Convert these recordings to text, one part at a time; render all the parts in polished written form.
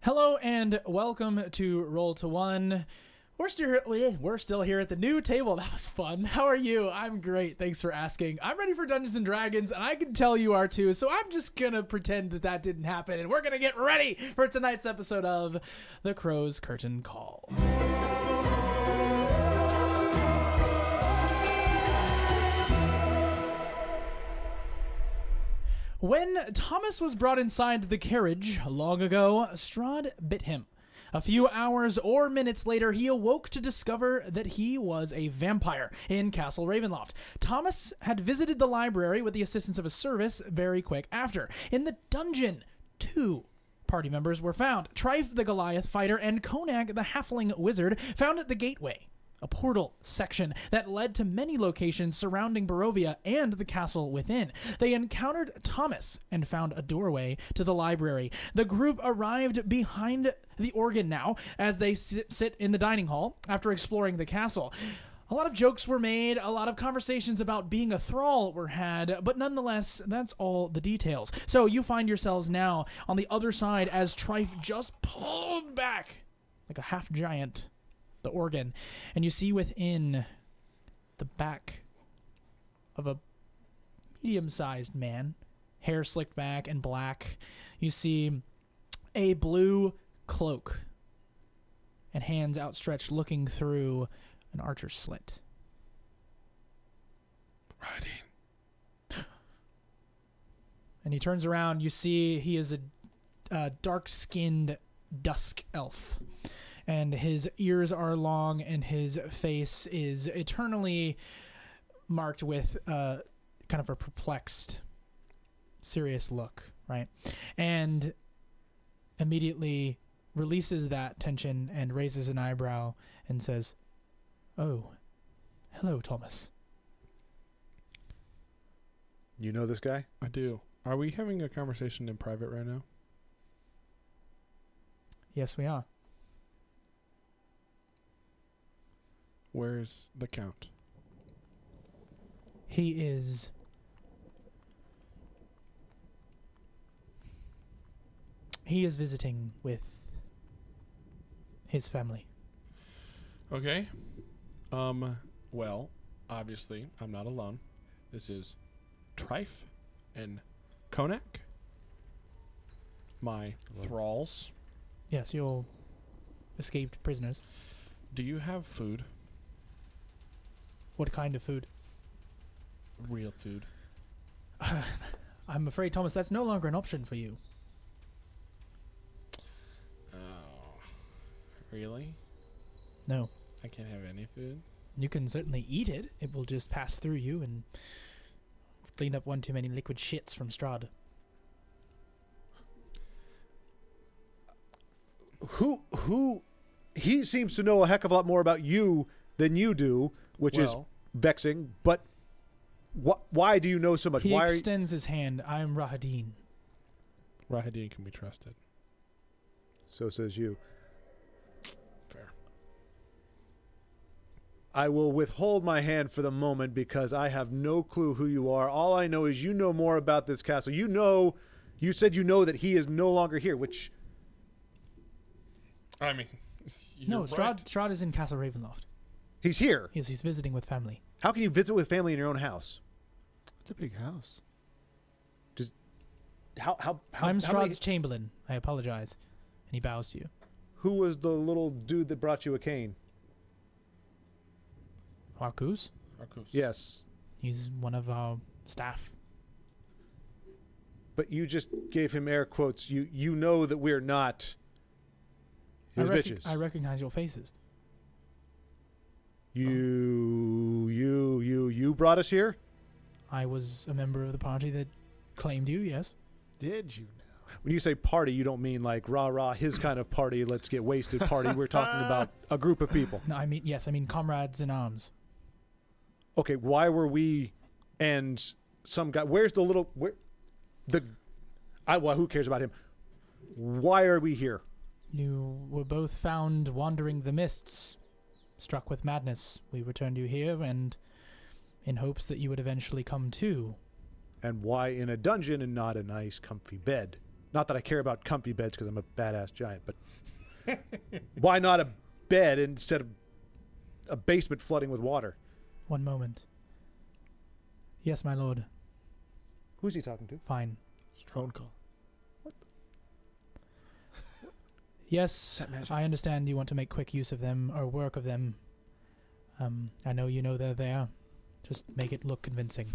Hello and welcome to Roll to One. We're still here at the new table. That was fun. How are you? I'm great. Thanks for asking. I'm ready for Dungeons and Dragons, and I can tell you are too. So I'm just gonna pretend that that didn't happen, and we're gonna get ready for tonight's episode of The Crow's Curtain Call. When Thomas was brought inside the carriage long ago, Strahd bit him. A few hours or minutes later, he awoke to discover that he was a vampire in Castle Ravenloft. Thomas had visited the library with the assistance of a service very quick after. In the dungeon, two party members were found. Trife, the Goliath fighter, and Konag, the halfling wizard, found the gateway, a portal section that led to many locations surrounding Barovia and the castle within. They encountered Thomas and found a doorway to the library. The group arrived behind the organ now as they sit in the dining hall after exploring the castle. A lot of jokes were made, a lot of conversations about being a thrall were had, but nonetheless, that's all the details. So you find yourselves now on the other side as Trife just pulled back like a half-giant the organ, and you see within the back of a medium-sized man, hair slicked back and black, you see a blue cloak and hands outstretched looking through an archer's slit. Rahadin. And he turns around, you see he is a dark-skinned dusk elf. And his ears are long, and his face is eternally marked with kind of a perplexed, serious look, right? And immediately releases that tension and raises an eyebrow and says, "Oh, hello, Thomas." You know this guy? I do. Are we having a conversation in private right now? Yes, we are. Where's the Count? He is visiting with his family. Okay. Well, obviously, I'm not alone. This is Trife and Konak, my thralls. Yes, your escaped prisoners. Do you have food? What kind of food? Real food. I'm afraid, Thomas, that's no longer an option for you. Oh. Really? No. I can't have any food? You can certainly eat it. It will just pass through you and clean up one too many liquid shits from Strahd. Who? He seems to know a heck of a lot more about you than you do, which is vexing. But why do you know so much? He Why extends his hand. I am Rahadin. Rahadin can be trusted. So says you. Fair. I will withhold my hand for the moment because I have no clue who you are. All I know is you know more about this castle. You said you know that he is no longer here, which... I mean... No, right. Strahd is in Castle Ravenloft. He's here. Yes, he's visiting with family. How can you visit with family in your own house? It's a big house. Just how I'm how Strahd's chamberlain. I apologize. And he bows to you. Who was the little dude that brought you a cane? Harkus? Arcus. Yes. He's one of our staff. But you just gave him air quotes. You know that we're not his bitches. I recognize your faces. You brought us here? I was a member of the party that claimed you, yes. Did you know? When you say party, you don't mean like rah-rah, his kind of party, let's get wasted party. We're talking about a group of people. No, I mean comrades in arms. Okay, why were we and some guy... Where's the little... Well, who cares about him? Why are we here? You were both found wandering the mists. Struck with madness, we returned you here, and in hopes that you would eventually come to. And why in a dungeon and not a nice, comfy bed? Not that I care about comfy beds because I'm a badass giant, but why not a bed instead of a basement flooding with water? One moment. Yes, my lord. Who's he talking to? Fine. Phone call. Yes, I understand you want to make quick use of them or work of them. I know you know they're there. Just make it look convincing.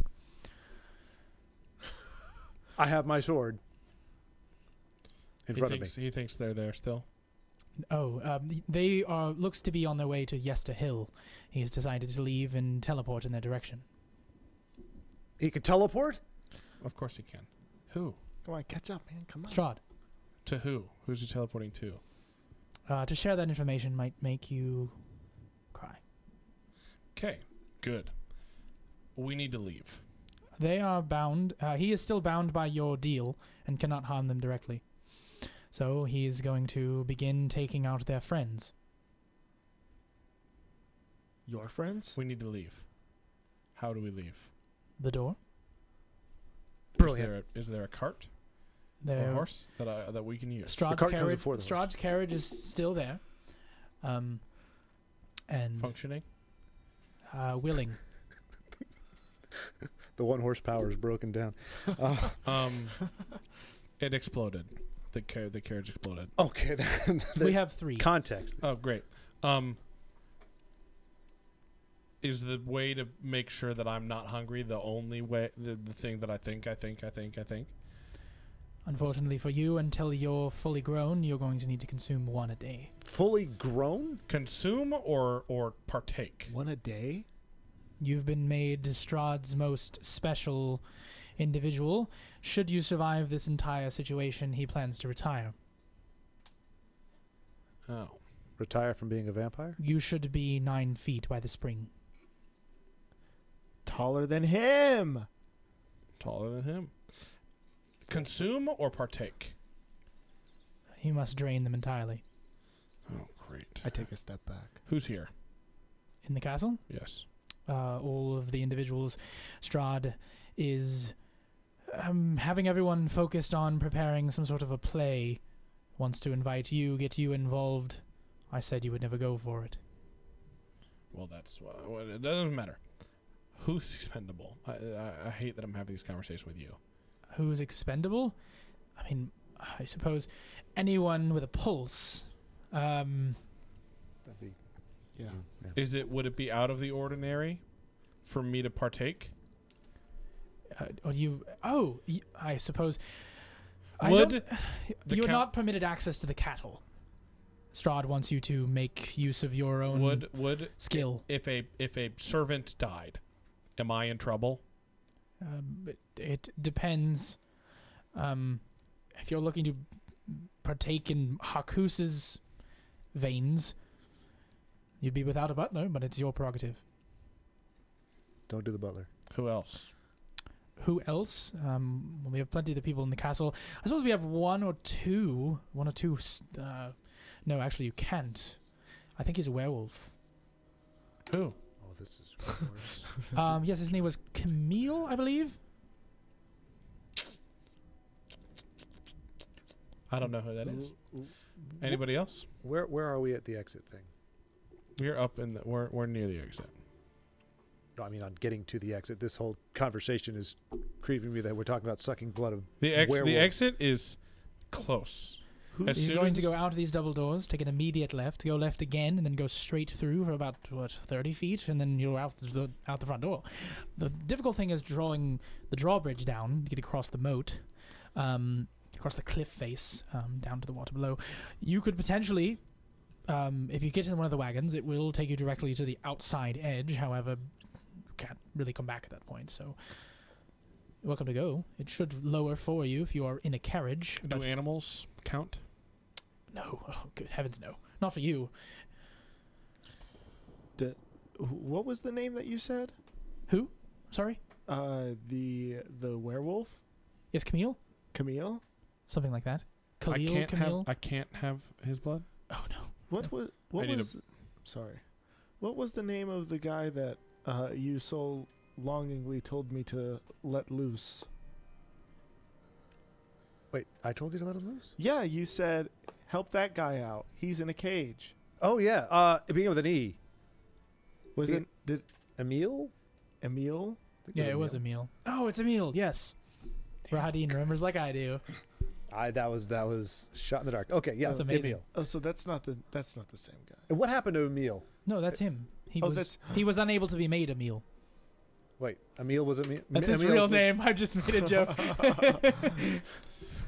I have my sword in front of me. He thinks they're there still. Oh, they are looks to be on their way to Yester Hill. He has decided to leave and teleport in their direction. He can teleport? Of course he can. Who? Come on, catch up, man. Come on. Strahd, To who? Who's he teleporting to? to share that information might make you cry. Okay, good. We need to leave. They are bound. He is still bound by your deal and cannot harm them directly. So he is going to begin taking out their friends. Your friends? We need to leave. How do we leave? The door. Brilliant. Is there a cart or Their a horse that we can use? Strahd's cart comes carriage. before the horse. Strahd's carriage is still there. And Functioning? willing. The 1 horsepower is broken down. It exploded. The carriage exploded. Okay, then We have 3. context. Oh, great. Is the way to make sure that I'm not hungry the only way? The thing that I think? Unfortunately for you, until you're fully grown, you're going to need to consume 1 a day. Fully grown? Consume or partake? 1 a day? You've been made Strahd's most special individual. Should you survive this entire situation, he plans to retire. Oh. Retire from being a vampire? You should be 9 feet by the spring. Taller than him. Taller than him. Consume or partake? You must drain them entirely. Oh, great. I take a step back. Who's here? In the castle, Yes. all of the individuals, Strahd is having everyone focused on preparing some sort of a play. Wants to invite you, get you involved. I said you would never go for it. Well, that's it doesn't matter. Who's expendable? I hate that I'm having this conversation with you. Who's expendable? I mean, I suppose anyone with a pulse. That'd be, Yeah. Would it be out of the ordinary for me to partake? I suppose. Would You're not permitted access to the cattle. Strahd wants you to make use of your own would skill. if a servant died, am I in trouble? It depends. If you're looking to partake in Hakus's veins, you'd be without a butler, but it's your prerogative. don't do the butler. Who else? Who else? We have plenty of the people in the castle. I suppose we have one or two. No, actually, you can't. I think he's a werewolf. Who? Oh, this is worse. Yes, his name was Camille, I believe. I don't know who that is. Anybody else? Where are we at the exit thing? We're up in the. We're near the exit. No, I mean, on getting to the exit. This whole conversation is creeping me that we're talking about sucking blood of The werewolf. exit is close. As You're soon going as to go out of these double doors, take an immediate left, go left again, and then go straight through for about 30 feet, and then you're out the front door. The difficult thing is drawing the drawbridge down to get across the moat, across the cliff face, down to the water below. You could potentially, if you get in one of the wagons, it will take you directly to the outside edge. However, you can't really come back at that point. So, you're welcome to go. It should lower for you if you are in a carriage. Do animals count? No, oh, good heavens, no. Not for you. What was the name that you said? Who? Sorry? The werewolf? Yes, Camille? Camille? Something like that. Khalil, Camille? I can't have his blood. Oh, no. What was sorry. What was the name of the guy that you so longingly told me to let loose? Wait, I told you to let him loose? Yeah, you said help that guy out. He's in a cage. Oh, yeah. It began with an E. Was Yeah. it? Did Emil? Emil? Yeah, it was Emil. Oh, it's Emil. Yes. Rahadin remembers like I do. That was shot in the dark. Okay, yeah. That's amazing. Emil. Oh, so that's not the same guy. And what happened to Emil? No, that's him. Oh, that's- He was unable to be made Emil. Wait, Emil was Emil? That's his Emil real was- name. I just made a joke.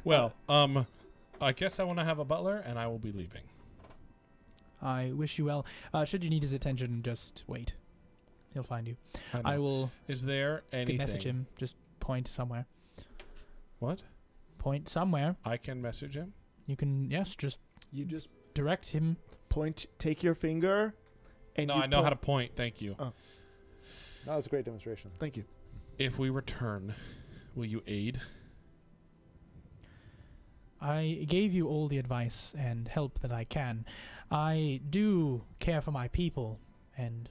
Well, I guess I want to have a butler, and I will be leaving. I wish you well. Should you need his attention, just wait. He'll find you. I will Is there anything? message him. Just point somewhere. What? Point somewhere. I can message him? You can, yes, just You just direct him. point. Take your finger. And No, you I know point- how to point. Thank you. Oh. That was a great demonstration. Thank you. If we return, will you aid? I gave you all the advice and help that I can. I do care for my people and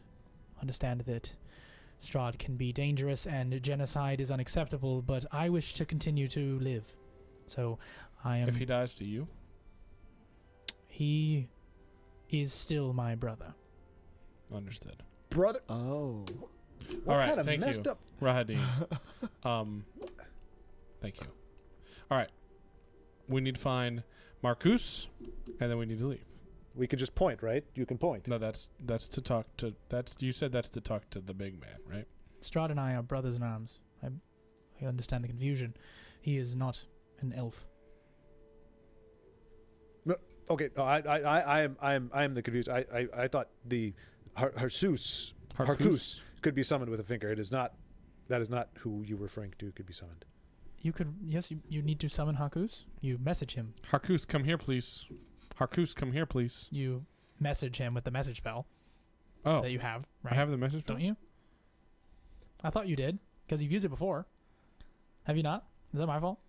understand that Strahd can be dangerous and genocide is unacceptable, but I wish to continue to live. So I am... If he dies, do you? He is still my brother. Understood. Brother. Oh. What All right, kind of thank messed you. up? Rahadin. Thank you. All right. We need to find Marcus, and then we need to leave. We could just point, right? You can point. No, that's to talk to. You said that's to talk to the big man, right? Strahd and I are brothers in arms. I understand the confusion. He is not an elf. Okay, no, I am the confused. I thought the Harcus could be summoned with a finger. It is not. That is not who you were referring to. Could be summoned. You could, yes, you need to summon Hakus. You message him. Harcus, come here, please. Harcus, come here, please. You message him with the message spell Oh, that you have, right? I have the message. Don't you? I thought you did, because you've used it before. Have you not? Is that my fault?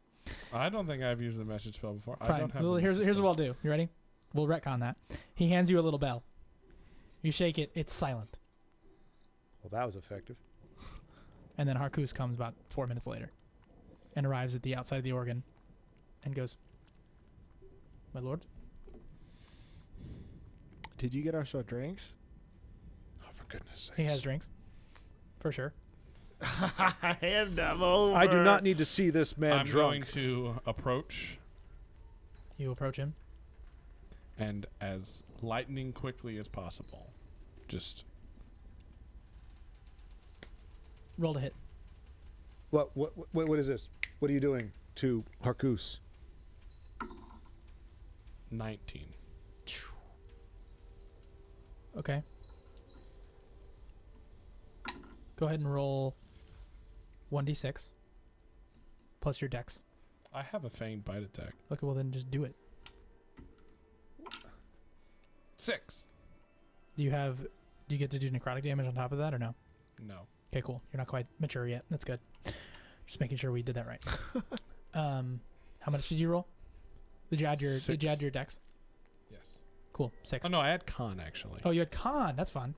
I don't think I've used the message spell before. I Fine. don't have. Well, the here's message what spell. we'll do. You ready? We'll retcon that. He hands you a little bell. You shake it. It's silent. Well, that was effective. And then Harkus comes about 4 minutes later and arrives at the outside of the organ and goes, "My lord?" Did you get our short drinks? Oh, for goodness' sake! He has drinks. For sure. Hand them over. I do not need to see this man I'm going drunk. to approach You approach him. and as lightning quickly as possible, just Roll to hit. What is this? What are you doing to Harcus? 19. Okay. Go ahead and roll 1d6 plus your dex. I have a feigned bite attack. Okay, well then just do it. 6. Do you get to do necrotic damage on top of that or no? No. Okay, cool. You're not quite mature yet. That's good. Just making sure we did that right. How much did you roll? Did you add your dex? Yes. Cool. 6. Oh no, I had con actually. Oh, you had con. That's fun.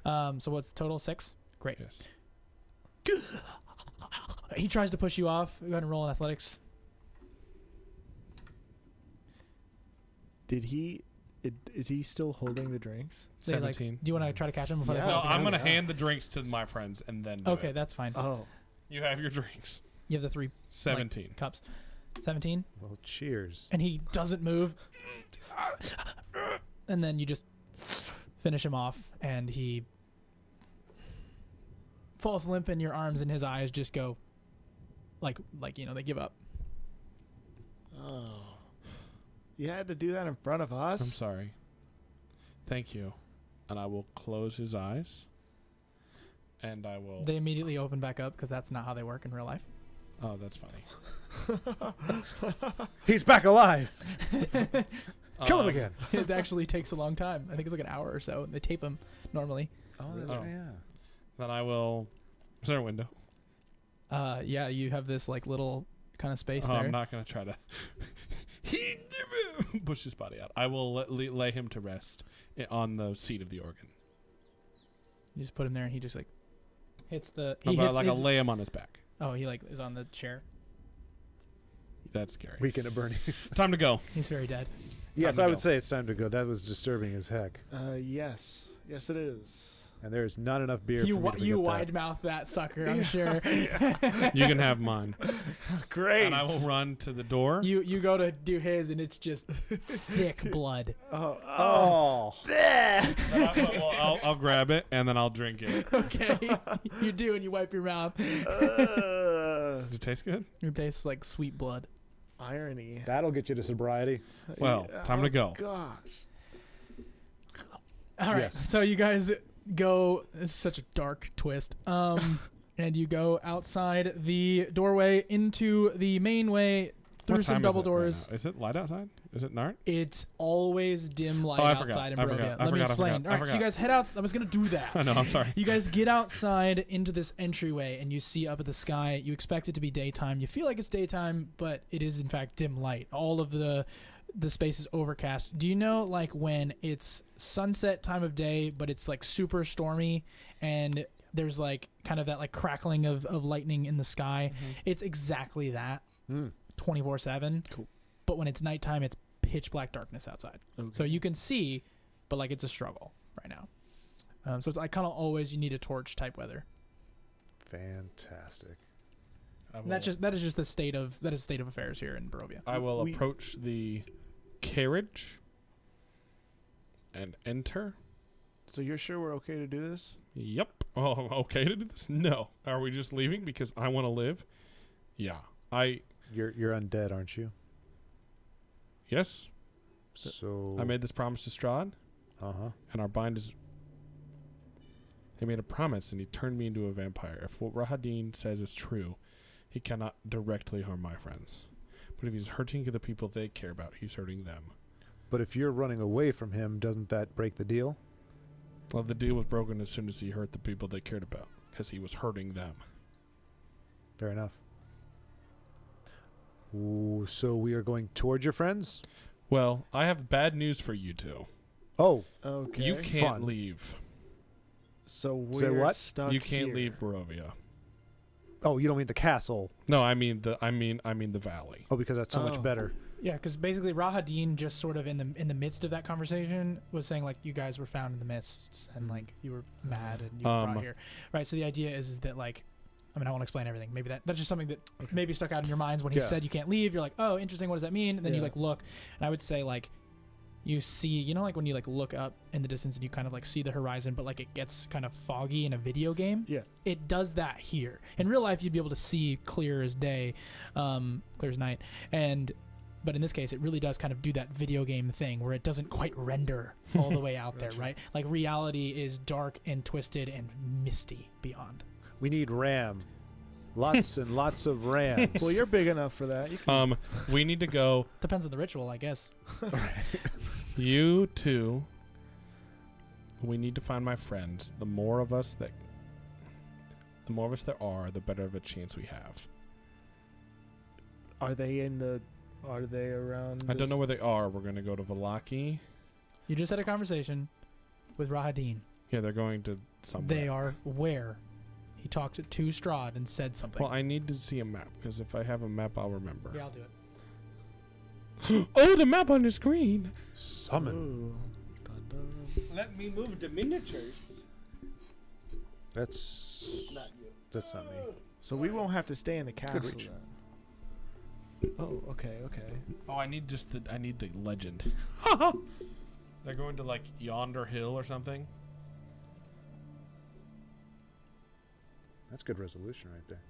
So what's the total? 6? Great. Yes. He tries to push you off. Go ahead and roll in athletics. Did he? Is he still holding the drinks? Say, like, 17. do you want to try to catch him before Yeah. they No, fall off the I'm ground? gonna hand the drinks to my friends and then. Do Okay, it. that's fine. Oh. You have your drinks. You have the 3 17. cups. 17. Well, cheers. And he doesn't move. And then you just finish him off, and he falls limp, and your arms and his eyes just go like they give up. Oh. You had to do that in front of us? I'm sorry. Thank you. And I will close his eyes. And I will. They immediately open back up because that's not how they work in real life. Oh, that's funny. He's back alive. Kill him Um, again. It actually takes a long time. I think it's like an hour or so. They tape him normally. Oh, that's Oh. right. Yeah. Then I will. Is there a window? Yeah, you have this like little kind of space there. I'm not gonna try to push his body out. I will lay him to rest on the seat of the organ. You just put him there, and he just like hits the. I'll He hits like his, I'll lay him on his back. oh, he like is on the chair. That's scary. Weekend at Bernie's. Time to go. He's very dead. Yes, to I go. would say it's time to go. That was disturbing as heck. Yes. Yes, it is. And there's not enough beer You for me to forget you that. wide mouth that sucker, I'm sure. You can have mine. Great. And I will run to the door. You go to do his and it's just thick blood. Oh. I'll grab it and then I'll drink it. Okay. You do and you wipe your mouth. Does it taste good? It tastes like sweet blood. Irony. That'll get you to sobriety. Well, time to go. Gosh. All right. Yes. So you guys go. This is such a dark twist. And you go outside the doorway into the main way through What some time double is it right doors. now? Is it light outside? Is it not? It's always dim light Oh, I forgot. outside in I Barovia. forgot. I Let me forgot. I explain. forgot. All right, so you guys head out. I was gonna do that. I know. I'm sorry. You guys get outside into this entryway and you see up at the sky. You expect it to be daytime. You feel like it's daytime, but it is in fact dim light. All of the space is overcast. Do you know like when it's sunset time of day, but it's like super stormy and there's like kind of that like crackling of lightning in the sky? It's exactly that 24/7. Cool. But when it's nighttime, it's pitch black darkness outside. Okay. So you can see, but like it's a struggle right now. So it's like kind of always you need a torch type weather. Fantastic. And that is just the state of affairs here in Barovia. I will approach the carriage and enter. So you're sure we're okay to do this? Yep. Oh, okay to do this? No. Are we just leaving because I want to live? Yeah. You're undead, aren't you? Yes. So I made this promise to Strahd, and our bind is. He made a promise, and he turned me into a vampire. If what Rahadin says is true, he cannot directly harm my friends. But if he's hurting the people they care about, he's hurting them. But if you're running away from him, doesn't that break the deal? Well, the deal was broken as soon as he hurt the people they cared about, because he was hurting them. Fair enough. Ooh, so we are going towards your friends? Well, I have bad news for you two. Oh, Okay. You can't Fun. leave. So we're Say what? stuck You can't here. leave Barovia. oh, you don't mean the castle? No, I mean the valley. Oh, because that's so much Oh. better. Yeah, because basically Rahadin just sort of in the midst of that conversation was saying like you guys were found in the mists and like you were mad and you were brought here, right? So the idea is that like, I mean I won't explain everything. Maybe that's just something that maybe stuck out in your minds when he said you can't leave. You're like, oh, interesting. What does that mean? And then you like look, and I would say like, you see, you know, like when you like look up in the distance and you kind of like see the horizon, but like it gets kind of foggy in a video game. Yeah. It does that here. In real life, you'd be able to see clear as day, clear as night, but in this case, it really does kind of do that video game thing where it doesn't quite render all the way out there, right? Like reality is dark and twisted and misty beyond. We need RAM. Lots and lots of RAMs. Well, you're big enough for that. You can We need to go. Depends on the ritual, I guess. You two. We need to find my friends. The more of us there are, the better of a chance we have. Are they around? I don't know where they are. We're going to go to Vallaki. You just had a conversation with Rahadin. Yeah, they're going to somewhere. They are where? He talked to Strahd and said something. Well, I need to see a map, because if I have a map, I'll remember. Yeah, I'll do it. Oh, the map on the screen. Summon. Ooh. Dun, dun. Let me move the miniatures. That's not me. So we won't have to stay in the castle reach. then. Oh, okay. Oh, I need the legend. They're going to like yonder hill or something. That's good resolution right there.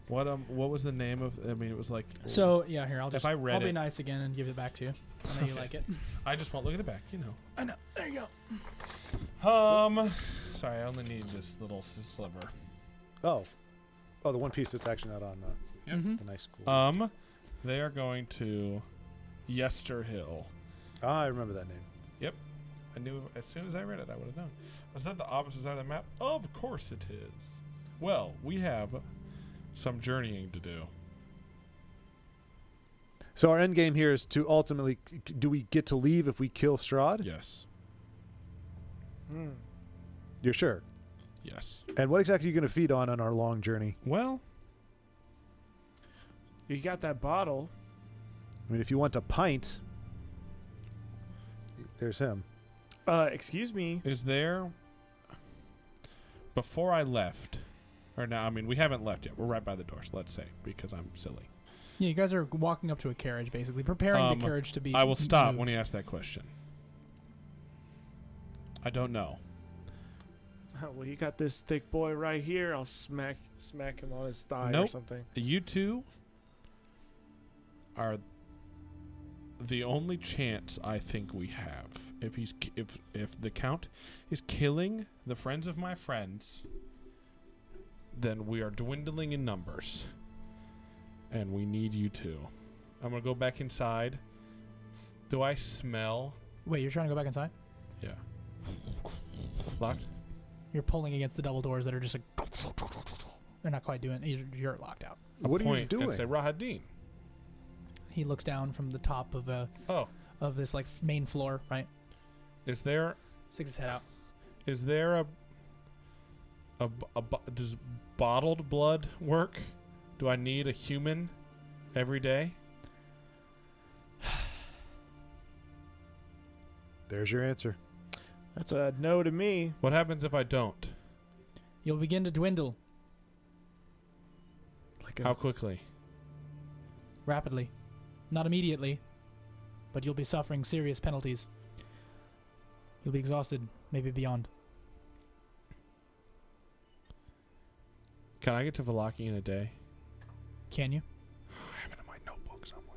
What was the name of? I mean, it was like. So yeah, here I'll If just. I read I'll be it- nice again and give it back to you. I know you like it. I just won't look at the back, you know. I know. There you go. Sorry, I only need this little sliver. Oh, the one piece that's actually not on Mhm. the nice cool. They are going to Yester Hill. I remember that name. I knew as soon as I read it, I would have known. Was that the opposite side of the map? Of course it is. Well, we have some journeying to do. So our end game here is to ultimately, do we get to leave if we kill Strahd? Yes. You're sure? Yes. And what exactly are you going to feed on our long journey? Well, You got that bottle. I mean, if you want a pint, there's him. Excuse me. Is there... Before I left... Or now, I mean, we haven't left yet. We're right by the doors, let's say, because I'm silly. Yeah, you guys are walking up to a carriage, basically, preparing the carriage to be I will stop moved. when he asks that question. I don't know. Well, you got this thick boy right here. I'll smack him on his thigh or Nope. something. You two are the only chance I think we have. If the Count is killing the friends of my friends, then we are dwindling in numbers. And we need you two. I'm going to go back inside. Do I smell? Wait, you're trying to go back inside? Yeah. Locked? You're pulling against the double doors that are just like... They're not quite doing... You're locked out. What are you Point doing? and say, Rahadin. He looks down from the top of of this like main floor, right? Is there... Sticks his head out. Is there does bottled blood work? Do I need a human every day? There's your answer. That's a no to me. What happens if I don't? You'll begin to dwindle Like How quickly? rapidly. Not immediately, but you'll be suffering serious penalties. You'll be exhausted, maybe beyond. Can I get to Vallaki in a day? Can you? I have it in my notebook somewhere.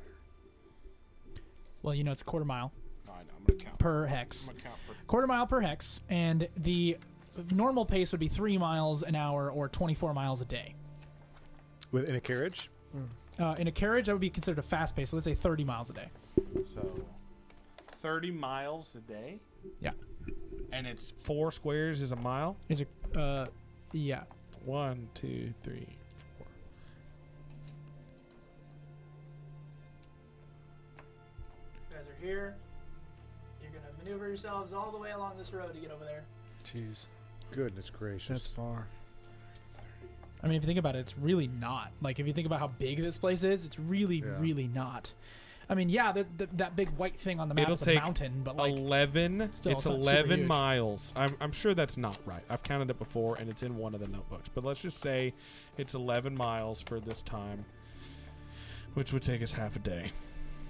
Well, you know it's a quarter mile No, I know. I'm gonna count. per hex. I'm gonna count for. Quarter mile per hex, and the normal pace would be 3 miles an hour or 24 miles a day. In a carriage? In a carriage, that would be considered a fast pace. So let's say 30 miles a day. So, 30 miles a day. Yeah. And it's 4 squares is a mile. Is it? Yeah. 1, 2, 3, 4. You guys are here. You're gonna maneuver yourselves all the way along this road to get over there. Jeez. Goodness gracious. That's far. I mean, if you think about it, it's really not. Like, if you think about how big this place is, it's really, Yeah. really not. I mean, yeah, that big white thing on the map It'll is a take mountain, but like 11. still, It's it's not super 11 huge. miles. I'm sure that's not right. I've counted it before, and it's in one of the notebooks. But let's just say it's 11 miles for this time, which would take us half a day.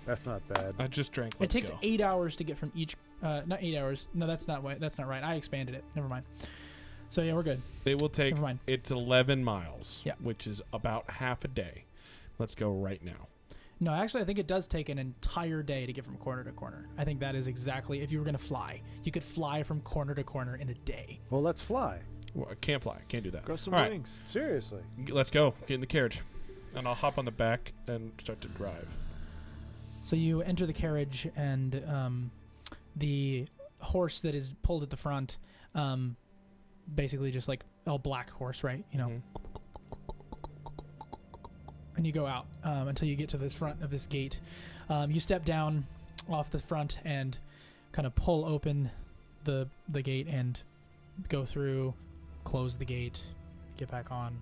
That's not bad. I just drank. it Let's takes go. 8 hours to get from each. Not 8 hours. No, that's not right. That's not right. I expanded it. Never mind. So yeah, we're good. It will take. Never mind. It's 11 miles. Yeah. Which is about half a day. Let's go right now. No, actually, I think it does take an entire day to get from corner to corner. I think that is exactly. If you were gonna fly, you could fly from corner to corner in a day. Well, let's fly. Well, I can't fly. Can't do that. Grow some All right. wings. Seriously. Let's go. Get in the carriage, and I'll hop on the back and start to drive. So you enter the carriage, and the horse that is pulled at the front, basically just like a black horse, right? You know, Mhm. and you go out until you get to the front of this gate. You step down off the front and kind of pull open the gate and go through, close the gate, get back on,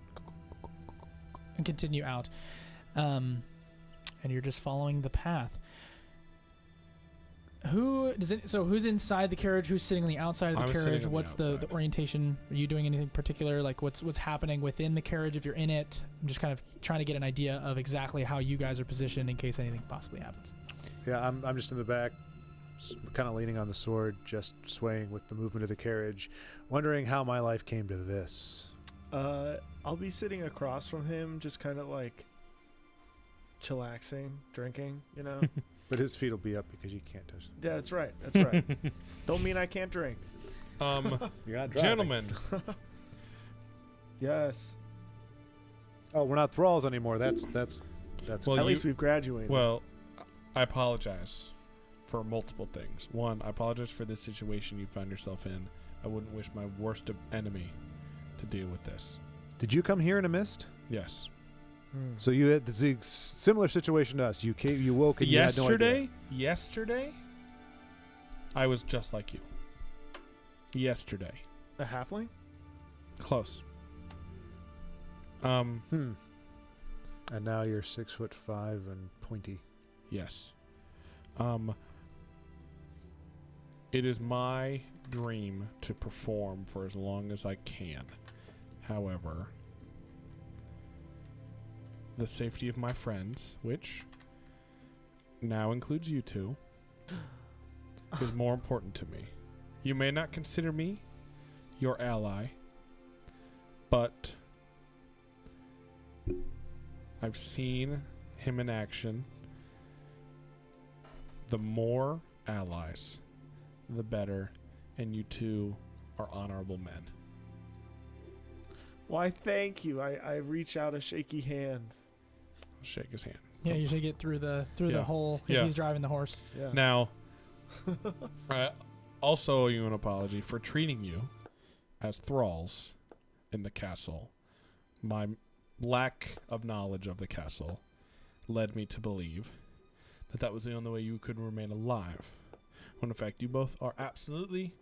and continue out. And you're just following the path. Who's inside the carriage? Who's sitting on the outside of the I'm carriage? sitting on the What's the outside. orientation? Are you doing anything particular? Like what's happening within the carriage if you're in it? I'm just kind of trying to get an idea of exactly how you guys are positioned in case anything possibly happens. Yeah, I'm just in the back, kind of leaning on the sword, just swaying with the movement of the carriage, wondering how my life came to this. I'll be sitting across from him, just kind of like chillaxing, drinking, you know. But his feet will be up because you can't touch them. Yeah, that's right. That's right. Don't mean I can't drink. You're not driving. Gentlemen, Yes. Oh, we're not thralls anymore. That's Well, At you- least we've graduated. well, I apologize for multiple things. One, I apologize for this situation you found yourself in. I wouldn't wish my worst enemy to deal with this. Did you come here in a mist? Yes. So you had the similar situation to us. You came, you woke, and you had no idea. Yesterday, I was just like you. Yesterday. A halfling? Close. And now you're 6'5" and pointy. Yes. It is my dream to perform for as long as I can. However, the safety of my friends, which now includes you two, is more important to me. You may not consider me your ally, but I've seen him in action. The more allies, the better, and you two are honorable men. Why, thank you. I reach out a shaky hand. I'll shake his hand. Yeah, you should get through the Yeah. hole because Yeah. he's driving the horse. Yeah. Now, I also owe you an apology for treating you as thralls in the castle. My lack of knowledge of the castle led me to believe that that was the only way you could remain alive. When in fact you both are absolutely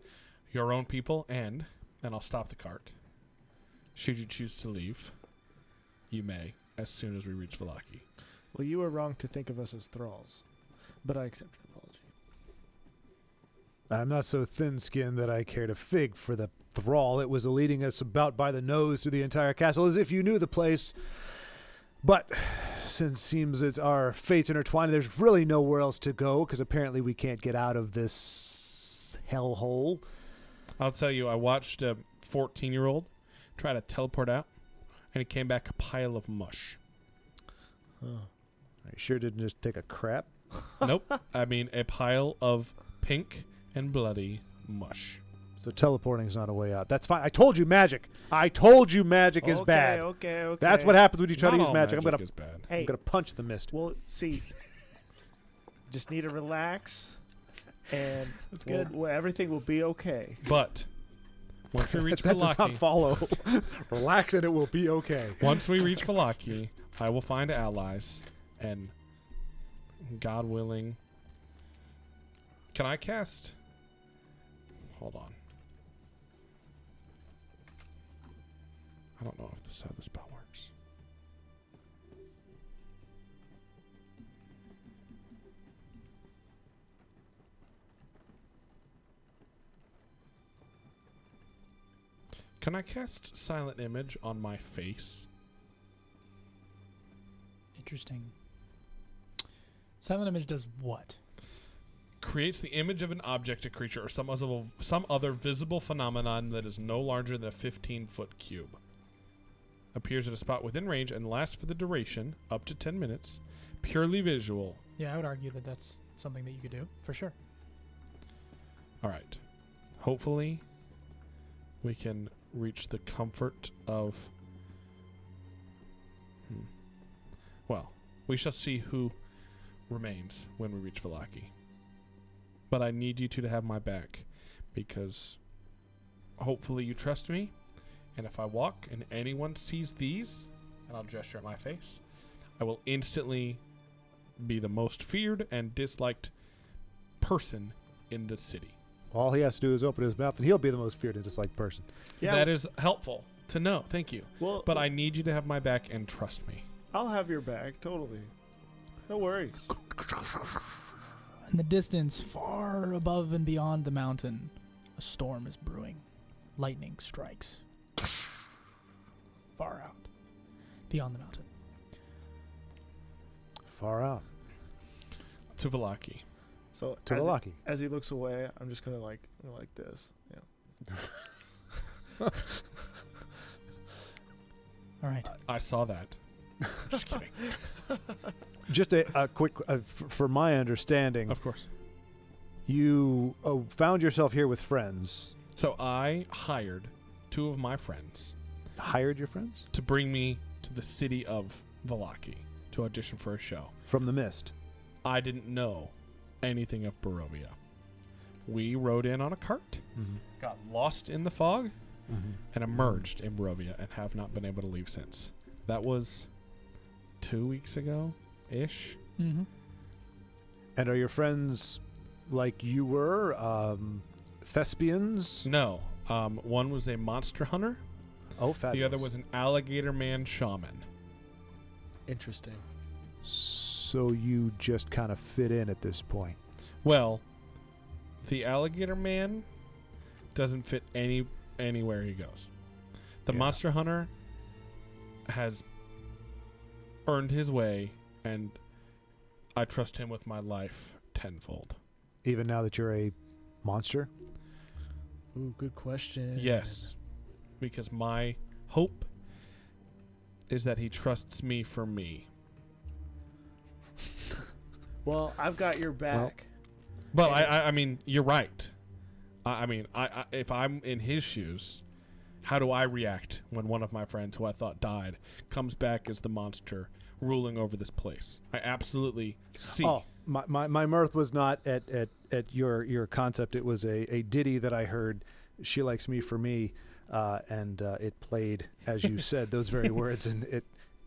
your own people, and I'll stop the cart. Should you choose to leave, you may, as soon as we reach Vallaki. Well, you were wrong to think of us as thralls, but I accept your apology. I'm not so thin-skinned that I cared a fig for the thrall that was leading us about by the nose through the entire castle, as if you knew the place. But since it seems it's our fates intertwined, there's really nowhere else to go, because apparently we can't get out of this hellhole. I'll tell you, I watched a 14-year-old try to teleport out, and he came back a pile of mush. I sure didn't just take a crap. Nope. I mean, a pile of pink and bloody mush. So teleporting is not a way out. That's fine. I told you magic. I told you magic is bad. Okay. That's what happens when you try Not to use all magic. is bad. Hey, I'm gonna punch the mist. well, see, just need to relax, and That's good. everything will be okay. But once we reach that does not Vallaki, follow. Relax and it will be okay. once we reach Vallaki, I will find allies, and God willing, can I cast? Hold on. I don't know if this how the spell works. Can I cast Silent Image on my face? Interesting. Silent image does what? Creates the image of an object, a creature, or some other visible phenomenon that is no larger than a 15-foot cube. Appears at a spot within range and lasts for the duration, up to 10 minutes. Purely visual. Yeah, I would argue that that's something that you could do, for sure. Alright. Hopefully, we can reach the comfort of... Well, we shall see who remains when we reach Vallaki. But I need you two to have my back, because hopefully you trust me, and if I walk and anyone sees these, and I'll gesture at my face, I will instantly be the most feared and disliked person in the city. All he has to do is open his mouth, and he'll be the most feared and disliked person. Yeah, That is helpful to know. Thank you. well, But I need you to have my back and trust me. I'll have your back, totally. No worries. In the distance, far above and beyond the mountain, a storm is brewing. Lightning strikes. Far out. Beyond the mountain. Far out. To Vallaki. So To as, Vallaki. as he looks away, I'm just gonna like this. Yeah. All right. I saw that. Just kidding. Just a quick, for my understanding, Of course. you found yourself here with friends. So I hired 2 of my friends Hired your friends? to bring me to the city of Vallaki to audition for a show. From the mist. I didn't know anything of Barovia. We rode in on a cart, got lost in the fog, and emerged in Barovia and have not been able to leave since. That was 2 weeks ago-ish. Mm-hmm. And are your friends like you were? Thespians? No. One was a monster hunter. Oh, fabulous. The other was an alligator man shaman. Interesting. so you just kind of fit in at this point? Well, the alligator man doesn't fit anywhere he goes. The Yeah. monster hunter has earned his way, and I trust him with my life tenfold. Even now that you're a monster? Ooh, good question. Yes, because my hope is that he trusts me for me. Well, I've got your back. But I mean, you're right. I mean, if I'm in his shoes, how do I react when one of my friends who I thought died comes back as the monster ruling over this place? I absolutely see. Oh, my mirth was not at your concept. It was a ditty that I heard. She likes me for me, and it played as you said those very words, and it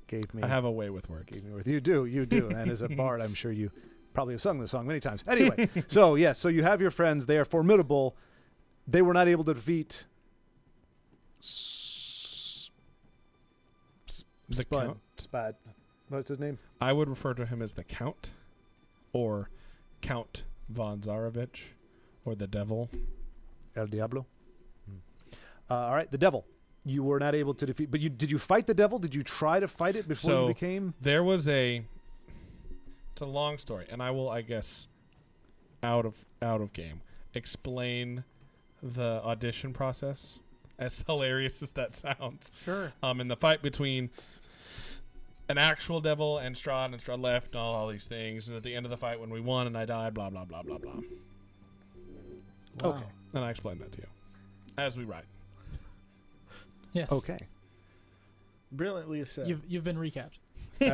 gave me. I have a way with words. Gave me words. You do, and as a bard, I'm sure you probably have sung this song many times. Anyway, so yes, so you have your friends. They are formidable. They were not able to defeat. The Count? Spad. What's his name? I would refer to him as the Count, or Count von Zarevich, or the Devil. El Diablo. All right, the devil. You were not able to defeat, but did you fight the devil? Did you try to fight it before you became? There was it's a long story, and I will, I guess, out of game, explain the audition process, as hilarious as that sounds. Sure. In the fight between an actual devil and Strahd left, and all these things, and at the end of the fight when we won and I died, blah blah blah blah blah. Wow. Okay. And I explained that to you as we ride. Yes. Okay. Brilliantly said. You've been recapped. You've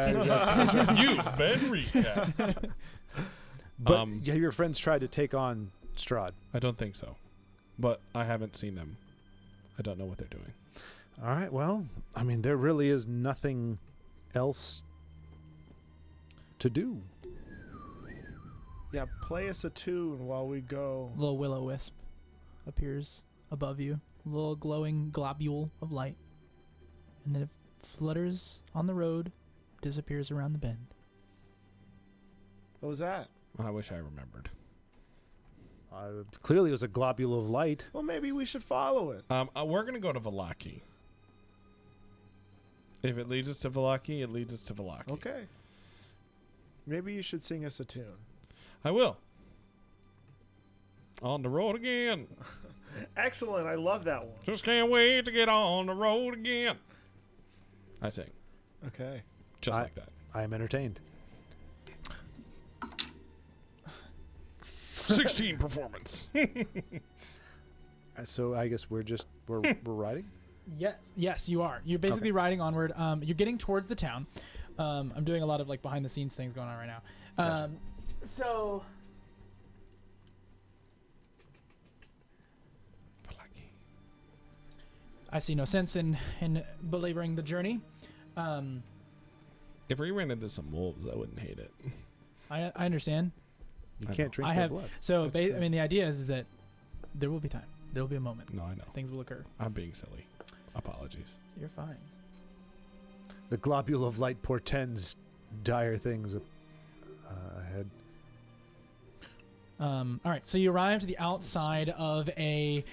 been recapped. But yeah, your friends tried to take on Strahd. I don't think so, but I haven't seen them. I don't know what they're doing. All right. Well, I mean, there really is nothing else to do. Yeah, play us a tune while we go. Little will-o-wisp appears above you, a little glowing globule of light, and then it flutters on the road, disappears around the bend. What was that? I wish I remembered. Clearly, it was a globule of light. Well, maybe we should follow it. We're gonna go to Vallaki. If it leads us to Vallaki, it leads us to Vallaki. Okay. Maybe you should sing us a tune. I will. On the road again. Excellent. I love that one. Just can't wait to get on the road again. I sing. Okay. Just like that. I am entertained. 16 performance. So I guess we're riding. Yes, you are. You're basically riding onward. You're getting towards the town. I'm doing a lot of like behind the scenes things going on right now. Gotcha. So I see no sense in belaboring the journey. If we ran into some wolves, I wouldn't hate it. I understand. You I can't know. drink I their have blood. so That's I true. mean the idea is that there will be time. There will be a moment. No, I know. Things will occur. I'm being silly. Apologies. You're fine. The globule of light portends dire things ahead. All right, so you arrive to the outside of a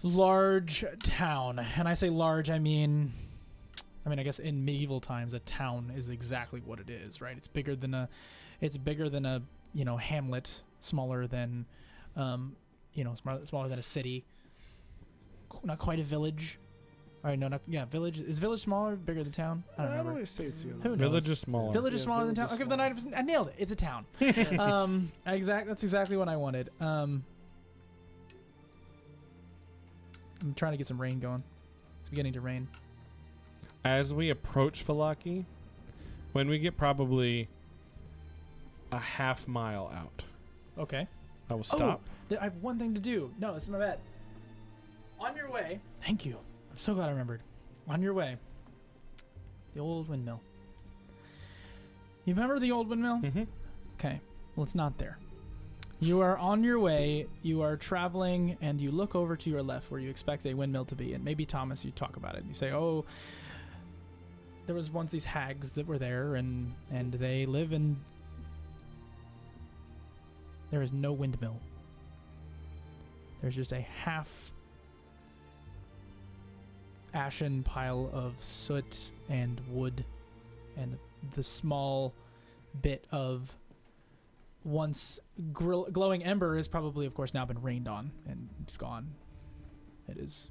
large town, and I say large, I mean, I guess in medieval times, a town is exactly what it is, right? It's bigger than a hamlet, smaller than, smaller than a city. Not quite a village. All right, village. Is village smaller, bigger than town? I don't I remember. always say it's the other Who way. knows? Village is smaller. Village is Yeah, smaller than village town. is Okay, then I nailed it. It's a town. That's exactly what I wanted. I'm trying to get some rain going. It's beginning to rain. As we approach Vallaki, when we get probably a half mile out, Okay. I will stop. I have one thing to do. No, this is my bad. On your way. Thank you. I'm so glad I remembered. On your way. The old windmill. You remember the old windmill? Mm-hmm. Okay. Well, it's not there. You are on your way. You are traveling, and you look over to your left where you expect a windmill to be. And maybe, Thomas, you talk about it. And you say, oh, there was once these hags that were there, and they live in There is no windmill. There's just a half ashen pile of soot and wood, and the small bit of once glowing ember has probably, of course, now been rained on and it's gone. It is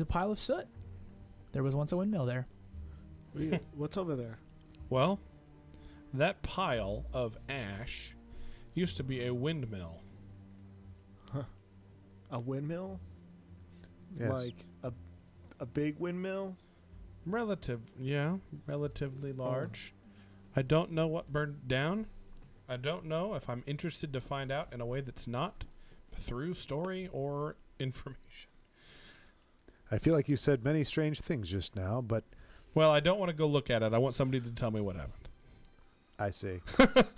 a pile of soot. There was once a windmill there. What's over there? Well, that pile of ash used to be a windmill. Huh. A windmill? Yes. Like a big windmill? Relatively large. I don't know what burned down. I don't know if I'm interested to find out in a way that's not through story or information. I feel like you said many strange things just now, but Well, I don't want to go look at it. I want somebody to tell me what happened. I see.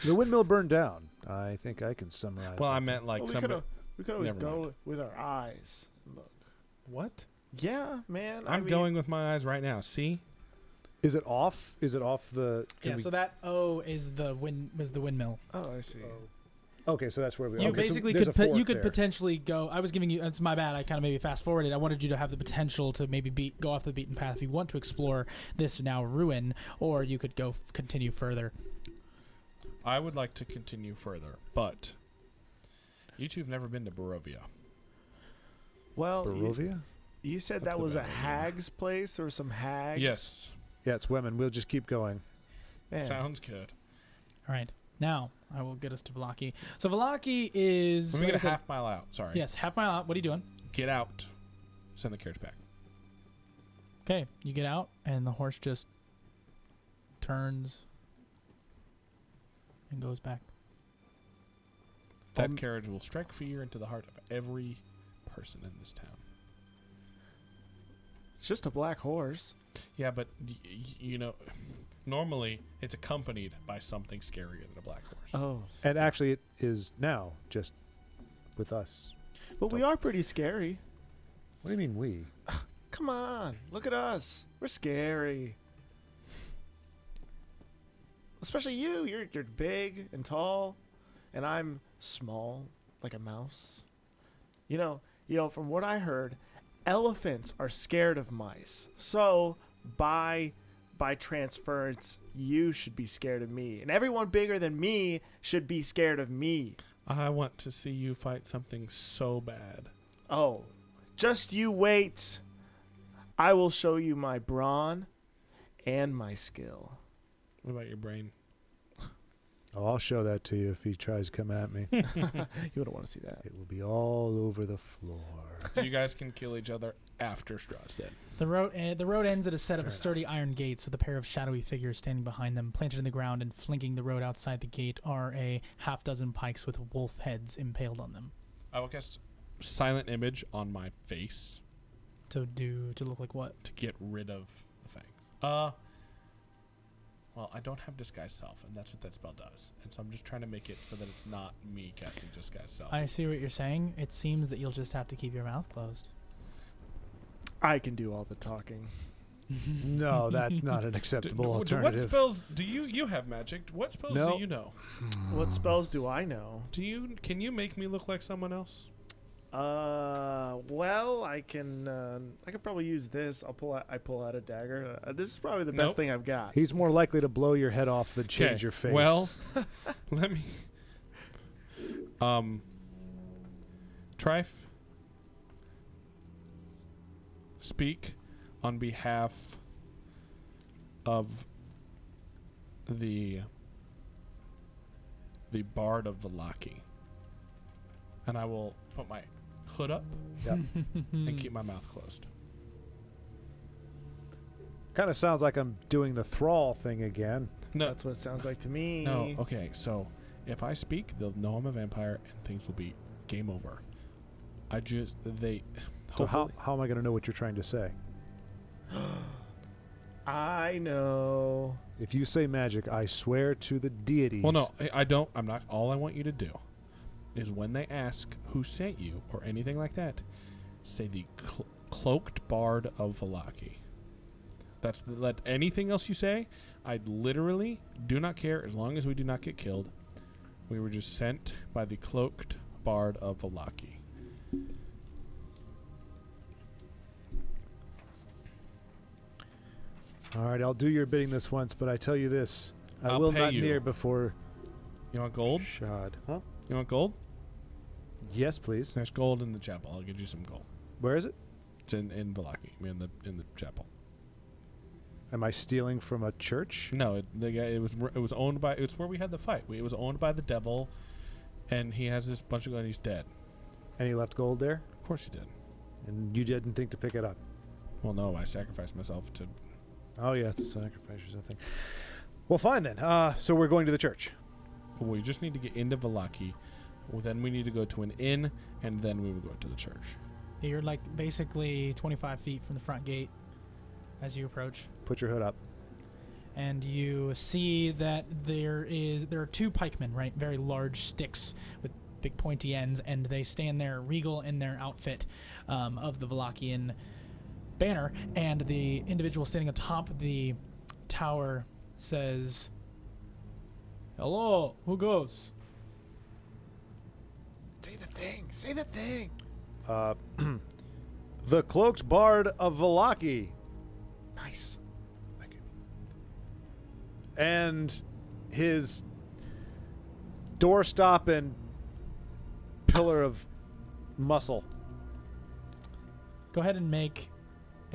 The windmill burned down. I think I can summarize. Well, that. I meant like Well, somebody. we could always Never go mind. with our eyes. Look. What? Yeah, man. I'm going with my eyes right now. See? Is it off? Is it off the? Yeah, so that O is the windmill. Oh, I see. Okay, so that's where we. You okay, so basically there's a you fork could there. potentially go. I was giving you. That's my bad. I kind of maybe fast forwarded. I wanted you to have the potential to maybe go off the beaten path if you want to explore this now ruin, or you could go continue further. I would like to continue further, but you two have never been to Barovia. Well, Barovia? you said That's that the was a bad idea. hag's place or some hags? Yes. Yeah, it's women. We'll just keep going. Man. Sounds good. All right. Now I will get us to Vallaki. So Vallaki is. Let me like get I a said- half mile out. Sorry. Yes, half mile out. What are you doing? Get out. Send the carriage back. Okay, you get out, and the horse just turns and goes back. That carriage will strike fear into the heart of every person in this town. It's just a black horse. Yeah, but you know, normally it's accompanied by something scarier than a black horse. Oh. And actually, it is now just with us. But we are pretty scary. What do you mean we? Come on. Look at us. We're scary. Especially you. You're big and tall, and I'm small like a mouse. You know, from what I heard, elephants are scared of mice. So, by transference, you should be scared of me. And everyone bigger than me should be scared of me. I want to see you fight something so bad. Oh, just you wait. I will show you my brawn and my skill. What about your brain? Oh, I'll show that to you if he tries to come at me. You wouldn't want to see that. It will be all over the floor. You guys can kill each other after Straw's dead. The road ends at a set Fair of sturdy iron gates with a pair of shadowy figures standing behind them. Planted in the ground and flanking the road outside the gate are a half dozen pikes with wolf heads impaled on them. I will cast silent image on my face To look like what? to get rid of the fang. Well, I don't have disguise self, and that's what that spell does. And so I'm just trying to make it so that it's not me casting disguise self. I see what you're saying. It seems that you'll just have to keep your mouth closed. I can do all the talking. No, that's not an acceptable What alternative. spells do you have magic? What spells No. do you know? What spells do I know? Can you make me look like someone else? Well, I can probably use this. I pull out a dagger. This is probably the best Nope. thing I've got. He's more likely to blow your head off than change 'Kay, your face. Well, let me. Trife, speak on behalf of the Bard of Vallaki, and I will put my hood up Yep. and keep my mouth closed. Kind of sounds like I'm doing the thrall thing again. No, That's what it sounds like to me. no. Okay, so if I speak, they'll know I'm a vampire, and things will be game over. So how Hopefully- am I going to know what you're trying to say? I know. If you say magic, I swear to the deities. Well, no, I don't. I'm not. All I want you to do is when they ask who sent you or anything like that, say the cloaked bard of Vallaki. Let anything else you say, I literally do not care as long as we do not get killed. We were just sent by the cloaked bard of Vallaki. All right, I'll do your bidding this once, but I tell you this: I I'll will pay not you. near before You want gold? shod. Huh? You want gold? Yes, please. There's gold in the chapel. I'll get you some gold. Where is it? It's in Vallaki. I mean, in the chapel. Am I stealing from a church? No, it was owned by. It's where we had the fight. It was owned by the devil, and he has this bunch of gold. And he's dead. And he left gold there, Of course he did. and you didn't think to pick it up. Well, no, I sacrificed myself to. Oh yeah, it's a sacrifice or something. Well, fine then. So we're going to the church. We just need to get into Vallaki. Well, then we need to go to an inn, and then we will go to the church. You're like basically 25 feet from the front gate as you approach. Put your hood up. And you see that there are two pikemen, right? Very large sticks with big pointy ends, and they stand there regal in their outfit of the Vallakian banner. And the individual standing atop the tower says, "Hello, who goes?" Say the thing. Say the thing. The cloaked bard of Vallaki. Nice. Thank you. And his doorstop and pillar of muscle. Go ahead and make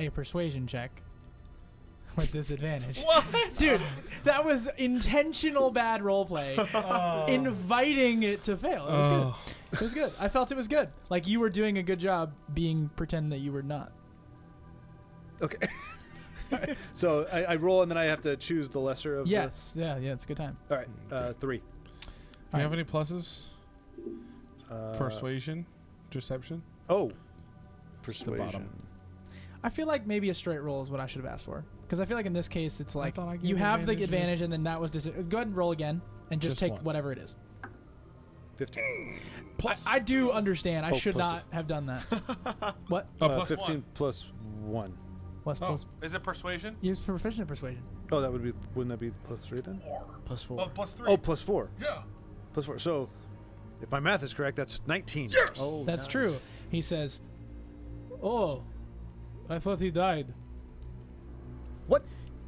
a persuasion check with disadvantage. What? Dude, that was intentional bad roleplay, inviting it to fail. It was good. It was good. I felt it was good. Like you were doing a good job being pretend that you were not. Okay. So I roll and then I have to choose the lesser of. Yes. Yeah. It's a good time. All right. Okay. 3. Do you have any pluses? Persuasion, deception. Oh. Persuasion. bottom. I feel like maybe a straight roll is what I should have asked for. Because I feel like in this case, it's like thought I gave you have the advantage, advantage and then that was... Go ahead and roll again and just take one. whatever it is. 15. I do understand. I Oh, should plus not have done that. What? Oh, plus 15 one. plus 1. What's Oh, plus... is it persuasion? You're proficient in persuasion. Oh, that would be. Wouldn't that be plus 3 then? Plus 4. Oh, plus 3. Oh, plus 4. Yeah. Plus 4. So, if my math is correct, that's 19. Oh, That's nice. true. He says, "Oh, I thought he died." What?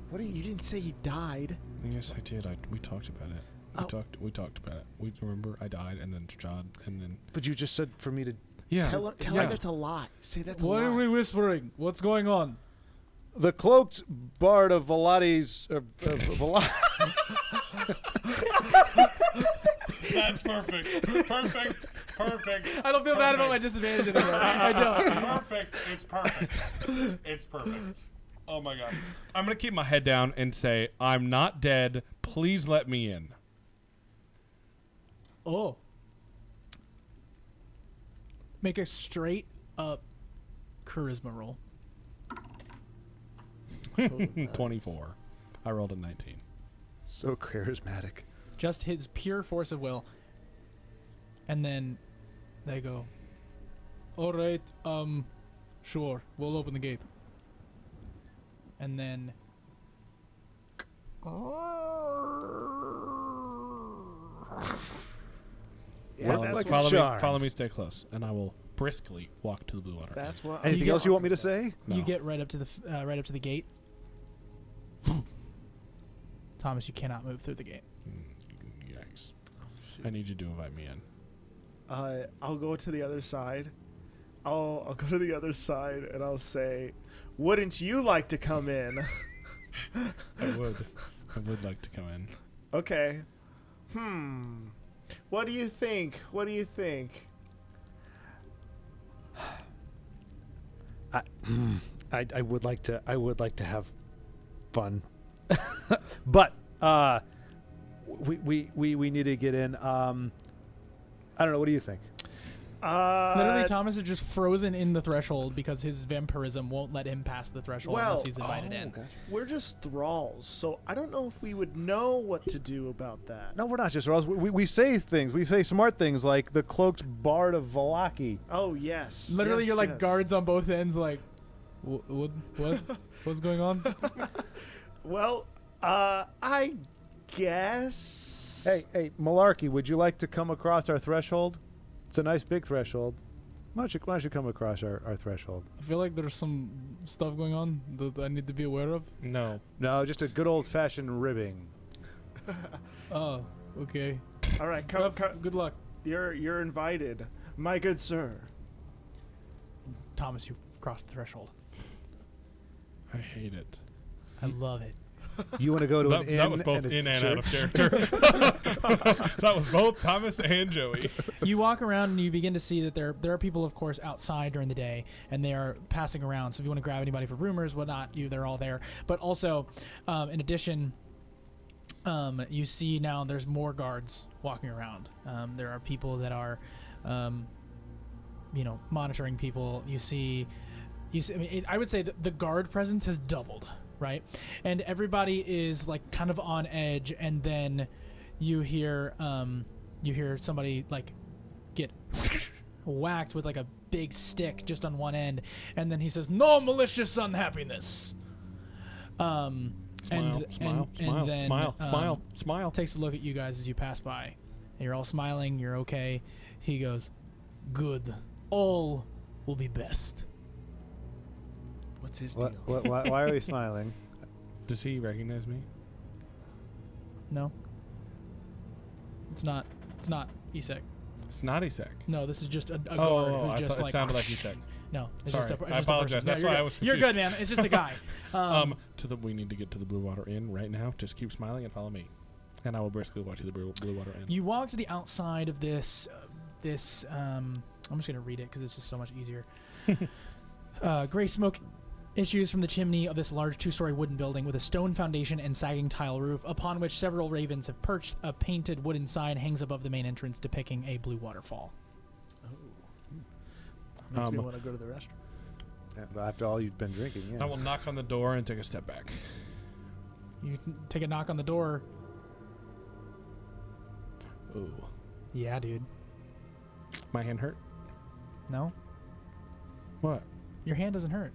What do you didn't say he died. Yes, I did. We talked about it. We talked about it. We remember I died, and then John, and then But you just said for me to. yeah. Tell her that's a lie. Say that's a Why lie. are we whispering? What's going on? The cloaked bard of Vallati's. That's perfect. Perfect. I don't feel bad about my disadvantage anymore. I don't. Perfect. It's perfect. It's perfect. Oh my god. I'm gonna keep my head down and say, I'm not dead. Please let me in. Oh. Make a straight up charisma roll. 24. I rolled a 19. So charismatic. Just his pure force of will. And then they go, "All right, sure, we'll open the gate." And then Yeah, that's like what, a charm. Follow me, stay close, and I will briskly walk to the blue water. that's what. Anything else you want me to say? No. you get right up to the gate. Thomas, you cannot move through the gate. Yikes. I need you to invite me in. I'll go to the other side. I'll go to the other side and I'll say, "Wouldn't you like to come in?" I would like to come in. Okay. What do you think? What do you think? I would like to have fun, but we need to get in. I don't know. What do you think? Literally, Thomas is just frozen in the threshold because his vampirism won't let him pass the threshold unless he's invited in. We're just thralls, so I don't know if we would know what to do about that. No, we're not just thralls. We say things. We say smart things like the cloaked bard of Vallaki. Oh yes. Literally, yes, you're like yes. guards on both ends, like, what? What's going on? Well, I guess Hey, Malarkey, would you like to come across our threshold? It's a nice big threshold. Why don't you come across our threshold? I feel like there's some stuff going on that I need to be aware of. No. No, just a good old-fashioned ribbing. Oh, okay. All right, come. Good luck. You're invited, my good sir. Thomas, you crossed the threshold. I hate it. I love it. You want to go to an inn? That was both in and out of character. That was both Thomas and Joey. You walk around and you begin to see that there are people, of course, outside during the day, and they are passing around. So if you want to grab anybody for rumors, whatnot, they're all there. But also, in addition, you see now there's more guards walking around. There are people that are, monitoring people. You see. I mean, I would say that the guard presence has doubled. Right, and everybody is like kind of on edge, and then you hear somebody like get whacked with like a big stick just on one end, and then he says, "No malicious unhappiness." Smile. Takes a look at you guys as you pass by, and you're all smiling. You're okay. He goes, "Good. All will be best." What's his deal? Why are we smiling? Does he recognize me? No. It's not Isek. It's not Isek. No, this is just a guard Oh, who's just it like. sounded like Isek. No, it's Sorry, just a, it's I just a apologize. person. That's No, why you're I good. was You're good, confused. man. It's just a guy. We need to get to the Blue Water Inn right now. Just keep smiling and follow me, and I will briskly walk to the Blue Water Inn. You walk to the outside of this. I'm just gonna read it because it's just so much easier. Gray smoke issues from the chimney of this large two-story wooden building with a stone foundation and sagging tile roof, upon which several ravens have perched. A painted wooden sign hangs above the main entrance depicting a blue waterfall. Makes me want to go to the restaurant. Yeah, after all you've been drinking, yes. I will knock on the door and take a step back. You take a knock on the door. Ooh. Yeah, dude. My hand hurt? No? What? Your hand doesn't hurt.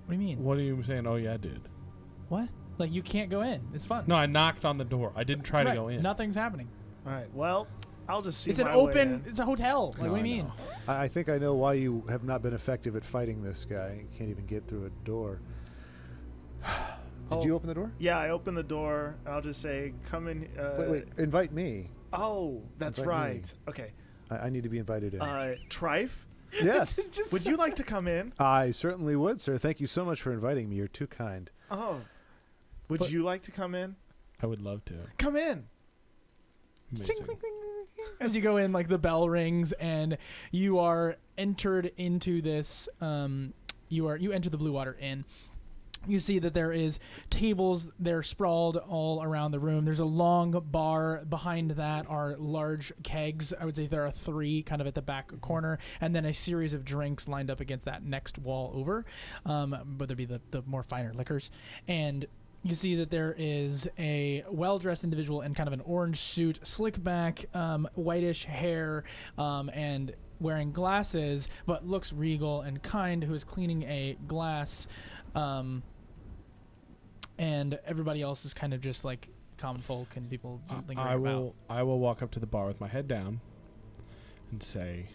What do you mean? What are you saying? Oh, yeah, I did. What? Like, you can't go in. It's fun. No, I knocked on the door. I didn't try to Right. go in. Nothing's happening. All right. Well, I'll just see. It's an my way open. in. It's a hotel. Like, No, what do you I mean? know. I think I know why you have not been effective at fighting this guy. You can't even get through a door. Did you open the door? Yeah, I open the door. And I'll just say, "Come in." Wait. Invite me. Oh, that's Invite me. right. Okay. I need to be invited in. Trife, yes. would you like to come in? I certainly would, sir. Thank you so much for inviting me. You're too kind. Oh, would But- you like to come in? I would love to. Come in. Amazing. Ching, ching, ching, ching. As you go in, like the bell rings, and you are entered into this. You enter the Blue Water Inn. You see that there is tables. They're sprawled all around the room. There's a long bar. Behind that are large kegs. I would say there are 3 kind of at the back corner, and then a series of drinks lined up against that next wall over, whether it be the more finer liquors. And you see that there is a well-dressed individual in kind of an orange suit, slick back, whitish hair, and wearing glasses, but looks regal and kind, who is cleaning a glass. And everybody else is kind of just like common folk and people lingering about. I will walk up to the bar with my head down and say,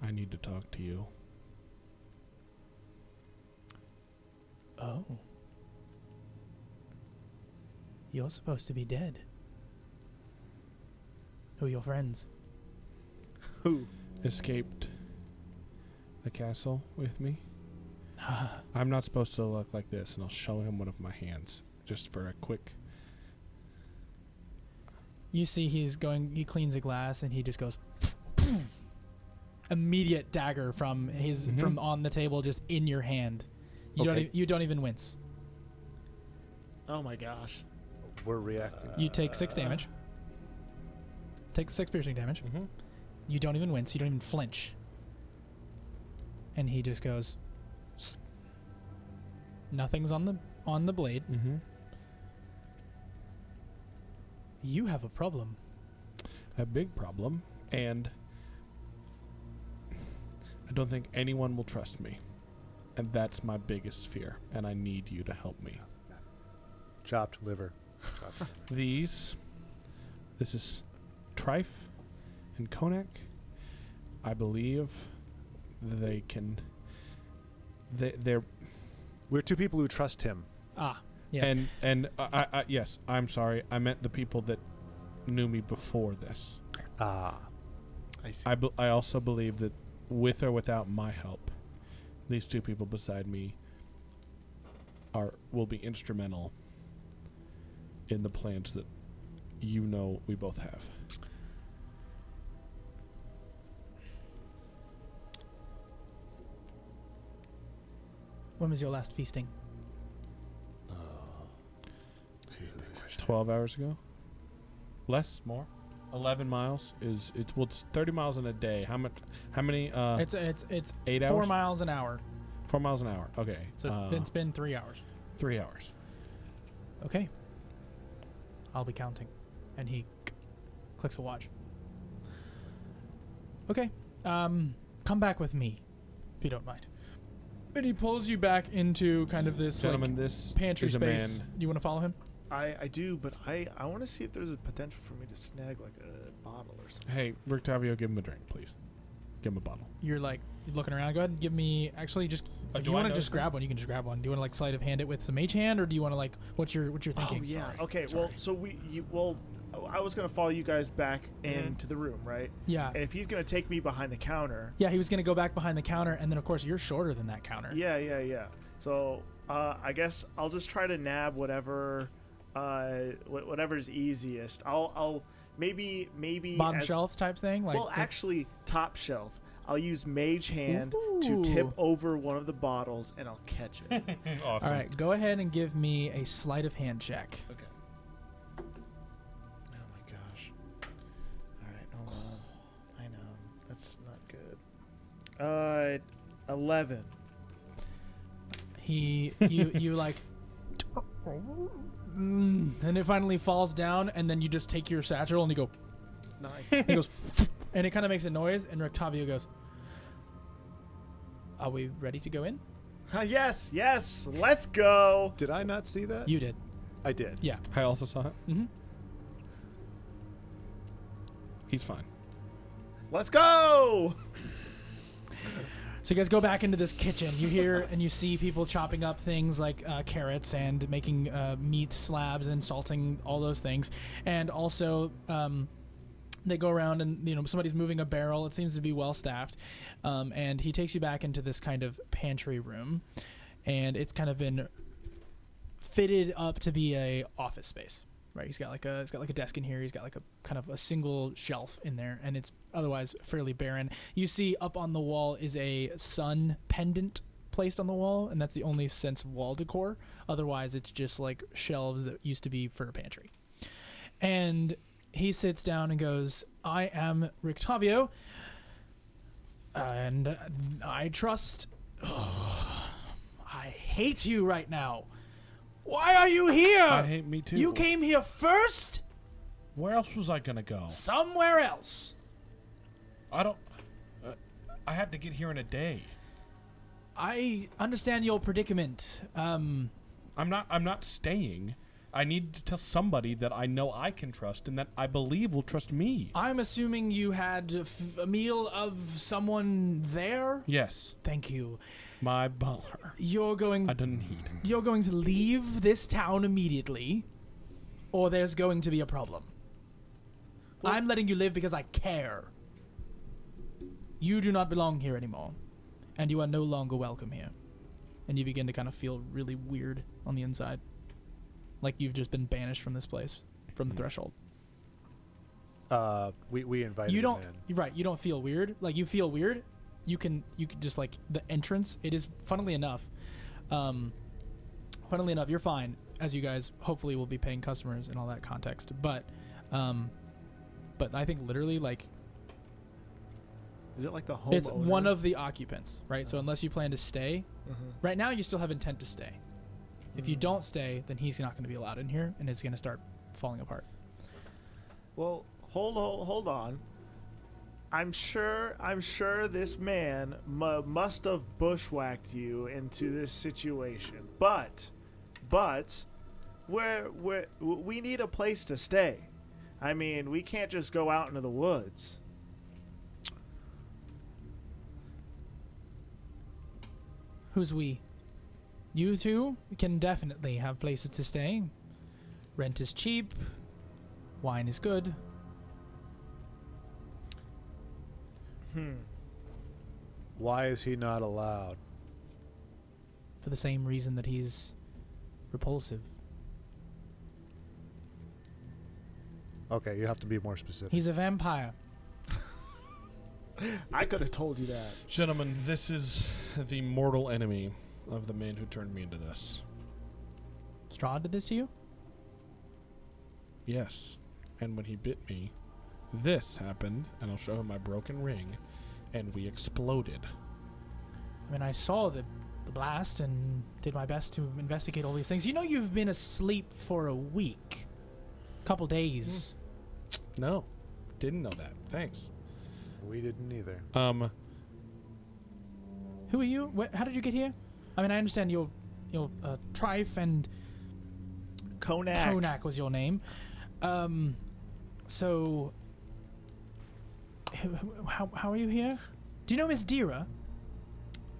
"I need to talk to you." Oh. You're supposed to be dead. Who are your friends? Who? Escaped the castle with me. I'm not supposed to look like this, and I'll show him one of my hands just for a quick. You see he cleans a glass and he just goes immediate dagger from from on the table just in your hand. You don't even wince. Oh my gosh. We're reacting. You take 6 damage. Take 6 piercing damage. You don't even wince. You don't even flinch. And he just goes. Nothing's on the blade. You have a problem. A big problem, and I don't think anyone will trust me, and that's my biggest fear. And I need you to help me. Chopped liver. These This is Trife and Konak. I believe they can. They're. We're two people who trust him. Ah, yes. And yes, I'm sorry. I meant the people that knew me before this. Ah. I see. I also believe that with or without my help, these two people beside me will be instrumental in the plans that we both have. When was your last feasting? 12 hours ago? Less? More? 11 miles it's 30 miles in a day. How many It's 8 hours? 4 miles an hour. 4 miles an hour. Okay. So it's been 3 hours. 3 hours. Okay. I'll be counting. And he clicks a watch. Okay. Come back with me, if you don't mind. And he pulls you back into kind of this Gentlemen, this pantry is a space. man. You want to follow him? I do, but I want to see if there's a potential for me to snag like a bottle or something. Hey, Rictavio, give him a drink, please. Give him a bottle. You're looking around. Go ahead and give me. Actually, just if do you I want to know just something? grab one, you can just grab one. Do you want to like sleight of hand it with some mage hand, or do you want to what's your thinking? Oh yeah. Sorry. Okay. Sorry. Well, so I was gonna follow you guys back into the room, right? Yeah. And if he's gonna take me behind the counter. Yeah, he was gonna go back behind the counter, and then of course you're shorter than that counter. Yeah. So I guess I'll just try to nab whatever's easiest. I'll maybe Bottom shelf type thing. Actually, top shelf. I'll use mage hand to Ooh. tip over one of the bottles, and I'll catch it. Awesome. All right, go ahead and give me a sleight of hand check. Okay. Oh my gosh. All right, hold on. I know that's not good. 11. You like, and it finally falls down, and then you just take your satchel and you go. Nice. He goes, and it kind of makes a noise, and Rictavio goes, "Are we ready to go in?" Yes. Let's go. Did I not see that? You did. I did. Yeah. I also saw it. Mm-hmm. He's fine. Let's go. So you guys go back into this kitchen. You hear and you see people chopping up things like carrots and making meat slabs and salting all those things. And also they go around and somebody's moving a barrel. It seems to be well staffed. And he takes you back into this kind of pantry room, and it's kind of been fitted up to be a office space. Right, he's got like a desk in here. He's got like a kind of a single shelf in there, and it's otherwise fairly barren. You see up on the wall is a sun pendant placed on the wall, and that's the only sense of wall decor. Otherwise, it's just like shelves that used to be for a pantry. And he sits down and goes, "I am Rictavio, and I trust. I hate you right now. Why are you here? I hate me too. You came here first? Where else was I gonna go? Somewhere else. I don't. I had to get here in a day. I understand your predicament. I'm not staying. I need to tell somebody that I know I can trust and that I believe will trust me. I'm assuming you had a meal of someone there? Yes. Thank you. My butler. You're going I didn't need. You're going to leave this town immediately, or there's going to be a problem. Well, I'm letting you live because I care. You do not belong here anymore, and you are no longer welcome here. And you begin to kind of feel really weird on the inside. Like you've just been banished from this place, from the threshold. We invited You him don't, in. you're right, you don't feel weird. Like you feel weird. You can just like the entrance. It is funnily enough, you're fine, as you guys hopefully will be paying customers in all that context. But I think literally like Is it like the home? it's one of the occupants, right? So unless you plan to stay, Mhm. right now you still have intent to stay. If you don't stay, then he's not going to be allowed in here, and it's going to start falling apart. Well, hold on. I'm sure this man must have bushwhacked you into this situation. But we need a place to stay. I mean, we can't just go out into the woods. Who's we? You two can definitely have places to stay. Rent is cheap. Wine is good. Why is he not allowed? For the same reason that he's repulsive. Okay, you have to be more specific. He's a vampire. I could have told you that. Gentlemen, this is the mortal enemy of the man who turned me into this. Strahd did this to you? Yes. And when he bit me, this happened, and I'll show him my broken ring, and we exploded. I mean, I saw the blast and did my best to investigate all these things. You know you've been asleep for a week. Couple days. No. Didn't know that. Thanks. We didn't either. Who are you? How did you get here? I mean, I understand your Trife and Konak was your name. So how are you here? Do you know Miss Dira?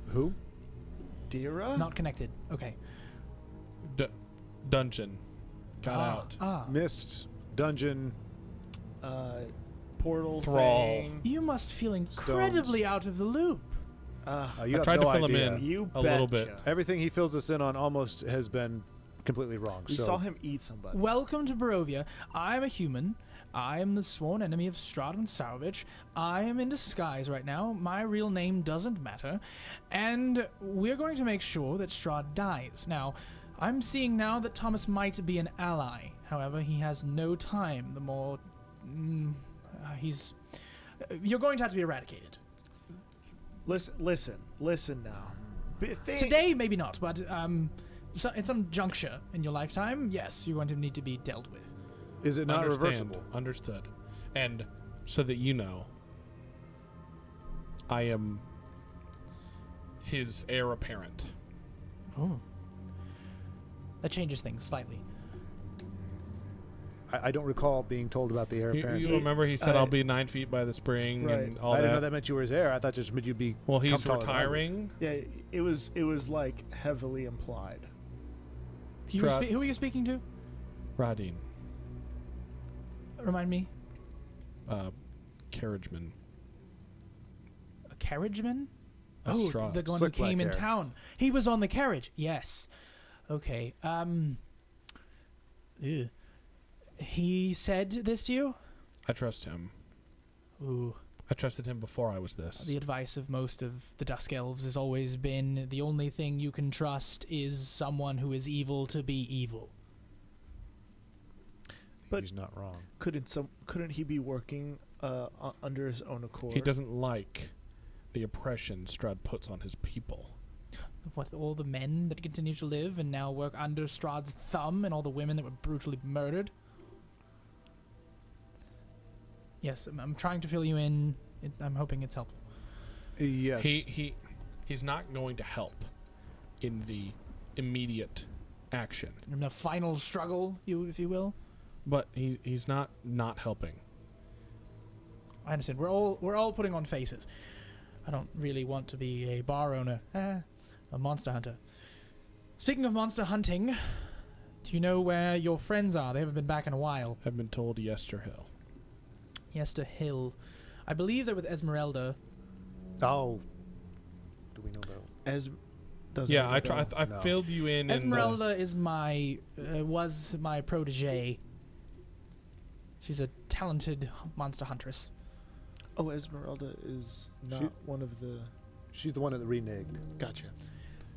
Who? Dira? Not connected. Okay. Dungeon. Got out. Mist, dungeon. Portal Thrall. thing. You must feel incredibly out of the loop. You I have tried no to fill idea. him in You a little betcha. bit. Everything he fills us in on almost has been completely wrong. We so saw him eat somebody. Welcome to Barovia. I'm a human. I am the sworn enemy of Strahd and Saurovich. I am in disguise right now. My real name doesn't matter. And we're going to make sure that Strahd dies. Now, I'm seeing now that Thomas might be an ally. However, he has no time. The more... you're going to have to be eradicated. Listen now. Today, maybe not, but at some juncture in your lifetime, yes, you're going to need to be dealt with. is it not reversible? Understood. And so that you know, I am his heir apparent. Oh. That changes things slightly. I don't recall being told about the heir apparent. You remember he said I'll be 9 feet by the spring Right. and all I didn't know that. that meant you were his heir. I thought just meant you'd be. Well, he's taller than I would. retiring. Yeah, it was like heavily implied. Who are you speaking to? Rahadin, Remind me. carriageman. A carriageman? A Oh, straw. the one who Slick came black in hair. town. He was on the carriage. Yes. Okay. Ew. He said this to you? I trust him. Ooh. I trusted him before I was this. The advice of most of the Dusk Elves has always been the only thing you can trust is someone who is evil to be evil. But he's not wrong. Couldn't he be working under his own accord? He doesn't like the oppression Strahd puts on his people. What, all the men that continue to live and now work under Strahd's thumb and all the women that were brutally murdered? Yes, I'm trying to fill you in. I'm hoping it's helpful. Yes. He's not going to help in the immediate action. In the final struggle, if you will. But he's not helping. I understand. We're all putting on faces. I don't really want to be a bar owner. A monster hunter. Speaking of monster hunting, do you know where your friends are? They haven't been back in a while. I've been told Yesterhill. Yester Hill. I believe they're with Esmeralda. Oh. Do we know that? Doesn't I No. filled you in. Esmeralda is was my protege. She's a talented monster huntress. Oh, Esmeralda is not one of the. She's the one that reneged. Gotcha.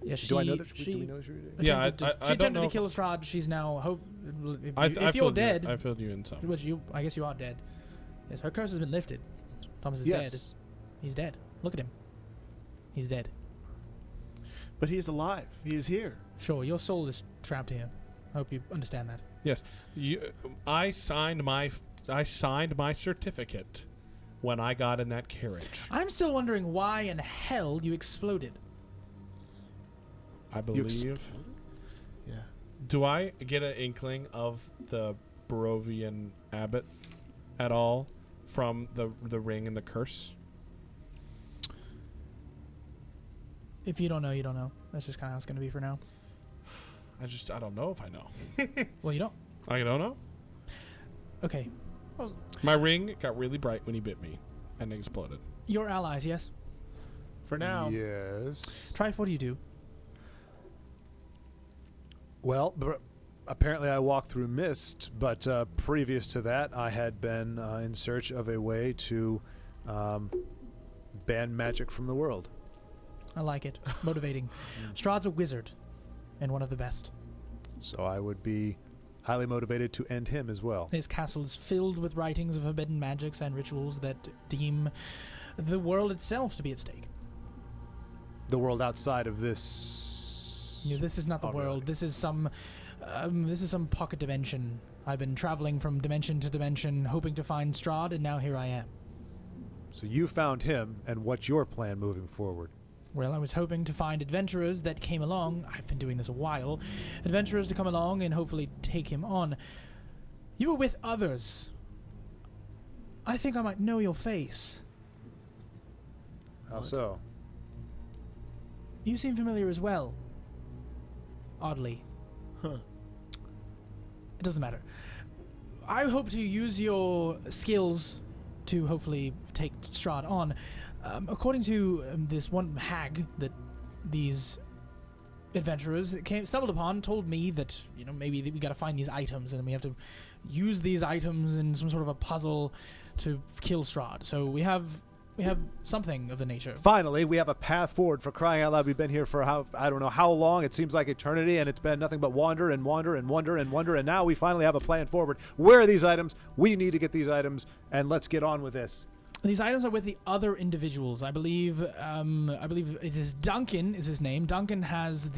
Yeah, she. Do I know that? She Do we know she reneged? Yeah, I she don't attempted know to if- kill Strahd. She's now. If I you're filled dead, I filled you in some. which I guess you are dead. Yes, her curse has been lifted. Thomas is Yes. dead. He's dead. Look at him. He's dead. But he is alive. He is here. Sure, your soul is trapped here. I hope you understand that. Yes, I signed my certificate when I got in that carriage. I'm still wondering why in hell you exploded. I believe. Yeah. Do I get an inkling of the Barovian abbot at all from the ring and the curse? If you don't know, you don't know. That's just kind of how it's going to be for now. I don't know if I know. Well, you don't. I don't know. Okay. My ring got really bright when he bit me, and it exploded. You're allies, yes? For now. Yes. Trife, what do you do? Well, apparently I walked through mist, but previous to that, I had been in search of a way to ban magic from the world. I like it. Motivating. Strahd's a wizard, and one of the best. So I would be highly motivated to end him as well. His castle is filled with writings of forbidden magics and rituals that deem the world itself to be at stake. The world outside of this... This is not the world. This is some pocket dimension. I've been traveling from dimension to dimension, hoping to find Strahd, and now here I am. So you found him, and what's your plan moving forward? Well, I was hoping to find adventurers that came along. I've been doing this a while. Adventurers to come along and hopefully take him on. You were with others. I think I might know your face. How so? You seem familiar as well. Oddly. Huh. It doesn't matter. I hope to use your skills to hopefully take Strahd on. According to this one hag that these adventurers stumbled upon, told me that maybe we got to find these items and we have to use these items in some sort of a puzzle to kill Strahd. So we have something of the nature. Finally, we have a path forward. For crying out loud, we've been here for I don't know how long. It seems like eternity, and it's been nothing but wander and wander and wander and wander. And now we finally have a plan forward. Where are these items? We need to get these items, and let's get on with this. These items are with the other individuals. I believe it is Duncan is his name. Duncan has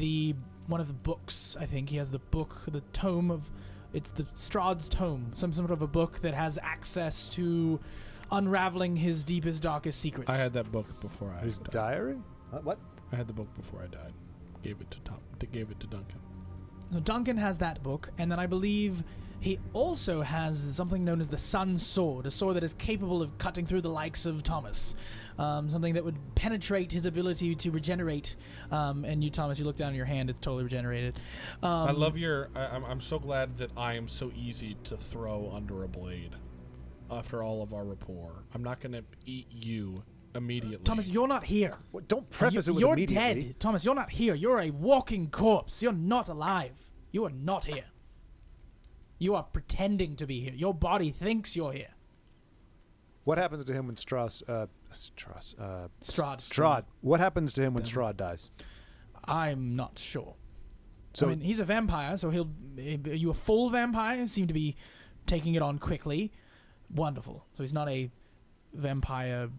one of the books. I think he has the book, the tome of. It's the Strahd's tome, some sort of a book that has access to unraveling his deepest, darkest secrets. I had that book before I His died. diary? What? I had the book before I died. Gave it to Duncan. So Duncan has that book, and then I believe he also has something known as the Sun Sword, a sword that is capable of cutting through the likes of Thomas. Something that would penetrate his ability to regenerate. And you, Thomas, you look down at your hand, it's totally regenerated. I love your... I'm so glad that I am so easy to throw under a blade after all of our rapport. I'm not going to eat you immediately. Thomas, you're not here. What, don't preface it with You're immediately. dead. Thomas, you're not here. You're a walking corpse. You're not alive. You are not here. You are pretending to be here. Your body thinks you're here. What happens to him when Strahd. Strahd. What happens to him when Strahd dies? I'm not sure. So I mean, he's a vampire, so are you a full vampire? Seem to be taking it on quickly. Wonderful. So he's not a vampire-ling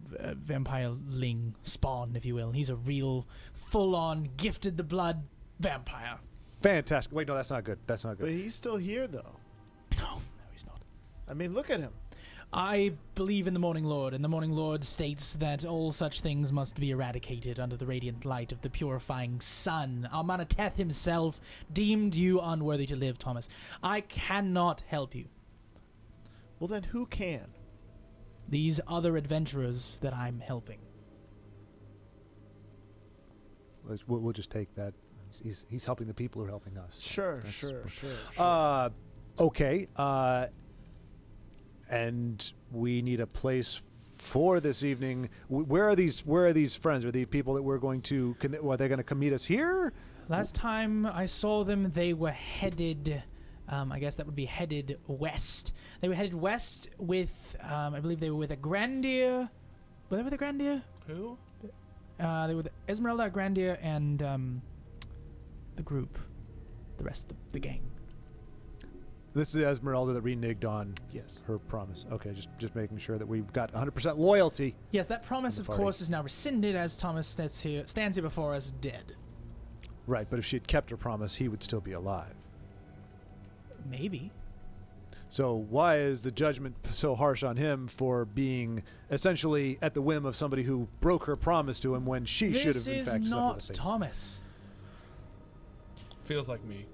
spawn, if you will. He's a real, full-on, gifted the blood vampire. fantastic. Wait, no, that's not good. That's not But good. he's still here, though. No, he's not. I mean, look at him. I believe in the Morning Lord, and the Morning Lord states that all such things must be eradicated under the radiant light of the purifying sun. Almanateth himself deemed you unworthy to live, Thomas. I cannot help you. Well, then who can? These other adventurers that I'm helping. We'll just take that. He's helping the people who are helping us. Sure. Okay. And we need a place for this evening. Where are these friends? Are these people that we're going to? Are they going to come meet us here? Last time I saw them, they were headed. I guess that would be headed west. They were headed west with. I believe they were with a Grandier. Were they with a Grandier? Who? They were with Esmeralda, Grandier, and the group, the rest of the gang. This is Esmeralda that reneged on Yes. her promise. Okay, just making sure that we've got 100% loyalty. Yes, that promise, the of party. course, is now rescinded as Thomas stands here before us dead. Right, but if she had kept her promise, he would still be alive. Maybe. So why is the judgment so harsh on him for being essentially at the whim of somebody who broke her promise to him when she should have in This fact is slept not with the face? Thomas. Feels like me.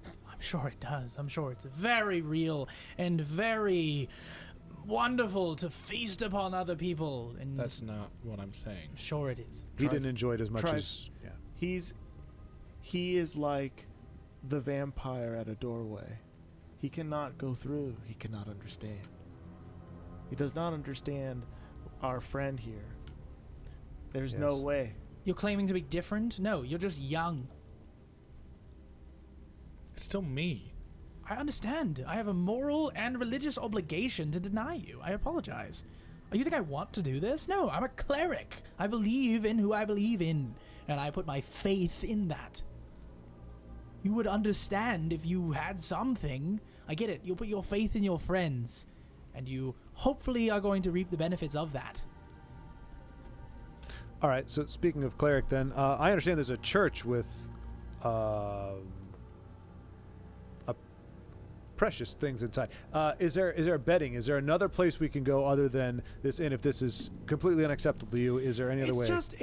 I'm I'm sure it does. I'm sure it's very real and very wonderful to feast upon other people. And That's not what I'm saying. I'm sure it is. He didn't enjoy it as much Try- as... Yeah. He is like the vampire at a doorway. He cannot go through. He cannot understand. He does not understand our friend here. There's no Yes. way. You're claiming to be different? No, you're just young. It's still me. I understand. I have a moral and religious obligation to deny you. I apologize. Oh, you think I want to do this? No, I'm a cleric. I believe in who I believe in, and I put my faith in that. You would understand if you had something. I get it. You put your faith in your friends, and you hopefully are going to reap the benefits of that. All right, so speaking of cleric then, I understand there's a church with precious things inside. Is there bedding? Is there another place we can go other than this inn if this is completely unacceptable to you? Is there any other way? It's just,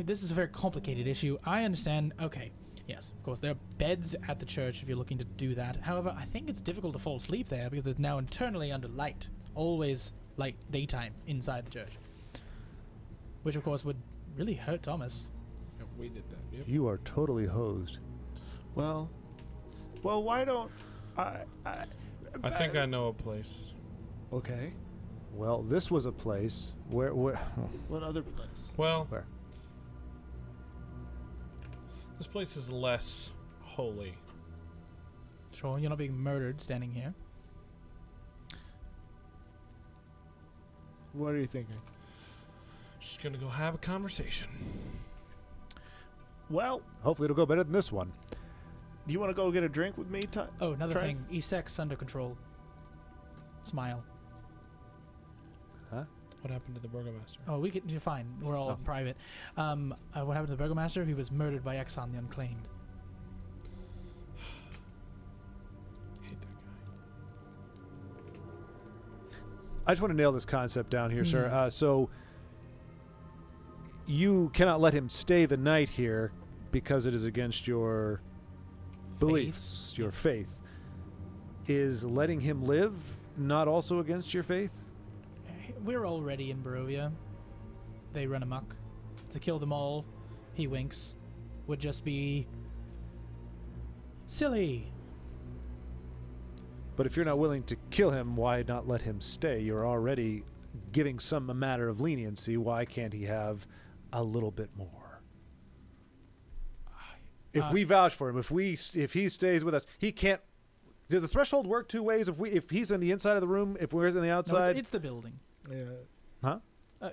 this is a very complicated issue. I understand. Okay. Yes, of course, there are beds at the church if you're looking to do that. However, I think it's difficult to fall asleep there because it's now internally under light. Always light daytime inside the church. Which, of course, would really hurt Thomas. Yeah, we did that. Yep. You are totally hosed. Well, why don't I think I know a place. Okay. Well, this was a place where What other place? Well, Where? this place is less holy. Sure, you're not being murdered standing here. What are you thinking? Just gonna go have a conversation. Well, hopefully it'll go better than this one. do you want to go get a drink with me? Oh, another Try- thing. Esek's under control. Smile. Huh? What happened to the burgomaster? Oh, you're fine. We're all in private. What happened to the burgomaster? He was murdered by Exxon the Unclaimed. Hate that guy. I just want to nail this concept down here, sir. So you cannot let him stay the night here because it is against your beliefs, your faith. Is letting him live not also against your faith? We're already in Barovia. They run amok. To kill them all, he winks, would just be silly. But if you're not willing to kill him, why not let him stay? You're already giving some a matter of leniency. Why can't he have a little bit more? If we vouch for him, if he stays with us, he can't. Did the threshold work two ways? If he's on the inside of the room, if we're on the No, outside, it's the building. Yeah. huh?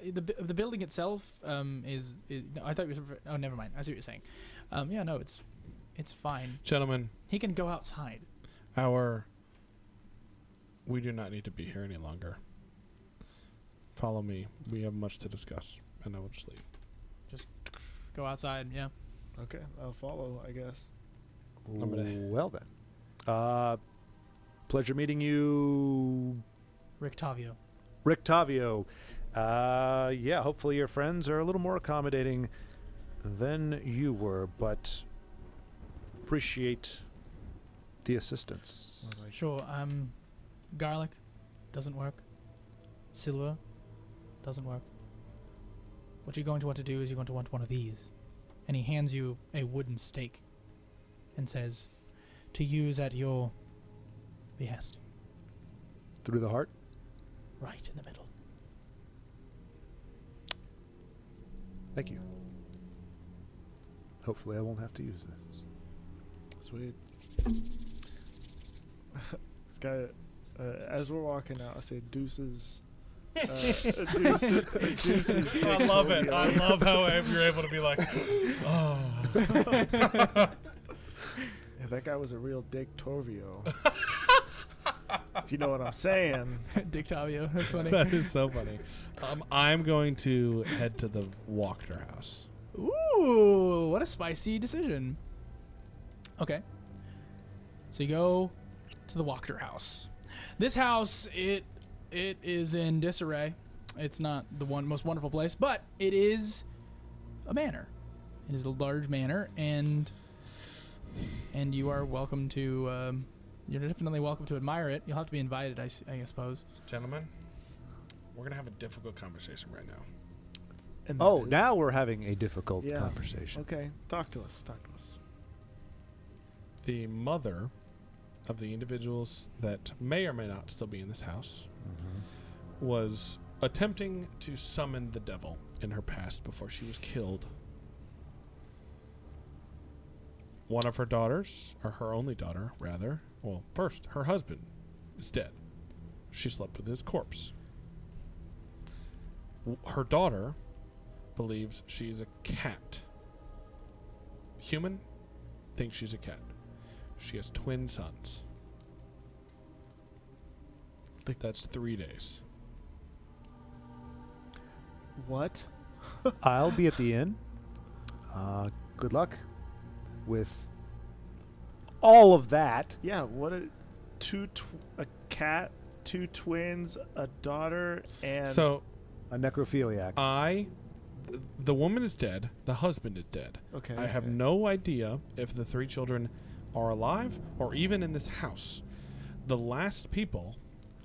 The building itself is no, I thought you were. Oh, never mind. I see what you're saying. Yeah, no, it's fine. Gentlemen, He can go outside. we do not need to be here any longer. Follow me. We have much to discuss, and I will just leave. Go outside. Yeah. Okay, I'll follow, I guess. I'm gonna- Well then, pleasure meeting you, Rictavio. Rick Tavio. Yeah, hopefully your friends are a little more accommodating than you were, but appreciate the assistance. Sure. Garlic doesn't work. Silver doesn't work. What you're going to want to do is you're going to want one of these. And he hands you a wooden stake and says, to use at your behest. Through the heart? Right in the middle. Thank you. Hopefully I won't have to use this. Sweet. This guy, as we're walking out, I say deuces. Deuces. I love it. I love how you're able to be like, oh. Yeah, that guy was a real Dick Torvio. If you know what I'm saying. Dictavio. That's funny. That is so funny. I'm going to head to the Wachter house. Ooh, what a spicy decision. Okay. So you go to the Wachter house. This house, it is in disarray. It's not the most wonderful place, but it is a manor. It is a large manor, and and you are welcome to. You're definitely welcome to admire it. You'll have to be invited, I suppose. Gentlemen, we're gonna have a difficult conversation right now. And that Oh, is- now we're having a difficult Yeah. conversation. Okay, talk to us. Talk to us. The mother of the individuals that may or may not still be in this house was attempting to summon the devil in her past before she was killed. One of her daughters, or her only daughter, rather, well, first, her husband is dead. She slept with his corpse. Her daughter believes she's a cat. Human thinks she's a cat. She has twin sons. That's 3 days. What? I'll be at the inn. Good luck with all of that. Yeah. What? A cat, 2 twins, a daughter, and So A necrophiliac. the woman is dead. The husband is dead. okay. I have okay. no idea if the 3 children are alive or even in this house. The last people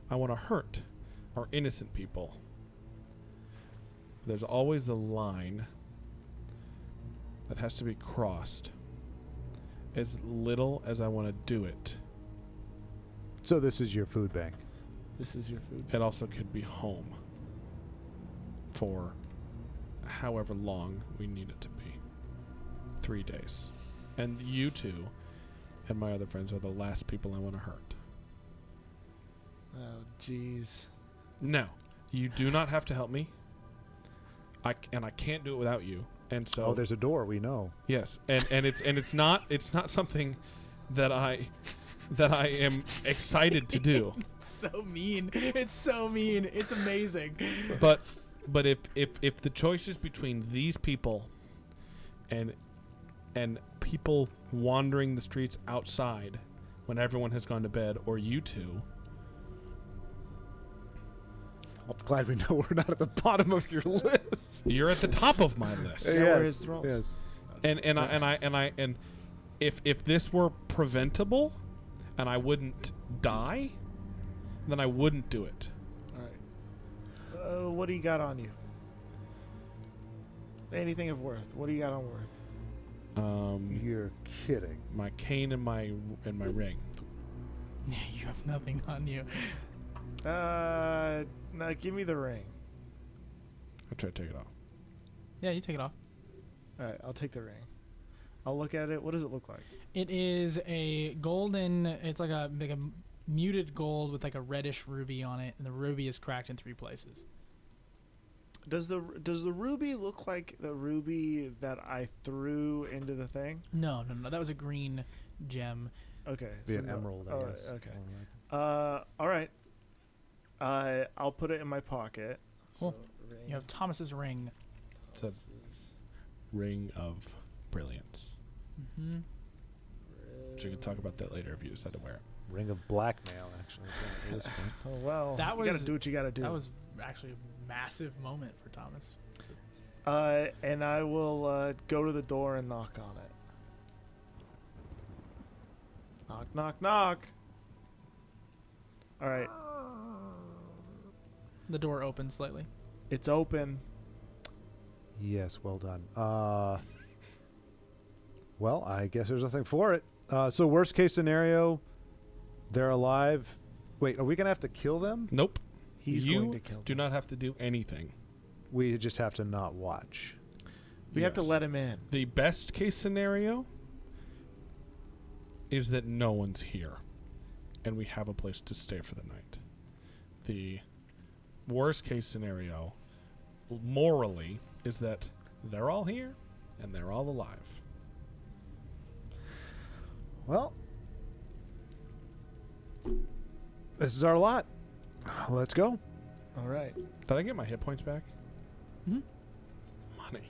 I want to hurt are innocent people. There's always a line that has to be crossed. As little as I want to do it, So this is your food bank. This is your food. it also could be home for however long we need it to be. 3 days. And you two and my other friends are the last people I want to hurt. Oh, jeez. Now, you do not have to help me. I can't do it without you. And so Oh, there's a door. We know. yes, and it's not something that I am excited to do. It's so mean. It's so mean. It's amazing. But if the choice is between these people and people wandering the streets outside when everyone has gone to bed, or you two, I'm glad we know we're not at the bottom of your list. you're at the top of my list. Yeah, we're his thralls. Yes. And if this were preventable and I wouldn't die, then I wouldn't do it. All right. What do you got on you? Anything of worth? What do you got on worth? You're kidding. My cane and my ring. You have nothing on you. No, give me the ring. I'll try to take it off. Yeah, you take it off. All right, I'll take the ring. I'll look at it. What does it look like? It is a golden. It's like a muted gold with like a reddish ruby on it, and the ruby is cracked in 3 places. Does the ruby look like the ruby that I threw into the thing? No. That was a green gem. Okay. Be so an no- emerald, I all right, guess. okay. All right. I'll put it in my pocket. Cool. So, ring. You have Thomas's ring. It's a ring of brilliance. Mm-hmm. So you can talk about that later if you decide to wear it. Ring of blackmail, actually. At this point. Oh well. That you gotta was- do what you gotta do. That was actually a massive moment for Thomas. And I will go to the door and knock on it. Knock, knock, knock. All right, The door opens slightly. it's open. Yes, well done. Well, I guess there's nothing for it. So worst case scenario, they're alive. Wait, are we gonna have to kill them? Nope. He's you going to kill do them. not have to do anything. We just have to not watch. We have to Yes. let him in. The best case scenario is that no one's here and we have a place to stay for the night. The worst case scenario, morally, is that they're all here and they're all alive. Well, this is our lot. Let's go. All right. Did I get my hit points back? Mhm. Money.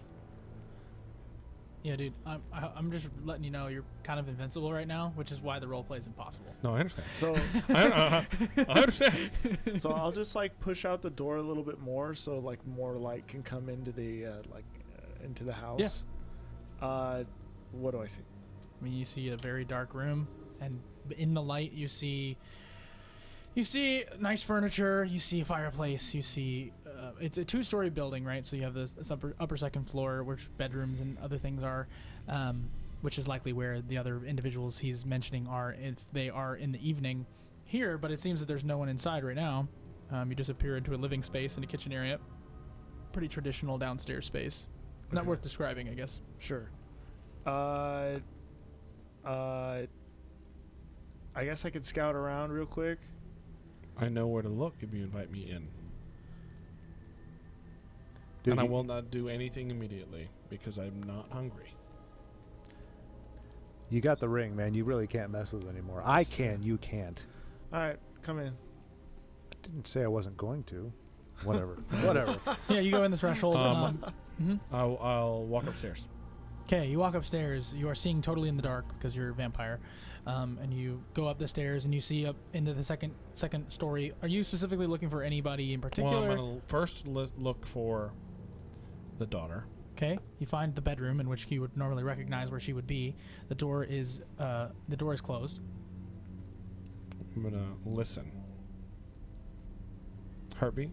Yeah, dude. I'm just letting you know you're kind of invincible right now, which is why the role play is impossible. No, I understand. So I understand. so I'll just like push out the door a little bit more so like more light can come into the into the house. What do I see? I mean, you see a very dark room, and in the light, you see nice furniture. You see a fireplace. You see it's a 2-story building, right? So you have this upper second floor, which bedrooms and other things are, which is likely where the other individuals he's mentioning are if they are in the evening here. But it seems that there's no one inside right now. You disappear into a living space and a kitchen area. Pretty traditional downstairs space. Not worth describing, I guess. Sure. I guess I could scout around real quick. I know where to look if you invite me in. Dude, and I will not do anything immediately because I'm not hungry. You got the ring, man. You really can't mess with it anymore. I can. You can't. All right, come in. I didn't say I wasn't going to. Whatever. Whatever. Yeah, you go in the threshold. I'll walk upstairs. Okay, you walk upstairs. You are seeing totally in the dark because you're a vampire. And you go up the stairs and you see up into the second story. Are you specifically looking for anybody in particular? Well, I'm going to first look for the daughter. Okay, you find the bedroom in which you would normally recognize where she would be. The door is closed. I'm going to listen. Heartbeat.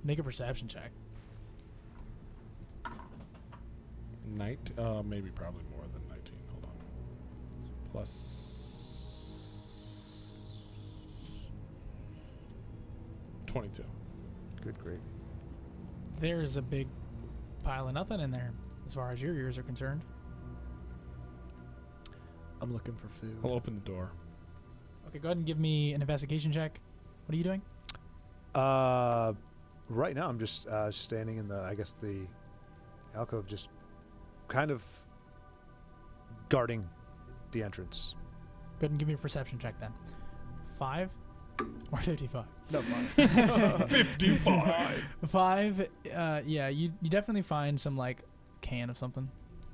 Make a perception check. Maybe probably more than 19. Hold on. Plus 22. Good grief. There's a big pile of nothing in there, as far as your ears are concerned. I'm looking for food. I'll open the door. Okay, go ahead and give me an investigation check. What are you doing? Right now I'm just standing in the alcove, just kind of guarding the entrance. Go ahead and give me a perception check then. 5 or 55? No, 5. 55. 5. Yeah, you definitely find some like can of something.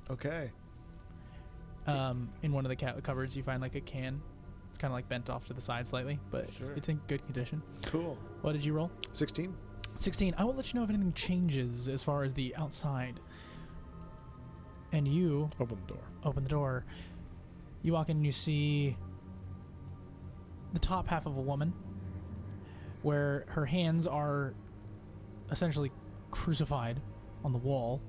Okay. In one of the cupboards, you find like a can. It's kind of like bent off to the side slightly, but it's in good condition. Cool. What did you roll? 16. 16. I will let you know if anything changes as far as the outside. And you Open the door. open the door. You walk in and you see the top half of a woman where her hands are essentially crucified on the wall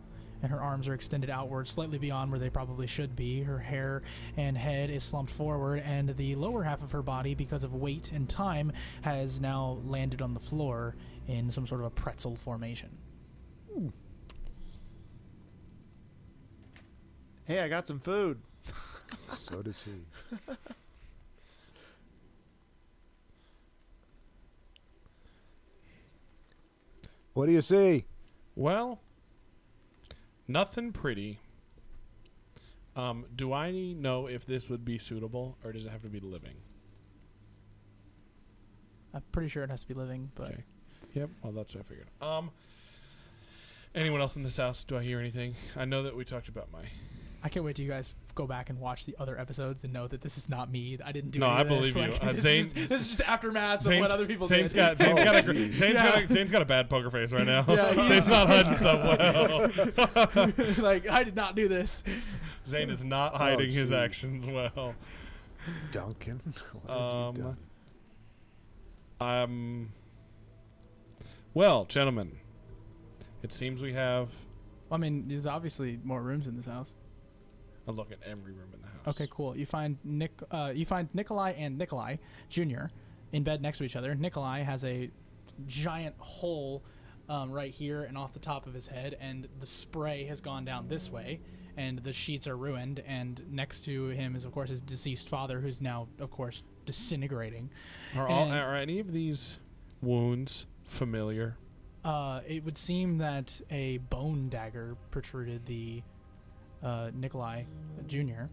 and her arms are extended outward slightly beyond where they probably should be. Her hair and head is slumped forward, and the lower half of her body, because of weight and time, has now landed on the floor in some sort of a pretzel formation. Ooh. Hey, I got some food. So does he. What do you see? Well, nothing pretty. Do I know if this would be suitable, or does it have to be living? I'm pretty sure it has to be living, but... Okay. Yep, well, that's what I figured. Anyone else in this house? Do I hear anything? I know that we talked about my... I can't wait till you guys go back and watch the other episodes and know that this is not me. I didn't do No, any I of believe this. you. Like, this is just aftermath of what other people Zane's did. Zane's got a bad poker face right now. Yeah, Zane's not hiding stuff well. Like, I did not do this. Zane is not hiding his actions well. Duncan. What have you done? Well, gentlemen, it seems we have I mean, there's obviously more rooms in this house. a look at every room in the house. Okay, cool. You find Nikolai and Nikolai Jr. in bed next to each other. Nikolai has a giant hole right here and off the top of his head, and the spray has gone down this way, and the sheets are ruined. And next to him is, of course, his deceased father, who's now, of course, disintegrating. Are any of these wounds familiar? It would seem that a bone dagger protruded the Nikolai Jr.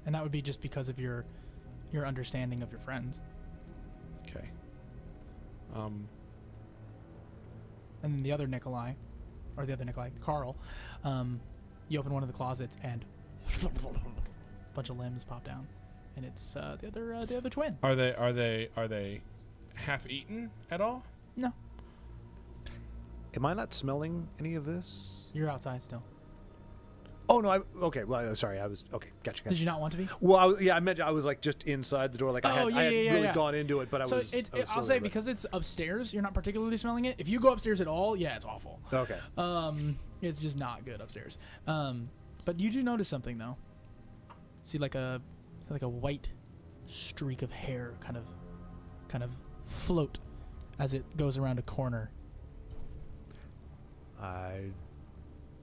And that would be just because of your understanding of your friends. Okay. And then the other Nikolai, Carl, you open one of the closets and a bunch of limbs pop down, and it's the other twin. Are they half eaten at all? No. Am I not smelling any of this? You're outside still. Oh no! Okay. Well, sorry. I was okay. Gotcha. Did you not want to be? Well, I meant I was like just inside the door. Like I Oh, had really yeah. gone into it, but I So was. I'll say because it's upstairs, you're not particularly smelling it. If you go upstairs at all, yeah, it's awful. Okay. It's just not good upstairs. But you do notice something though. See like a white streak of hair kind of float as it goes around a corner. I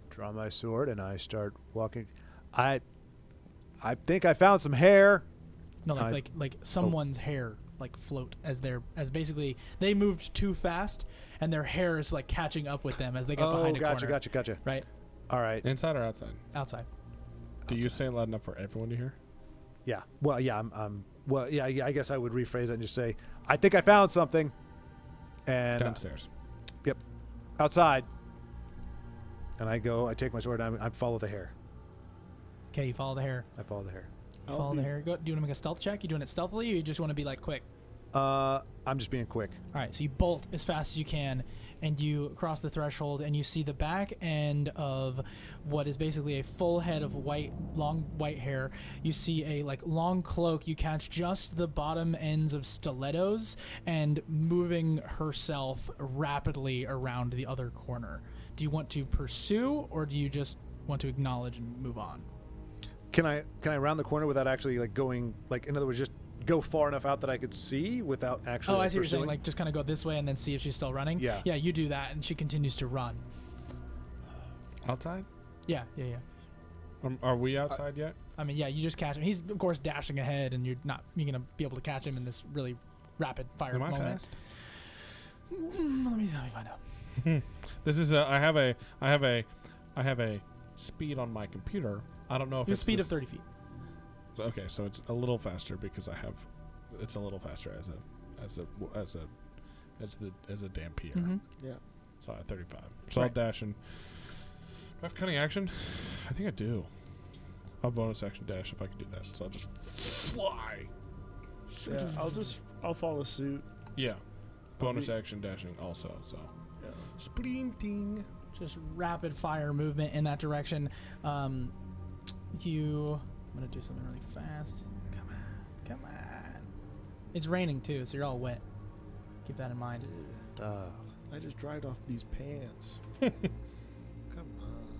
draw my sword and I start walking. I think I found some hair. No, like someone's hair like float as basically they moved too fast and their hair is like catching up with them as they get behind a corner. Gotcha. Right? All right. Inside or outside? Outside. Do you say it loud enough for everyone to hear? Yeah. Well, yeah. Yeah. I guess I would rephrase it and just say, I think I found something. And Downstairs. Yep. Outside. And I take my sword and I follow the hair. Okay, you follow the hair. I follow the hair. Follow the hair. Do you want to make a stealth check? You doing it stealthily, or you just want to be like quick? I'm just being quick. All right, so you bolt as fast as you can, and you cross the threshold, and you see the back end of what is basically a full head of long white hair. You see a like long cloak. You catch just the bottom ends of stilettos, and moving herself rapidly around the other corner. Do you want to pursue, or do you just want to acknowledge and move on? Can I round the corner without actually like going like in other words just go far enough out that I could see without actually I like, see what you're saying, pursuing? like just kind of go this way and then see if she's still running. Yeah. Yeah, you do that and she continues to run. Outside? Yeah. Are we outside yet? I mean, yeah, you just catch him. He's of course dashing ahead and you're gonna be able to catch him in this really rapid fire Am I moment. fast? Let me find out. This is I have a speed on my computer. I don't know if You have it's speed this- of 30 feet. Okay, so it's a little faster because it's a little faster as a damn Pierre. Mm-hmm. Yeah. So I have 35. So I'll Right. dash and do I have cutting action? I think I do. I'll bonus action dash if I can do that. So I'll just fly. Yeah. I'll follow suit. Yeah. Bonus be- action dashing also. So Yeah. sprinting. Just rapid fire movement in that direction. I'm gonna do something really fast. Come on. It's raining too, so you're all wet. Keep that in mind. I just dried off these pants. Come on.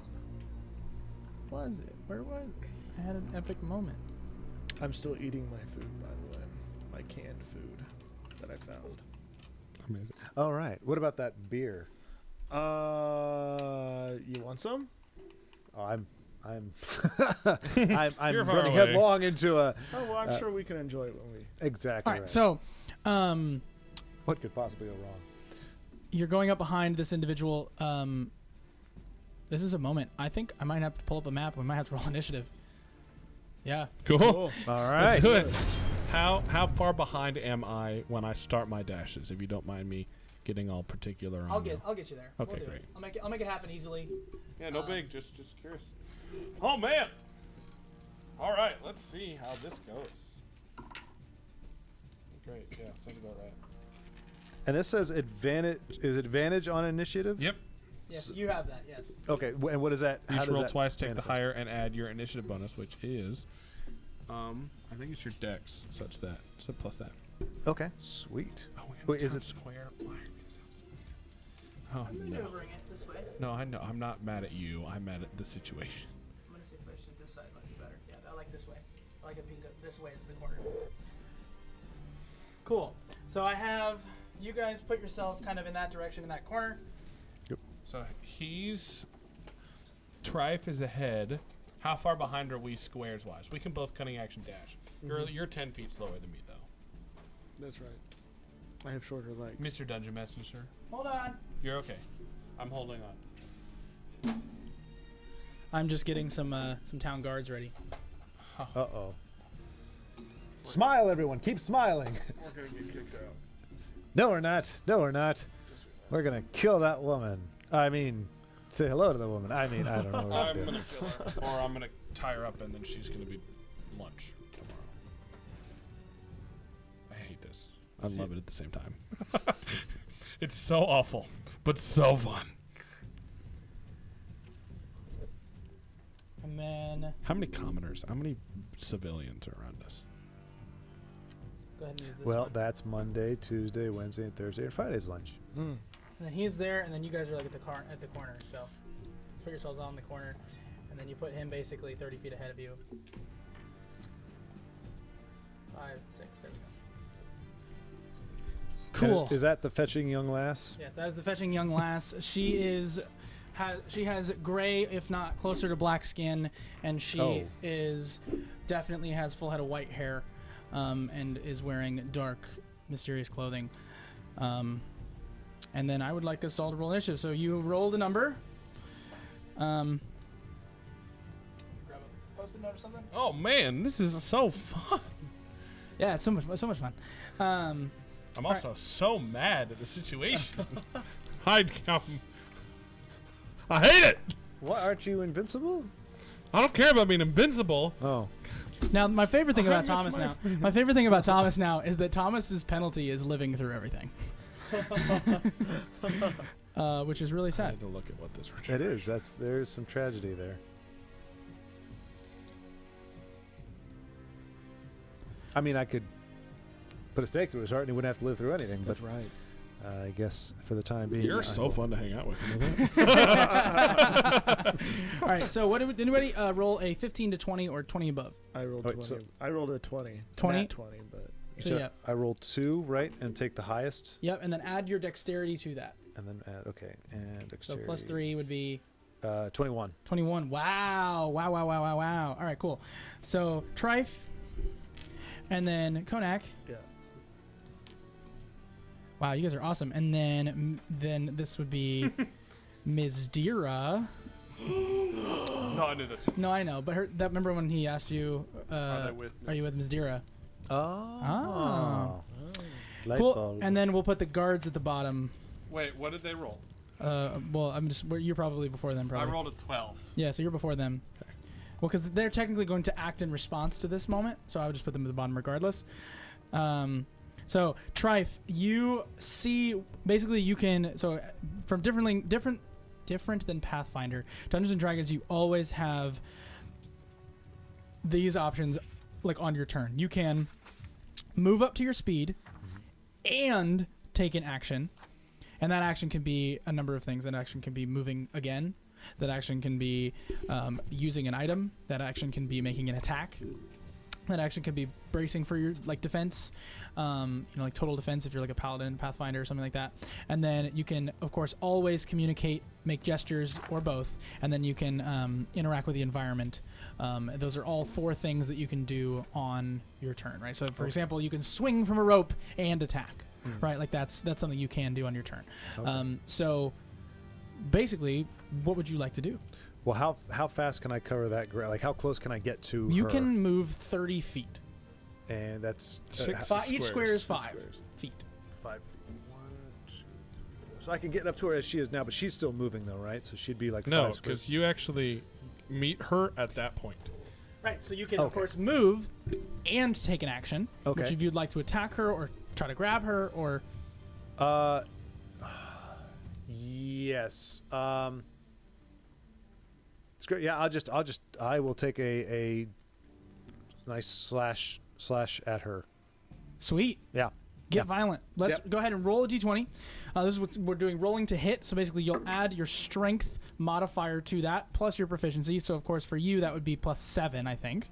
Was it? Where was it? I had an epic moment. I'm still eating my food, by the way. My canned food that I found. Amazing. All right. What about that beer? You want some? Oh, I'm I'm You're far running away. headlong into a Oh, well, I'm sure we can enjoy it when we... exactly All right, right. so What could possibly go wrong? you're going up behind this individual. This is a moment. I think I might have to pull up a map. We might have to roll initiative. Yeah. Cool. All right. Let's do it. How far behind am I when I start my dashes? If you don't mind me getting all particular on I'll you. get you there. Okay, we'll do great. it. I'll make it happen easily. Yeah, no big. Just curious. Oh man. All right, let's see how this goes. Great. Yeah, sounds about right. And this says advantage. Is advantage on initiative? Yep. Yes, you have that. Yes. Okay. And what is that? You How should does roll that twice, take the manifest? higher, and add your initiative bonus, which is, I think it's your dex, such that. So plus that. Okay. Sweet. Oh, we have Wait, town is it- square? Why are we in town square? Oh no. Maneuvering it this way. No, I know. I'm not mad at you. I'm mad at the situation. I'm gonna say first this side might be better. Yeah, I like this way. I like it being this way is the corner. Cool. So I have you guys put yourselves kind of in that direction in that corner. So he's. Trife is ahead. How far behind are we squares wise? We can both cutting action dash. You're 10 feet slower than me though. That's right. I have shorter legs. Mr. Dungeon Messenger. Hold on. You're okay. I'm holding on. I'm just getting some town guards ready. Uh-oh. Smile, everyone. Keep smiling. We're gonna get kicked out. No, we're not. No, we're not. We're going to kill that woman. I mean, say hello to the woman. I mean, I don't know what we're I'm doing. gonna kill her, or I'm gonna tie her up, and then she's gonna be lunch tomorrow. I hate this. I love it at the same time. It's so awful, but so fun. And then How many commoners? How many civilians are around us? go ahead and use this Well, one. that's Monday, Tuesday, Wednesday, and Thursday, and Friday's lunch. And then he's there, and then you guys are like at the corner. So just put yourselves on the corner, and then you put him basically 30 feet ahead of you. 5, 6, there we go. Cool. Is that the fetching young lass? Yes, that is the fetching young lass. She has gray, if not closer to black skin, and she definitely has full head of white hair, and is wearing dark, mysterious clothing. And then I would like us all to roll initiative. So you roll the number. Grab a post-it note or something. Oh man, this is so fun. Yeah, it's so much fun. I'm also so mad at the situation. I hate it. What, aren't you invincible? I don't care about being invincible. Oh. Now, my favorite thing I about miss Thomas my now, my favorite thing about Thomas now is that Thomas's penalty is living through everything, which is really I sad. had to look at what this It is. There's some tragedy there. I mean, I could put a stake through his heart and he wouldn't have to live through anything. That's but right. I guess for the time being, You're so fun to hang out with. You know that? All right, so did anybody roll a 15 to 20 or 20 above? I rolled Wait, 20. so- I rolled a 20. 20? Nat 20, but So yeah, I rolled 2, right, and take the highest, yep, and then add your dexterity to that. and then add and So dexterity. plus 3 would be 21. 21. Wow. All right, cool. So Trife, and then Konak. yeah. Wow, you guys are awesome. And then this would be Ms. Dira. No, I knew this. No, I know, but remember when he asked you, are you with Ms. Dira? Oh. Light Cool. bulb. And then we'll put the guards at the bottom. Wait, what did they roll? Well, you're probably before them, probably. I rolled a 12. Yeah, so you're before them. Okay. Well, because they're technically going to act in response to this moment, so I would just put them at the bottom regardless. So Trife, you see, basically you can, so from different than Pathfinder, Dungeons and Dragons, you always have these options like on your turn. You can move up to your speed and take an action. And that action can be a number of things. That action can be moving again. That action can be using an item. That action can be making an attack. That action can be bracing for your defense, like total defense if you're like a paladin, Pathfinder, or something like that. And then you can, of course, always communicate, make gestures, or both. And then you can interact with the environment. Those are all 4 things that you can do on your turn, right? So, for example, you can swing from a rope and attack, right? Like that's something you can do on your turn. Okay. So, basically, what would you like to do? Well, how fast can I cover that ground? Like, how close can I get to You her? can move 30 feet. And that's Each square is 5 feet. 5 feet. 1, 2, 3, 4. So I can get up to her as she is now, but she's still moving though, right? So she'd be like No, 5 squares. because you actually meet her at that point. Right, so you can, of course, move and take an action. Okay. Which if you'd like to attack her or try to grab her or... Yes. It's great. Yeah, I will take a nice slash at her. Sweet. Yeah. Get violent. Let's go ahead and roll a d20. This is what we're doing, rolling to hit. So basically you'll add your strength modifier to that plus your proficiency. So of course for you that would be plus 7, I think.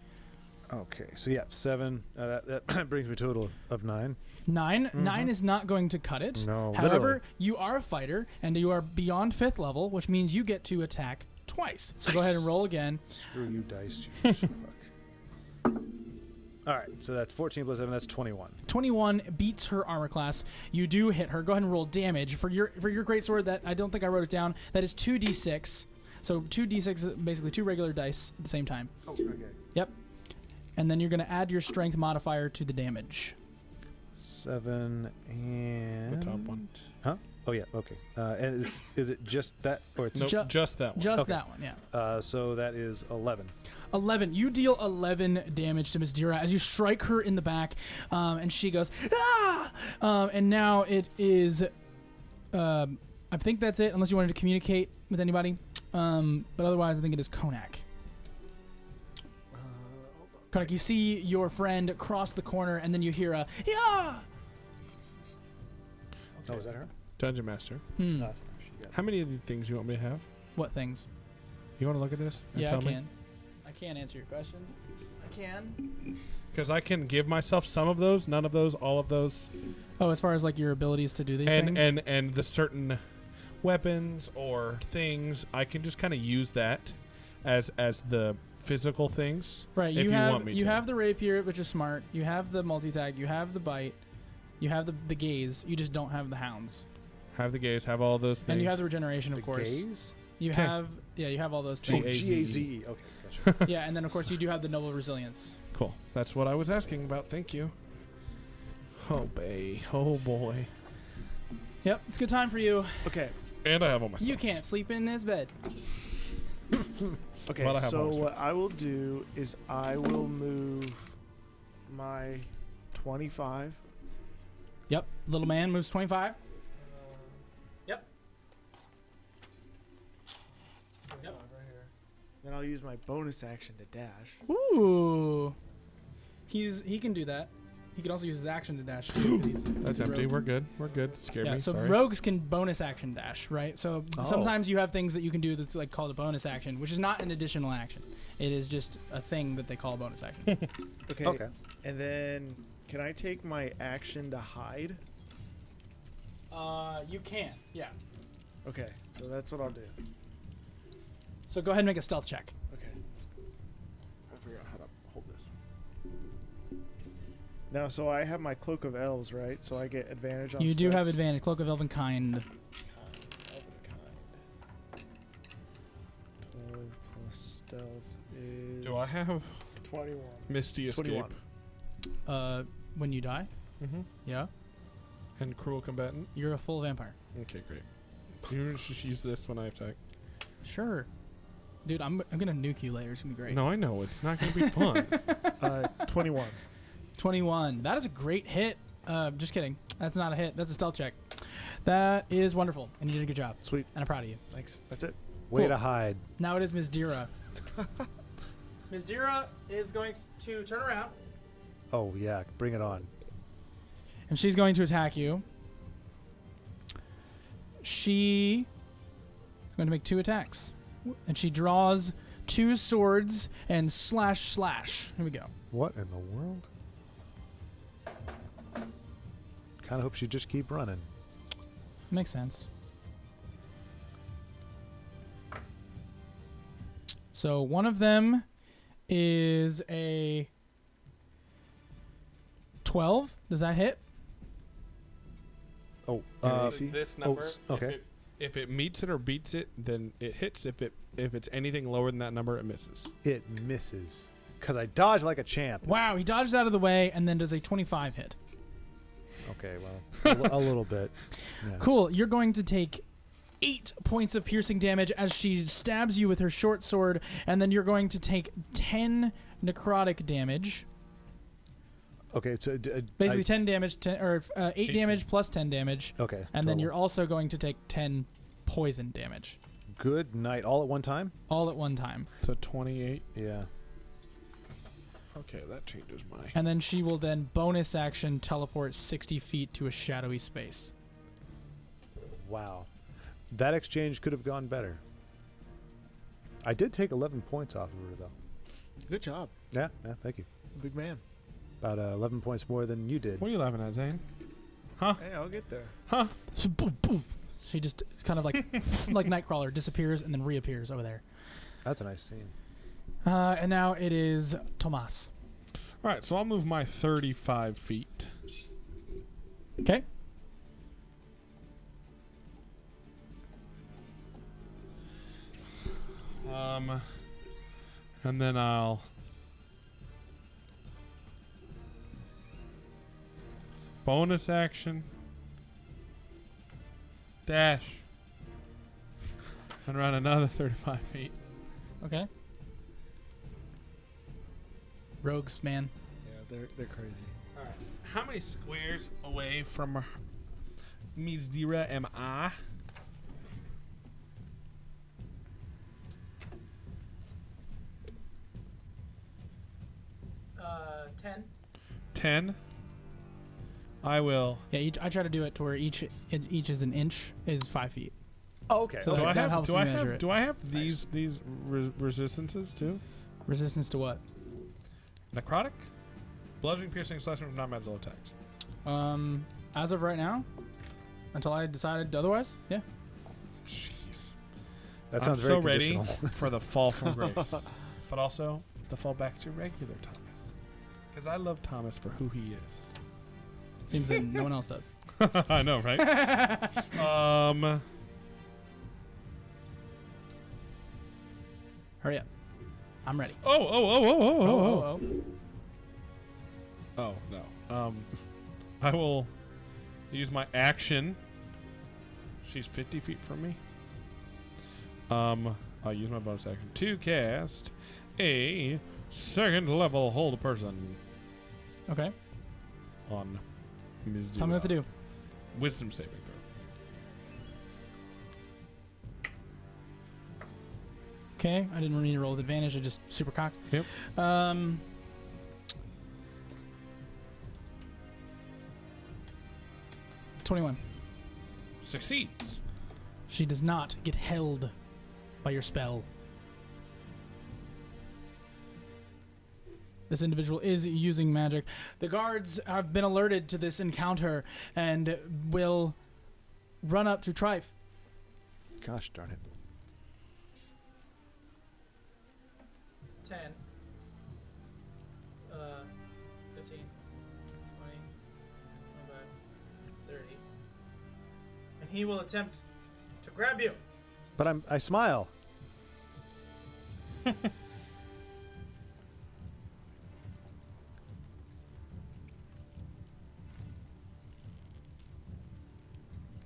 Okay. So yeah, 7. That brings me to a total of 9. 9. 9 is not going to cut it. No, However, literally. you are a fighter and you are beyond 5th level, which means you get to attack twice. So go ahead and roll again. Screw you, dice. You fuck. All right. So that's 14 plus 7. That's 21. 21 beats her armor class. You do hit her. Go ahead and roll damage for your greatsword. That I don't think I wrote it down. That is 2d6. So 2d6, basically 2 regular dice at the same time. Oh, okay. Yep. And then you're going to add your strength modifier to the damage. 7 and The top one. Huh? Oh yeah. Okay. And is it just that, or it's Nope, just that one. Just Okay. that one, yeah. So that is 11. 11. You deal 11 damage to Miss Dira as you strike her in the back, and she goes, ah! And now it is, I think that's it, unless you wanted to communicate with anybody. But otherwise, I think it is Konak. Karnak, you see your friend cross the corner, and then you hear a yeah. Oh, was that her? Dungeon Master. Hmm. No, she got How many of the things you want me to have? What things? You want to look at this? And Yeah, tell I me? can. I can answer your question. I can. Because I can give myself some of those, none of those, all of those, Oh, as far as like your abilities to do these things. and the certain weapons or things, I can just kind of use that as the physical things. Right, if you you have want me you to. have the rapier, which is smart. You have the multi-tag. You have the bite. You have the gaze. You just don't have the hounds. Have the gaze, have all those things. And you have the regeneration, of the course. gaze? You 'Kay. have you have all those Oh, things. G-A-Z-E. Okay, gotcha. Yeah, and then of course you do have the noble resilience. Cool. That's what I was asking about. Thank you. Oh, oh boy. Yep, it's a good time for you. Okay. And I have all my You spells. can't sleep in this bed. Okay, Well, I have so bonus what I will do is I will move my 25. Yep, little man moves 25. Yep. Yep. Then I'll use my bonus action to dash. Ooh. He can do that. He can also use his action to dash too. 'Cause he's That's a empty. rogue. We're good. We're good. Scared Yeah, me. so Sorry. rogues can bonus action dash, right? So Oh. sometimes you have things that you can do that's like called a bonus action, which is not an additional action. It is just a thing that they call a bonus action. Okay. Okay. And then can I take my action to hide? You can, yeah. Okay, so that's what I'll do. So go ahead and make a stealth check. Okay. I figure out how to hold this. Now, so I have my Cloak of Elves, right? So I get advantage on You do have stats? advantage. Cloak of Elven Kind. Elven kind. 12 plus stealth is... Do I have 21. Misty Escape? 21. When you die, Mm-hmm. yeah, And Cruel Combatant? you're a full vampire. Okay, great. You just use this when I attack. Sure. Dude, I'm gonna nuke you later. It's gonna be great. No, I know. It's not going to be fun. 21. 21. That is a great hit. Just kidding. That's not a hit. That's a stealth check. That is wonderful, and you did a good job. Sweet. And I'm proud of you. Thanks. That's it. Way Cool. to hide. Now it is Ms. Dira. Ms. Dira is going to turn around, Oh, yeah. Bring it on. and she's going to attack you. She is going to make 2 attacks, and she draws 2 swords and slash. Here we go. What in the world? Kind of hope she'd just keep running. Makes sense. So one of them is a 12. Does that hit? Oh, AC? This number, okay. if it meets it or beats it, then it hits. If it's anything lower than that number, it misses. it misses. Because I dodged like a champ. Wow, he dodges out of the way and then does a 25 hit. Okay, well, a little bit. Yeah. Cool. You're going to take 8 points of piercing damage as she stabs you with her short sword, and then you're going to take 10 necrotic damage. Okay, so Basically 10 damage, 8 18. damage plus 10 damage, okay, and then total. you're also going to take 10 poison damage. Good night. All at one time? All at one time. So 28. Yeah. Okay, that changes my. And then she will then bonus action teleport 60 feet to a shadowy space. Wow. That exchange could have gone better. I did take 11 points off of her, though. Good job. Yeah, thank you. Big man. About 11 points more than you did. What are you laughing at, Zane? Huh? Hey, I'll get there. Huh? So boom, boom. She just kind of like like Nightcrawler disappears and then reappears over there. That's a nice scene. And now it is Tomas. All right, so I'll move my 35 feet. Okay. And then I'll bonus action dash and run another 35 feet. Okay. Rogues, man. Yeah, they're crazy. All right. How many squares away from Mizdira am I? 10. 10. I will. Yeah, I try to do it to where each is an inch is 5 feet. Oh, okay. So Do I that have? helps Do me I measure have? it. Do I have these resistances too? Resistance to what? Necrotic, bludgeoning, piercing, slashing from non-magical attacks. As of right now, until I decided otherwise, yeah. Jeez. That sounds I'm very so ready conditional. for the fall from grace, but also the fall back to regular Thomas, because I love Thomas for who he is. Seems that no one else does. I know, right? Hurry up. I'm ready. Oh no. I will use my action. She's 50 feet from me. I'll use my bonus action to cast a second level hold person Okay. on Ms. Tell me what to do. Wisdom saving throw. Okay. I didn't need to roll with advantage. I just super cocked. Yep. 21. Succeeds. She does not get held by your spell. This individual is using magic. The guards have been alerted to this encounter and will run up to Trife. Gosh darn it. 10, 15, 20, 25, 30. And he will attempt to grab you. But I smile.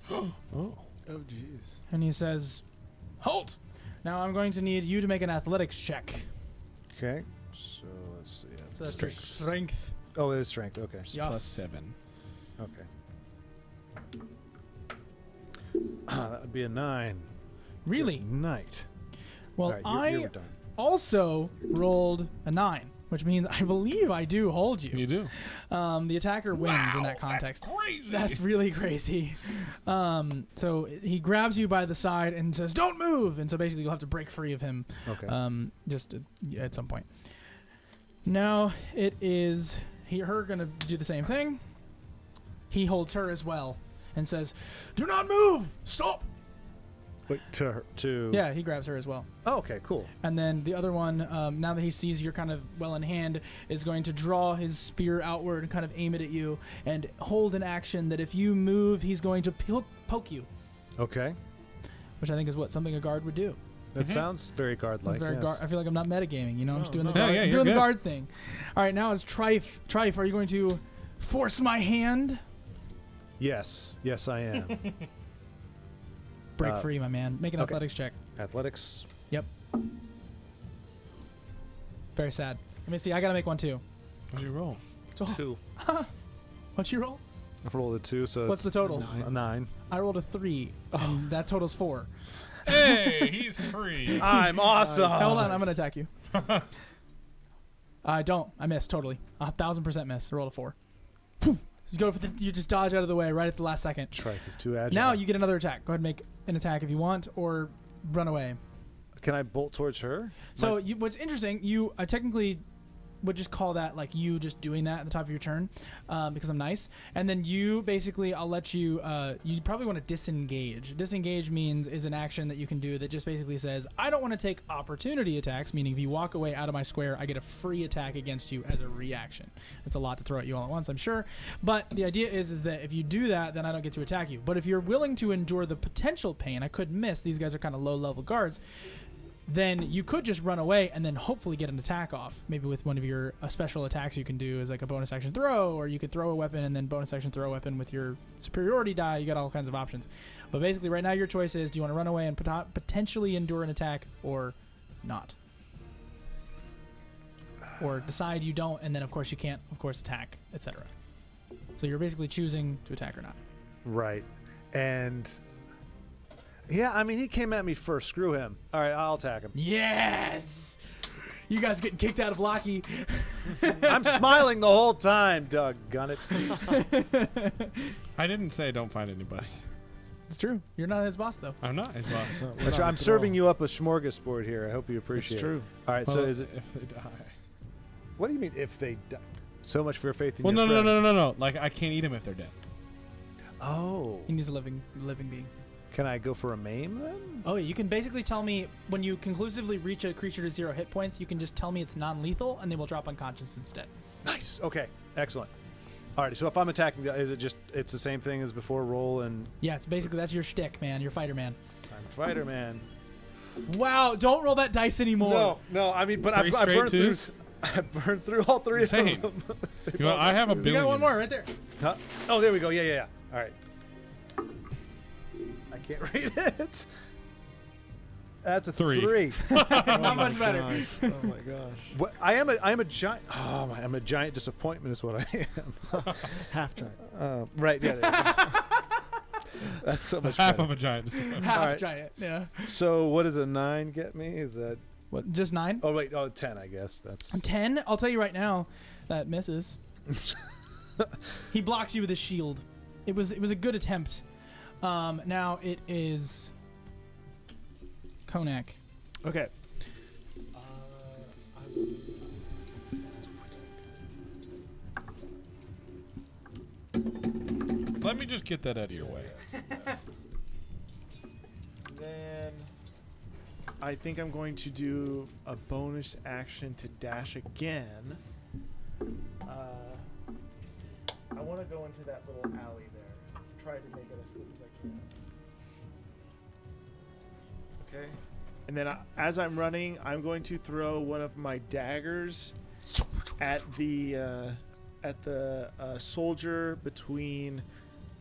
Oh. Oh, jeez. And he says, "Halt! Now I'm going to need you to make an athletics check." Okay. So let's see. So that's your strength. Oh, it is strength. Okay. Yes. Plus 7. Okay. That would be a 9. Really? Good night. Well, All right, you're I done. also rolled a 9, which means I believe I do hold you. You do. The attacker wins in that context. That's crazy. That's really crazy. So he grabs you by the side and says, "Don't move!" And so basically you'll have to break free of him Okay. just at some point. Now it is her going to do the same thing. He holds her as well and says, "Do not move! Stop!" Wait, to Yeah, he grabs her as well. Oh, okay, cool. And then the other one, now that he sees you're kind of well in hand, is going to draw his spear outward and kind of aim it at you and hold an action that if you move, he's going to poke you, Okay. which I think is what something a guard would do. That sounds very guard-like. Very Yes. I feel like I'm not metagaming, you know? I'm just doing the no. guard, Yeah, I'm you're doing the good. guard thing. All right, now it's Trife. Trife, are you going to force my hand? Yes. Yes, I am. Break free, my man. Make an okay. athletics check. Athletics. Yep. Very sad. Let me see. I got to make one too. What'd you roll? So, 2. what'd you roll? I rolled a 2, so What's the total? a 9. I rolled a 3, and that totals 4. Hey, he's free. I'm awesome. Hold on, I'm gonna attack you. I don't. I missed totally. 1,000% miss. I rolled a 4. Poof. You go for you just dodge out of the way right at the last second. Trife is too agile. Now you get another attack. Go ahead and make an attack if you want, or run away. Can I bolt towards her? So what's interesting, you technically would just call that like you just doing that at the top of your turn, because I'm nice. And then you basically, I'll let you. You probably want to disengage. Disengage is an action that you can do that just basically says, I don't want to take opportunity attacks. Meaning, if you walk away out of my square, I get a free attack against you as a reaction. It's a lot to throw at you all at once, I'm sure. But the idea is that if you do that, then I don't get to attack you. But if you're willing to endure the potential pain, I could miss. These guys are kind of low-level guards. Then you could just run away and then hopefully get an attack off. Maybe with one of your special attacks you can do as like a bonus action throw, or you could throw a weapon and then bonus action throw a weapon with your superiority die. You got all kinds of options. But basically right now your choice is, do you want to run away and potentially endure an attack or not? Or decide you don't, and then of course you can't, of course, attack, etc. So you're basically choosing to attack or not. Right. And yeah, I mean, he came at me first. Screw him. All right, I'll attack him. Yes! You guys getting kicked out of Vallaki. I'm smiling the whole time, doggone it. I didn't say don't find anybody. It's true. You're not his boss, though. I'm not his boss. That's right, I'm serving you up a smorgasbord here. I hope you appreciate It's it. true. All right, so Well, is it? if they die? What do you mean if they die? So much for your faith in Well, your no. friends. Like I can't eat them if they're dead. Oh. He needs a living being. Can I go for a maim then? Oh, yeah. You can basically tell me when you conclusively reach a creature to 0 hit points, you can just tell me it's non-lethal, and they will drop unconscious instead. Nice. Okay. Excellent. Alrighty. So if I'm attacking, is it just it's the same thing as before? Roll and Yeah, it's basically that's your shtick, man. Your fighter, man. I'm a fighter, man. Wow! Don't roll that dice anymore. No. I mean, but Three I burned straight through. twos? I burned through all three Same. of them. You know, I have a We billion. got one more right there. Huh? Oh, there we go. Yeah. All right. I can't read it. That's a 3. 3. Not much better. Oh my gosh. What, I am a giant. Oh, I'm a giant disappointment. Is what I am. Half giant. Right. Yeah. That's so much Half better. of a giant. Half All right. giant. Yeah. So what does a 9 get me? Is that? What? Just 9? Oh wait. Oh, 10. I guess that's. 10? I'll tell you right now, that misses. He blocks you with his shield. It was a good attempt. Now it is Konak. Okay. Let me just get that out of your way. Then I think I'm going to do a bonus action to dash again. I want to go into that little alley there. Try to make it as quick as I can. Okay. And then as I'm running, I'm going to throw one of my daggers at the soldier between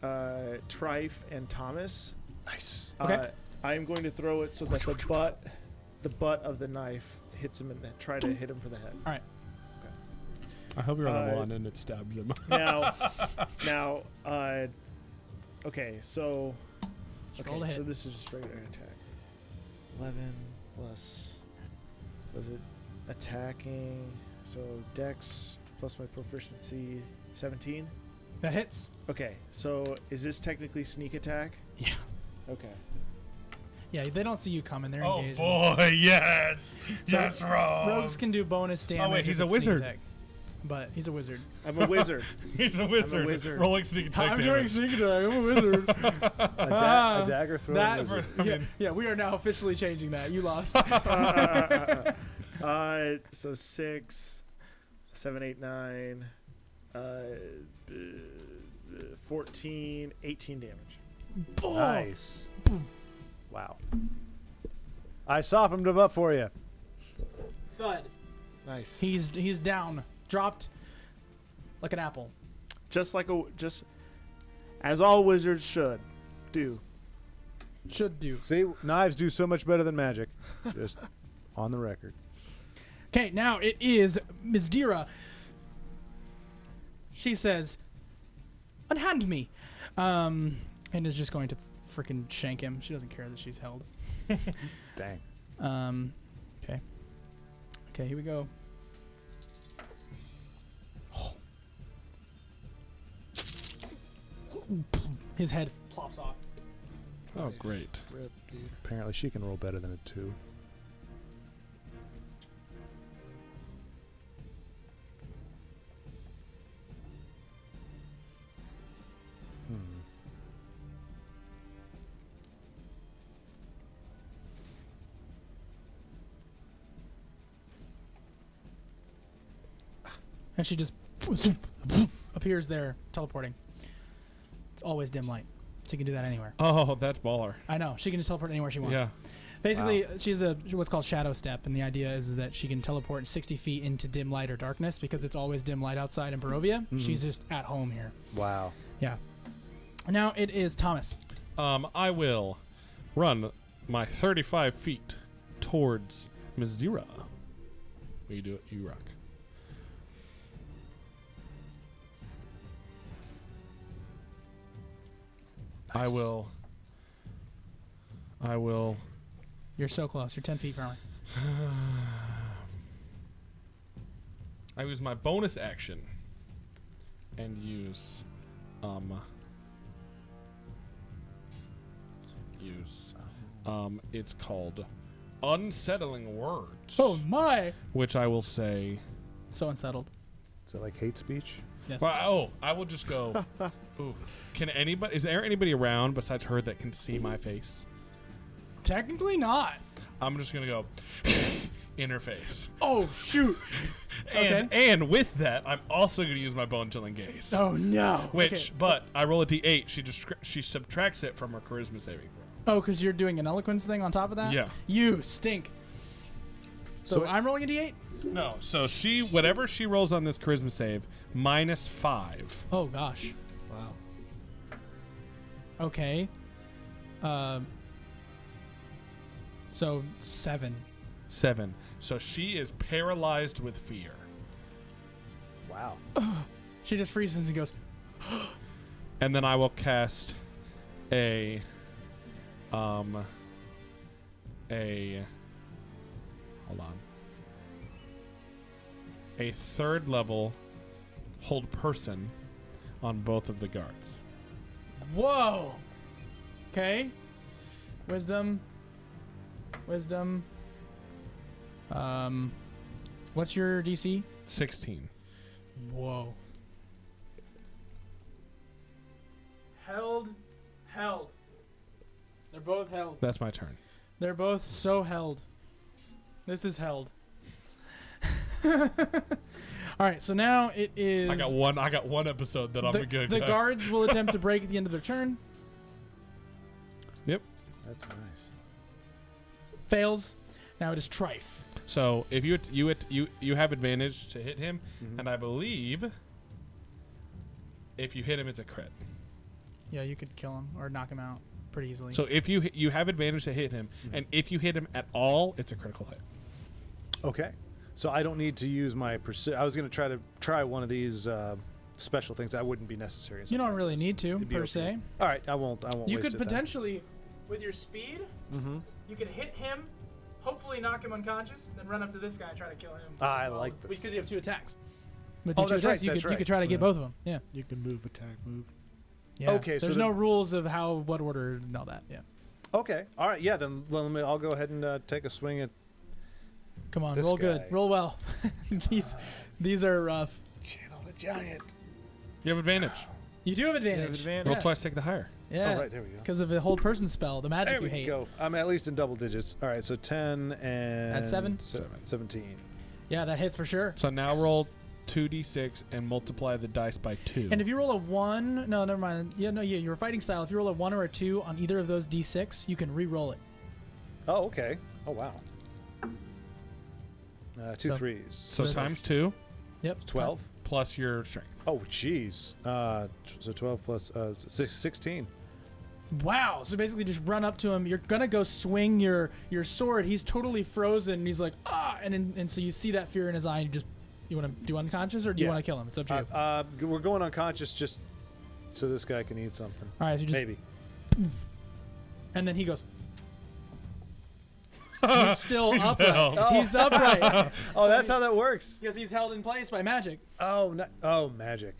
Trife and Thomas. Nice. Okay. I'm going to throw it so that the butt of the knife hits him and try to hit him for the head. All right. I hope you're on the one and it stabs him. Now, okay, so Just roll to hit. so this is just regular attack. 11 plus, was it attacking? So Dex plus my proficiency, 17. That hits. Okay, so is this technically sneak attack? Yeah. Okay. Yeah, they don't see you coming. They're Oh engaged. boy, yes, So Rogues can do bonus damage. wait, he's if a it's sneak wizard. attack. But he's a wizard. I'm a wizard. He's a wizard. wizard. Rolling sneak attack I'm damage. doing sneak attack. I'm a wizard. A dagger throw. That, yeah, we are now officially changing that. You lost. So 6, 7, 8, 9, 14, 18 damage. Boom. Nice. Wow. I softened him up for you. Thud. Nice. He's down. Dropped like an apple. Just as all wizards should do. Should do. See, knives do so much better than magic. Just on the record. Okay, now it is Ms. Dira. She says, "Unhand me," and is just going to freaking shank him. She doesn't care that she's held. Dang. Okay. Okay, here we go. His head plops off. Oh, great. Rip, dude. Apparently she can roll better than a 2. And she just appears there, teleporting. It's always dim light. She can do that anywhere. Oh, that's baller. I know. She can just teleport anywhere she wants. Yeah. Basically, she's a what's called shadow step, and the idea is that she can teleport 60 feet into dim light or darkness because it's always dim light outside in Barovia. She's just at home here. Wow. Yeah. Now it is Thomas. I will run my 35 feet towards Ms. Dira. Will you do it? You rock. I will. You're so close. You're 10 feet from her. I use my bonus action and use it's called Unsettling Words. Oh my! Which I will say. So unsettled. Is it like hate speech? Yes. Well, I will just go. Ooh. Is there anybody around besides her that can see my face? Technically not. I'm just gonna go in her face. Oh shoot! And with that, I'm also gonna use my bone chilling gaze. Oh no! Which, Okay. but I roll a d8. She subtracts it from her charisma saving throw. Oh, because you're doing an eloquence thing on top of that? Yeah. You stink. So So I'm rolling a d8? No, so whatever she rolls on this charisma save, -5. Oh gosh. Wow. Okay. So 7. 7. So she is paralyzed with fear. Wow. She just freezes and goes, And then I will cast a hold on. A 3rd level hold person on both of the guards. whoa! Okay. Wisdom. What's your DC? 16. Whoa. Held. They're both held. That's my turn. They're both so held. This is held. All right, so now it is. I got one episode that I'm good. The guys. guards will attempt to break at the end of their turn. Yep. That's nice. Fails. Now it is Trife. So if you have advantage to hit him, and I believe if you hit him, it's a crit. Yeah, you could kill him or knock him out pretty easily. So if you have advantage to hit him, and if you hit him at all, it's a critical hit. Okay. So I don't need to use my I was going to try one of these special things. That wouldn't be necessary. in you something don't like really this. need to It'd be per okay. se. All right, I won't. You waste could it then. potentially, with your speed, Mm-hmm. you could hit him, hopefully knock him unconscious, then run up to this guy and try to kill him. I like this. Because you have 2 attacks. With Oh, the 2 that's attacks, right, that's you right. could try to get Yeah. both of them. Yeah. You can move, attack, move. Yeah. Okay, so There's the- no rules of what order and all that. Yeah. Okay. All right. Yeah. Then I'll go ahead and take a swing at Come on, This roll guy. good, roll well. these are rough. Channel the Giant. You have advantage. You do have advantage. Roll twice, take the higher. Yeah. Oh, right. There we go. Because of the hold person spell, the magic There you we hate. go. I'm at least in double digits. All right. So 10 and At 7? 17. Yeah, that hits for sure. So now roll 2d6 and multiply the dice by 2. And if you roll a 1, no, never mind. Yeah, no, your fighting style. If you roll a 1 or a 2 on either of those d6, you can re-roll it. Oh, okay. Oh, wow. 2 So- threes. so that's- times 2 Yep. 12. plus your strength. Oh, jeez. So 12 plus 16. Wow. So basically, just run up to him. You're gonna go swing your sword. He's totally frozen. And he's like, ah, and so you see that fear in his eye. And you want to do unconscious or do you Yeah. want to kill him? It's up to you. We're going unconscious just so this guy can eat something. All right. So you just Maybe. and then he goes. He's still upright. held. He's upright Oh, that's how that works. because he's held in place by magic. Oh, magic.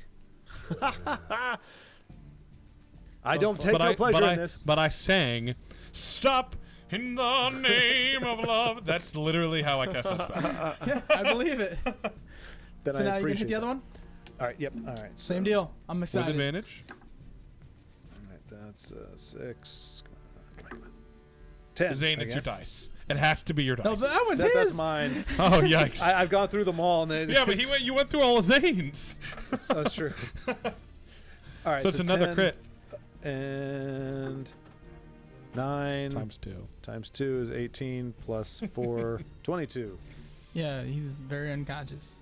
I don't take But no pleasure in I this. but I sang, "Stop in the name of love." That's literally how I cast that spell. Yeah, I believe it. Then So I now you can appreciate hit the other that. one. All right. Yep. All right. Same deal. I'm With excited. advantage. All right. That's 6. Come on. 10. Zane, it's again. your dice. It has to be your dice. No, that one's That's his. mine. Oh yikes! I've gone through them all. And Yeah, but you went through all of Zane's. That's true. All right. So it's another 10 crit. And 9 times 2 is 18 plus 4, 22. Yeah, he's very unconscious.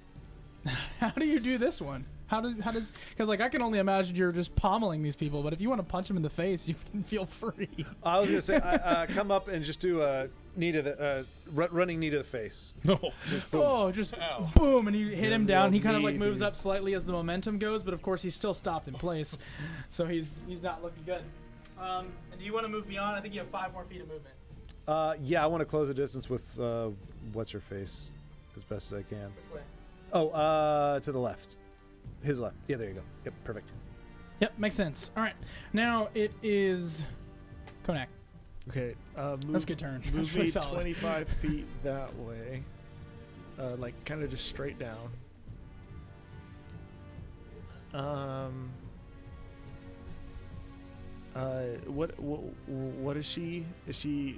How do you do this one? How does because like I can only imagine you're just pommeling these people, but if you want to punch them in the face, you can feel free. I was gonna say, come up and just do a knee to the running knee to the face. No. Just boom. Oh, just Ow. boom, and you hit him down. He kind of like knee, moves dude. up slightly as the momentum goes, but of course he's still stopped in place, so he's not looking good. And do you want to move beyond? I think you have 5 more feet of movement. Yeah, I want to close the distance with what's her face as best as I can. Which way? Oh, to the left. His left. Yeah, there you go. Yep, perfect. Yep, makes sense. All right, now it is Konak. Okay. Move, That's a good turn. That's Move pretty me solid. 25 feet that way. Like kind of just straight down. What is she?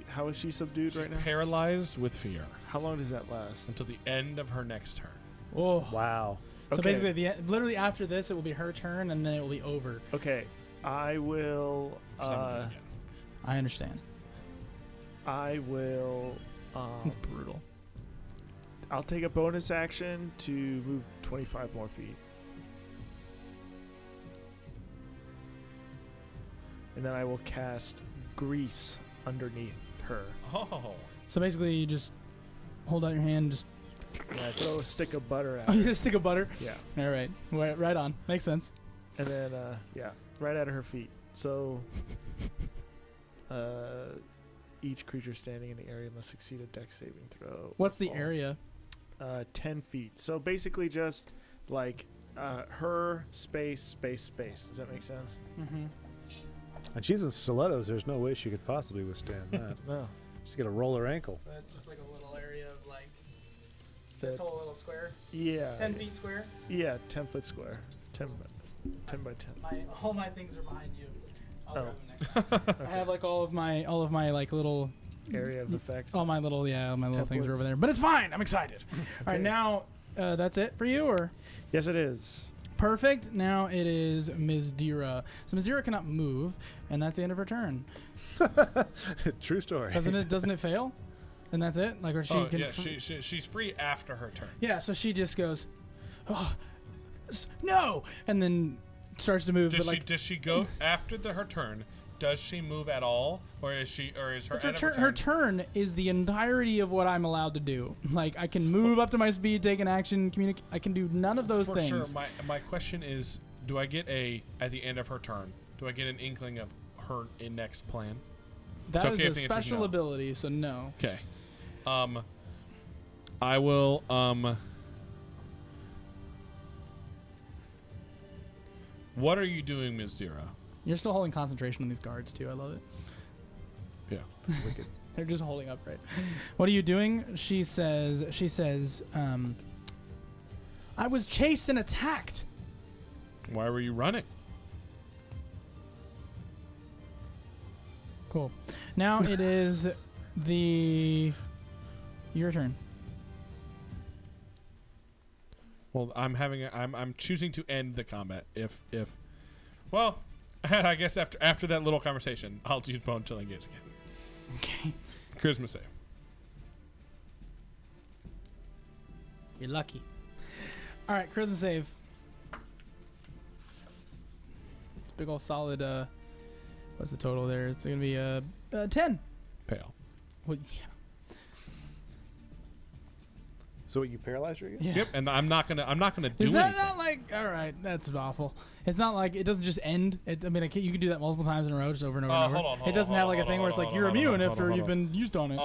How is she subdued She's right now? paralyzed with fear How long does that last? until the end of her next turn. Oh, Wow. so Okay. basically, literally after this, it will be her turn, and then it will be over. Okay, I will. She's not moving again. I understand. I will. It's brutal. I'll take a bonus action to move 25 more feet. And then I will cast Grease underneath her. Oh. So basically, you just hold out your hand, just And I throw a stick of butter at oh, you her. just stick of butter. Yeah. All right, right on. Makes sense. And then, right at her feet. So, each creature standing in the area must succeed a dex saving throw. What's the Fall. area? 10 feet. So basically just like her space. Does that make sense? Mm-hmm. And she's in stilettos. There's no way she could possibly withstand that. No. Just get a roller ankle. So that's just like a little area of like This whole little square, Yeah. 10 feet square. Yeah, 10 foot square. 10 by 10. All my things are behind you. I'll Oh. grab them next. I have like all of my like little Area of effect. all my little things are Templates. over there. But it's fine. I'm excited. All right, Okay. now that's it for you, or Yes, it is. perfect. Now it is Ms. Dira. So Ms. Dira cannot move, and that's the end of her turn. True story. Doesn't it fail? And that's it. Like, or she can. yeah, she's free after her turn. Yeah. So she just goes, oh, no, and then starts to move. Does but like, does she go after her turn? Does she move at all, or is her It's end of her turn? her turn is the entirety of what I'm allowed to do. Like, I can move up to my speed, take an action, communicate. I can do none of those For things. sure. My question is, do I get at the end of her turn? Do I get an inkling of her next plan? That It's is okay a if the answer's special no. ability, so no. Okay. I will. What are you doing, Ms. Zira? You're still holding concentration on these guards too. I love it. Yeah. Wicked. They're just holding upright. What are you doing? She says. I was chased and attacked. Why were you running? Cool. Now it is your turn. Well, I'm choosing to end the combat. If well, I guess after that little conversation, I'll use bone chilling gaze again. Okay. Charisma save. You're lucky. All right, charisma save. It's a big old solid. What's the total there? It's gonna be 10. Pale. Well, yeah. So what, you paralyzed her again? Yeah. Yep. And I'm not gonna do Is that anything. not like, all right, that's awful. It's not like, it doesn't just end. I mean, you can do that multiple times in a row, just over and over and over. Hold on, It doesn't have like a hold thing on, where it's hold like on, you're hold on, immune hold on, after hold you've on. been used on it.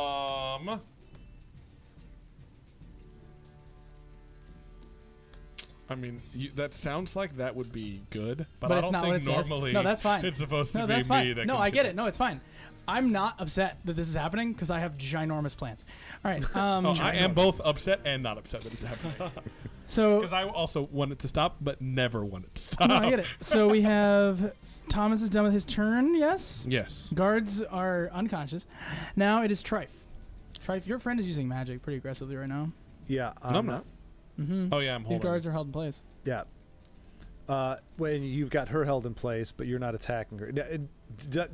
I mean, that sounds like that would be good, but, But I it's don't not what think it says. normally No, that's fine. it's supposed to No, be that's me fine. that No, can I do get that. it. No, it's fine. I'm not upset that this is happening because I have ginormous plans. All right. Oh, I am both upset and not upset that it's happening. So Because I also want it to stop, but never want it to stop. no, I get it. So we have Thomas is done with his turn. Yes. Yes. Guards are unconscious. Now it is Trife. Trife, your friend is using magic pretty aggressively right now. Yeah. No, I'm not. Mm-hmm. Oh, yeah, I'm These holding. guards are held in place. Yeah. When you've got her held in place, but you're not attacking her.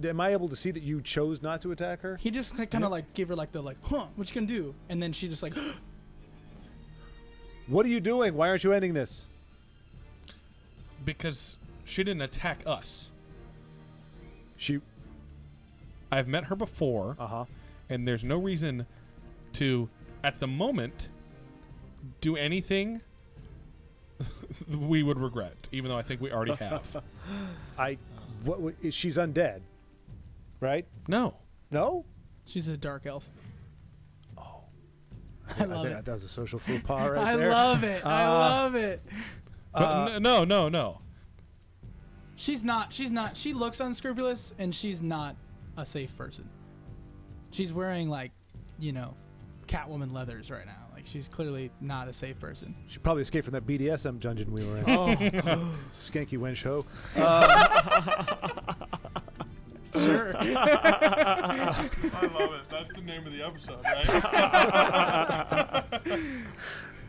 Am I able to see that you chose not to attack her? He just kind of like gave her like the huh, what you gonna do? And then she just like, What are you doing? Why aren't you ending this? Because she didn't attack us. She. I've met her before, and there's no reason to, at the moment, do anything we would regret, even though I think we already have. She's undead, right? No. No. she's a dark elf. I love think it. that was a social faux pas right I there. love it. I love it. But no. She's not. She looks unscrupulous, and she's not a safe person. She's wearing, like, Catwoman leathers right now. Like, she's clearly not a safe person. She probably escaped from that BDSM dungeon we were in. Oh, Skanky wench ho. sure. I love it. That's the name of the episode, right?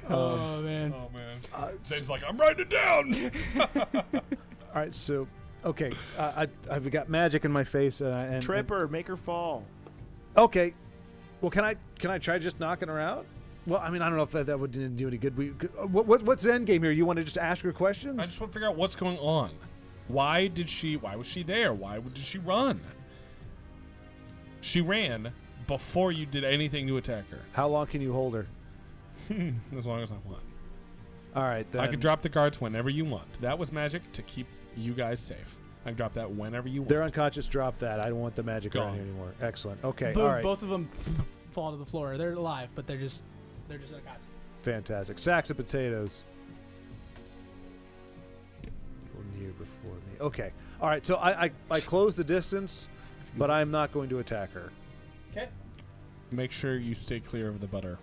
Oh, man. Oh man. Zane's like, I'm writing it down. All right, so okay, I've got magic in my face, and Trip her, make her fall. Okay, well, can I try just knocking her out? Well, I mean, I don't know if that would do any good. What's the end game here? You want to just ask her questions? I just want to figure out what's going on. Why was she there? Why did she run? She ran before you did anything to attack her. How long can you hold her? As long as I want. All right, then. I can drop the guards whenever you want. That was magic to keep you guys safe. I can drop that whenever you want. They're unconscious. Drop that. I don't want the magic around Gone. here anymore. Excellent. Okay. Boom, All right. both of them fall to the floor. They're alive, but they're just unconscious. Fantastic. Sacks of potatoes. Go near before me. Okay. All right. So I close the distance, but I'm not going to attack her. Okay. Make sure you stay clear of the butter.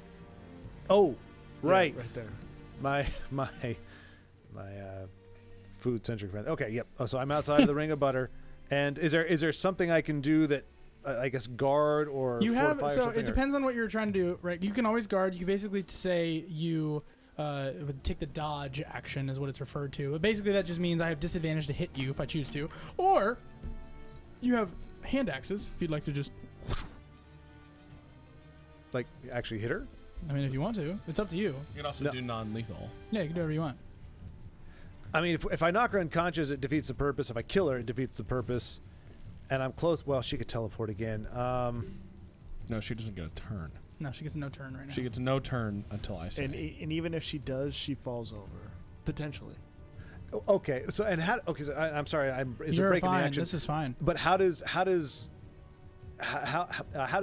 Oh, right. Yeah, right there. My food centric friend. Okay. Yep. Oh, so I'm outside of the ring of butter. And is there something I can do that I guess guard or You have fortify or so something, it depends on what you're trying to do, right? You can always guard. You can basically say you would take the dodge action is what it's referred to. But basically that just means I have disadvantage to hit you if I choose to, or you have hand axes if you'd like to just. like actually hit her. I mean, if you want to, it's up to you. You can also No. do non-lethal. Yeah, you can do whatever you want. I mean, if I knock her unconscious, it defeats the purpose. If I kill her, it defeats the purpose. And I'm close. Well, she could teleport again. No, she doesn't get a turn. No, she gets no turn right now. She gets no turn until I say. And even if she does, she falls over. Potentially. Okay. So and how? Okay. So I'm sorry. It's a You're break in the fine. action. This is fine. But how does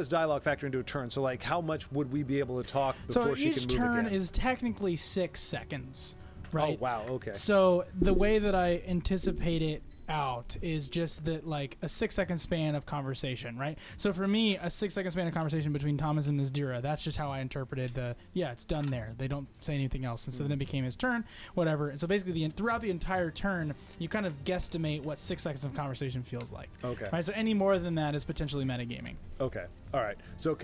dialogue factor into a turn? So like, how much would we be able to talk before So she each can move turn again? is technically 6 seconds, right? Oh wow. Okay. So the way that I anticipate it out is just that, like, a 6-second span of conversation, right? So for me, a 6-second span of conversation between Thomas and Nazdira, that's just how I interpreted it's done there. They don't say anything else. And so then it became his turn, whatever. And so basically throughout the entire turn, you kind of guesstimate what 6 seconds of conversation feels like. Okay. Right? So any more than that is potentially metagaming. Okay. All right. So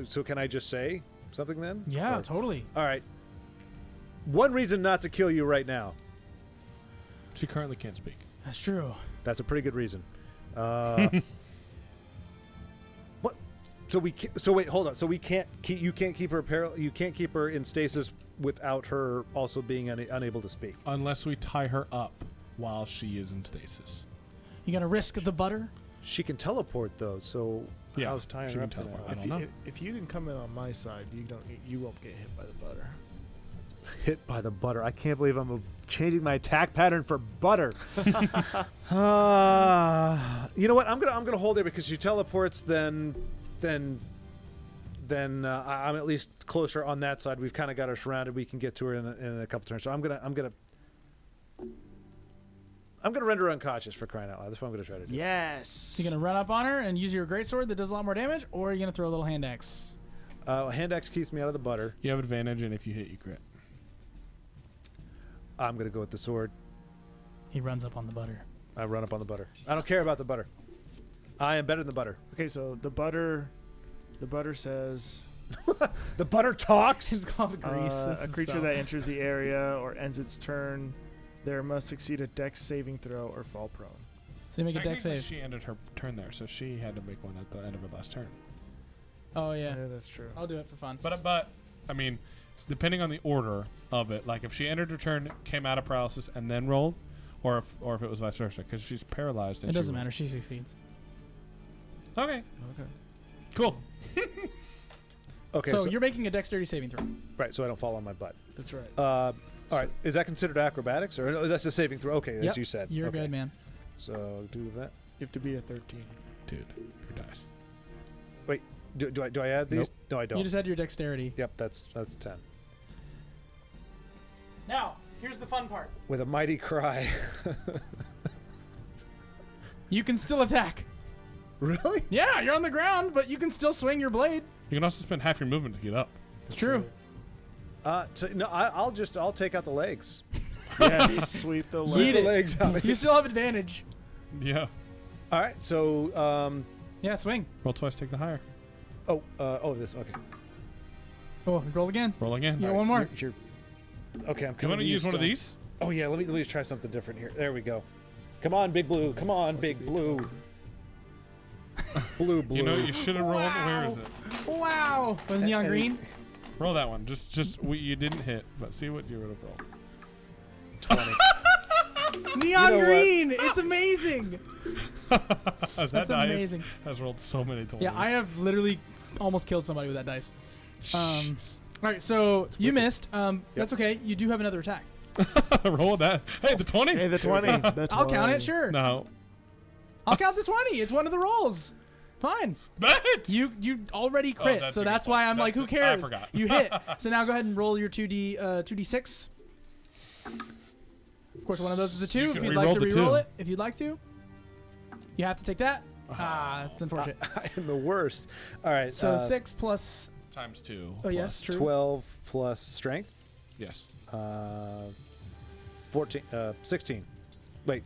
so can I just say something then? Yeah, Or- totally. All right. One reason not to kill you right now. She currently can't speak. That's true. That's a pretty good reason. What? So wait, hold on. So we can't keep. You can't keep her. You can't keep her in stasis without her also being unable to speak. Unless we tie her up while she is in stasis. You gonna risk the butter? She can teleport though. So Yeah, how's tying she her can up? teleport. now? I don't know. If you can come in on my side, you won't get hit by the butter. Hit by the butter. I can't believe I'm changing my attack pattern for butter. You know what? I'm gonna hold her because she teleports. Then I'm at least closer on that side. We've kind of got her surrounded. We can get to her in a couple turns. So I'm gonna render her unconscious for crying out loud. That's what I'm gonna try to do. Yes. You gonna run up on her and use your greatsword that does a lot more damage, or are you gonna throw a little hand axe? Hand axe keeps me out of the butter. You have advantage, and if you hit, you crit. I'm gonna go with the sword. He runs up on the butter. I run up on the butter. I don't care about the butter. I am better than the butter. Okay, so the butter says The butter talks. It's called grease. That's a the creature spell. that enters the area or ends its turn there must succeed a dex saving throw or fall prone. So you make a dex Technically, save. she ended her turn there, so she had to make one at the end of her last turn. Oh yeah. That's true. I'll do it for fun. But I mean, depending on the order of it, like if she entered her turn, came out of paralysis, and then rolled, or if it was vice versa, because she's paralyzed. And It she doesn't rolled. matter. She succeeds. Okay, Okay. cool. Okay, so you're making a dexterity saving throw. right. So I don't fall on my butt. That's right. All right. Is that considered acrobatics, or no, that's a saving throw? Okay, as Yep, you said. You're okay. good, man. So do that. You have to be a 13. Dude, your dice. Do I add these? Nope. No, I don't. You just had your dexterity. Yep, that's 10. Now, here's the fun part. With a mighty cry. You can still attack. Really? Yeah, you're on the ground, but you can still swing your blade. You can also spend half your movement to get up. It's true. No, I'll take out the legs. Yes, sweep the Eat leg. it. legs out. You still have advantage. Yeah. All right, so Yeah, swing. Roll twice, take the higher. this okay. Oh, roll again. Roll again. Yeah, one more. Okay, I'm You coming. want to use one of stone. these? Oh yeah, let me just try something different here. There we go. Come on, big blue. Come on, big blue. Blue. You know, you should have rolled. Wow. Where is it? Wow. Was neon green? Roll that one. You didn't hit, but see what you would have rolled. 20. Neon know what? green. It's amazing. That That's dice amazing. has rolled so many times. Yeah, I have literally almost killed somebody with that dice. All right, so you missed. That's okay. You do have another attack. Roll that. Hey, the 20. Hey, the 20. I'll count it. Sure. No. I'll count the 20. It's one of the rolls. Fine. Bet. You already crit, that's so a good that's why point. I'm like, who That's I cares? forgot. You hit. So now go ahead and roll your 2d6. Of course, one of those is a 2. You If can you'd like to re-roll the re-roll 2. it, if you'd like to, you have to take that. It's unfortunate. I am the worst. All right. So 6 plus. Times 2. Oh yes, true. 12 plus strength. Yes. 16. Wait.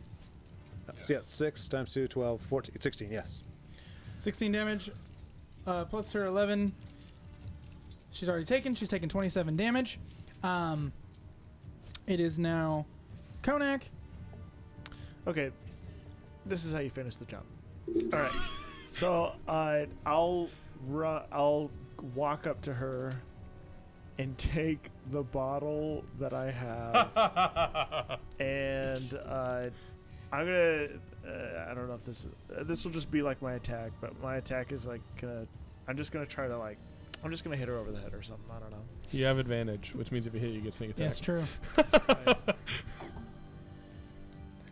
Yes. So yeah, 6 times 2, 12, 14, 16. Yes. 16 damage. Plus her 11. She's already taken. She's taken 27 damage. It is now Konak. Okay, this is how you finish the jump. All right, so I'll walk up to her and take the bottle that I have, and I'm gonna. I don't know if this will just be like my attack, but my attack is like I'm just gonna try to I'm just gonna hit her over the head or something. I don't know. You have advantage, which means if you hit, you get sneak attack. That's true.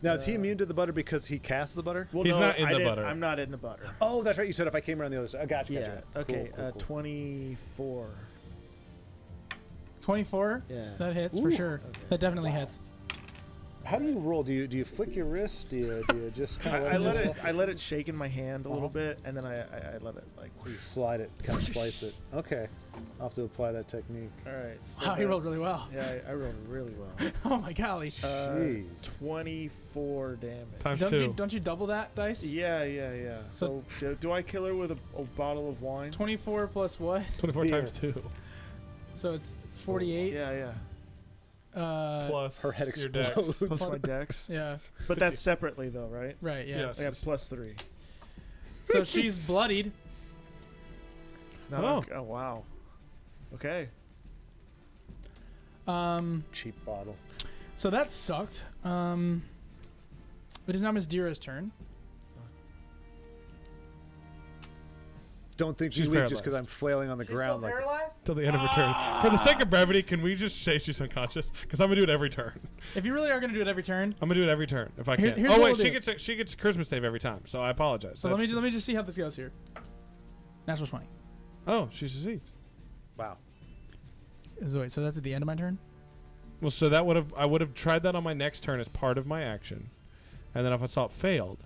Now, is he immune to the butter because he cast the butter? Well, He's no, not in I the didn't- butter. I'm not in the butter. Oh, that's right. You said if I came around the other side. I got you. Yeah. Okay. Cool. 24. 24. Yeah. That hits for Ooh. sure. Okay. That definitely hits. How do you roll? Do you flick your wrist? Do you just kind of I let it shake in my hand a little bit, and then I let it like. You slide it, kind of slice it. Okay. I'll have to apply that technique. All right. So Wow, he rolled that's- really well. Yeah, I rolled really well. Oh my golly. Jeez. 24 damage. Times Don't 2. you double that dice? Yeah. So do I kill her with a bottle of wine? 24 plus what? 24 Beer. times 2. So it's 48. Yeah. Plus Her head your explodes. dex. Plus my dex. Yeah. But that's separately though, right? Right. Yeah. Yes. I got +3. So she's bloodied. No, oh wow. Okay. Cheap bottle. So that sucked. It is now Miss Dira's turn. Don't think She's she's weak just paralyzed. because I'm flailing on the ground. Like, paralyzed? Till the end of her turn. For the sake of brevity, can we just say she's unconscious? Because I'm gonna do it every turn. If you really are going to do it every turn, I'm gonna do it every turn if I Here- can. here's Oh what wait, we'll she gets a charisma save every time, so I apologize. so let me just see how this goes here. Natural 20. Oh, she succeeds. wow. So wait, so that's at the end of my turn? Well, so I would have tried that on my next turn as part of my action, and then if I saw it failed,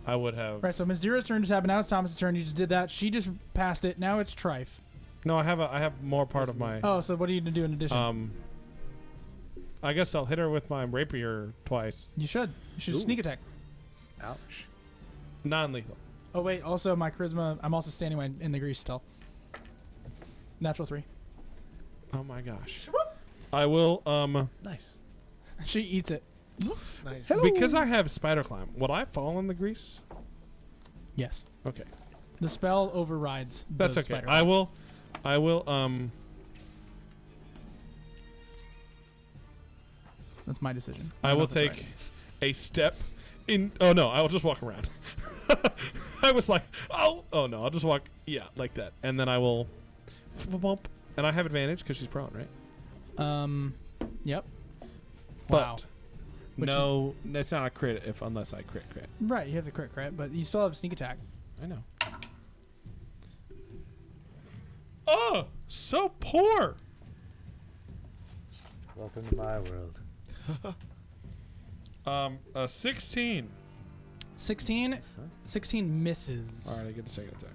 I would have. Right, so Miss Dira's turn just happened. Now it's Thomas' turn. You just did that. She just passed it. Now it's Trife. No, I have more part of my. Oh, so what are you going to do in addition? I guess I'll hit her with my rapier twice. You should. You should Ooh. sneak attack. Ouch. Non-lethal. Oh, wait. Also, my charisma. I'm also standing in the grease still. Natural 3. Oh my gosh. I will. Nice. She eats it. Nice. Because I have spider climb. Would I fall in the grease? Yes. Okay. The spell overrides. That's the okay. spider. I will. That's my decision. I don't know will if that's take right. a step in. Oh no! I will just walk around. I was like, oh no! I'll just walk. Yeah, like that, and then I will. Bump, and I have advantage because she's prone, right? Yep. But Wow. Which no, that's not a crit unless I crit. Right, you have the crit, but you still have sneak attack. I know. Oh, so poor. Welcome to my world. 16. 16. 16 misses. All right, I get a second attack.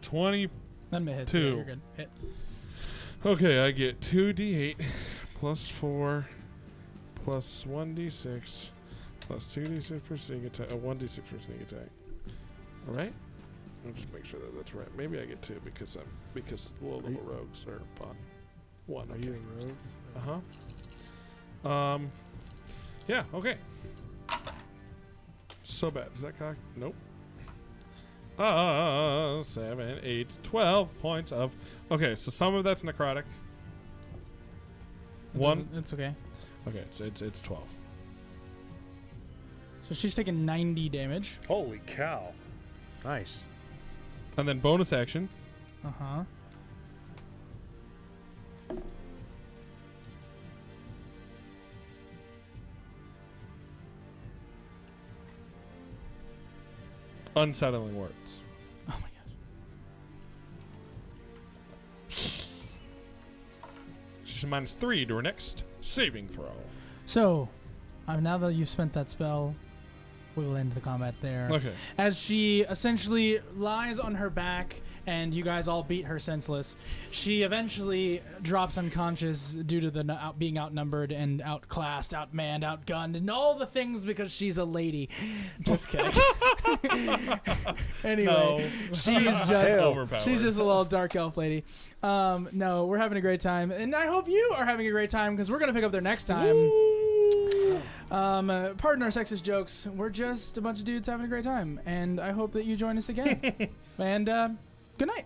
20. That hits. Two. Yeah, you're good. Hit. Okay, I get 2d8 plus 4 plus 1d6 plus 2d6 for sneak attack. 1d6 for sneak attack. All right. I'll just make sure that that's right. Maybe I get 2 because little rogues are fun. 1. Are Okay. you a rogue? Yeah. Okay. So bad. Is that cock? Nope. 7, 8, 12 points of. Okay, so some of that's necrotic. One. It's okay. Okay, it's 12. So she's taking 90 damage. Holy cow. Nice. And then bonus action. Uh-huh. Unsettling words. Oh my gosh. She's -3 to her next saving throw. So, now that you've spent that spell, we will end the combat there. Okay. As she essentially lies on her back and you guys all beat her senseless, she eventually drops unconscious due to the being outnumbered and outclassed, outmanned, outgunned, and all the things because she's a lady. Just kidding. Anyway, she's just a little dark elf lady. No, we're having a great time, and I hope you are having a great time because we're gonna pick up there next time. Pardon our sexist jokes. We're just a bunch of dudes having a great time, and I hope that you join us again. And good night.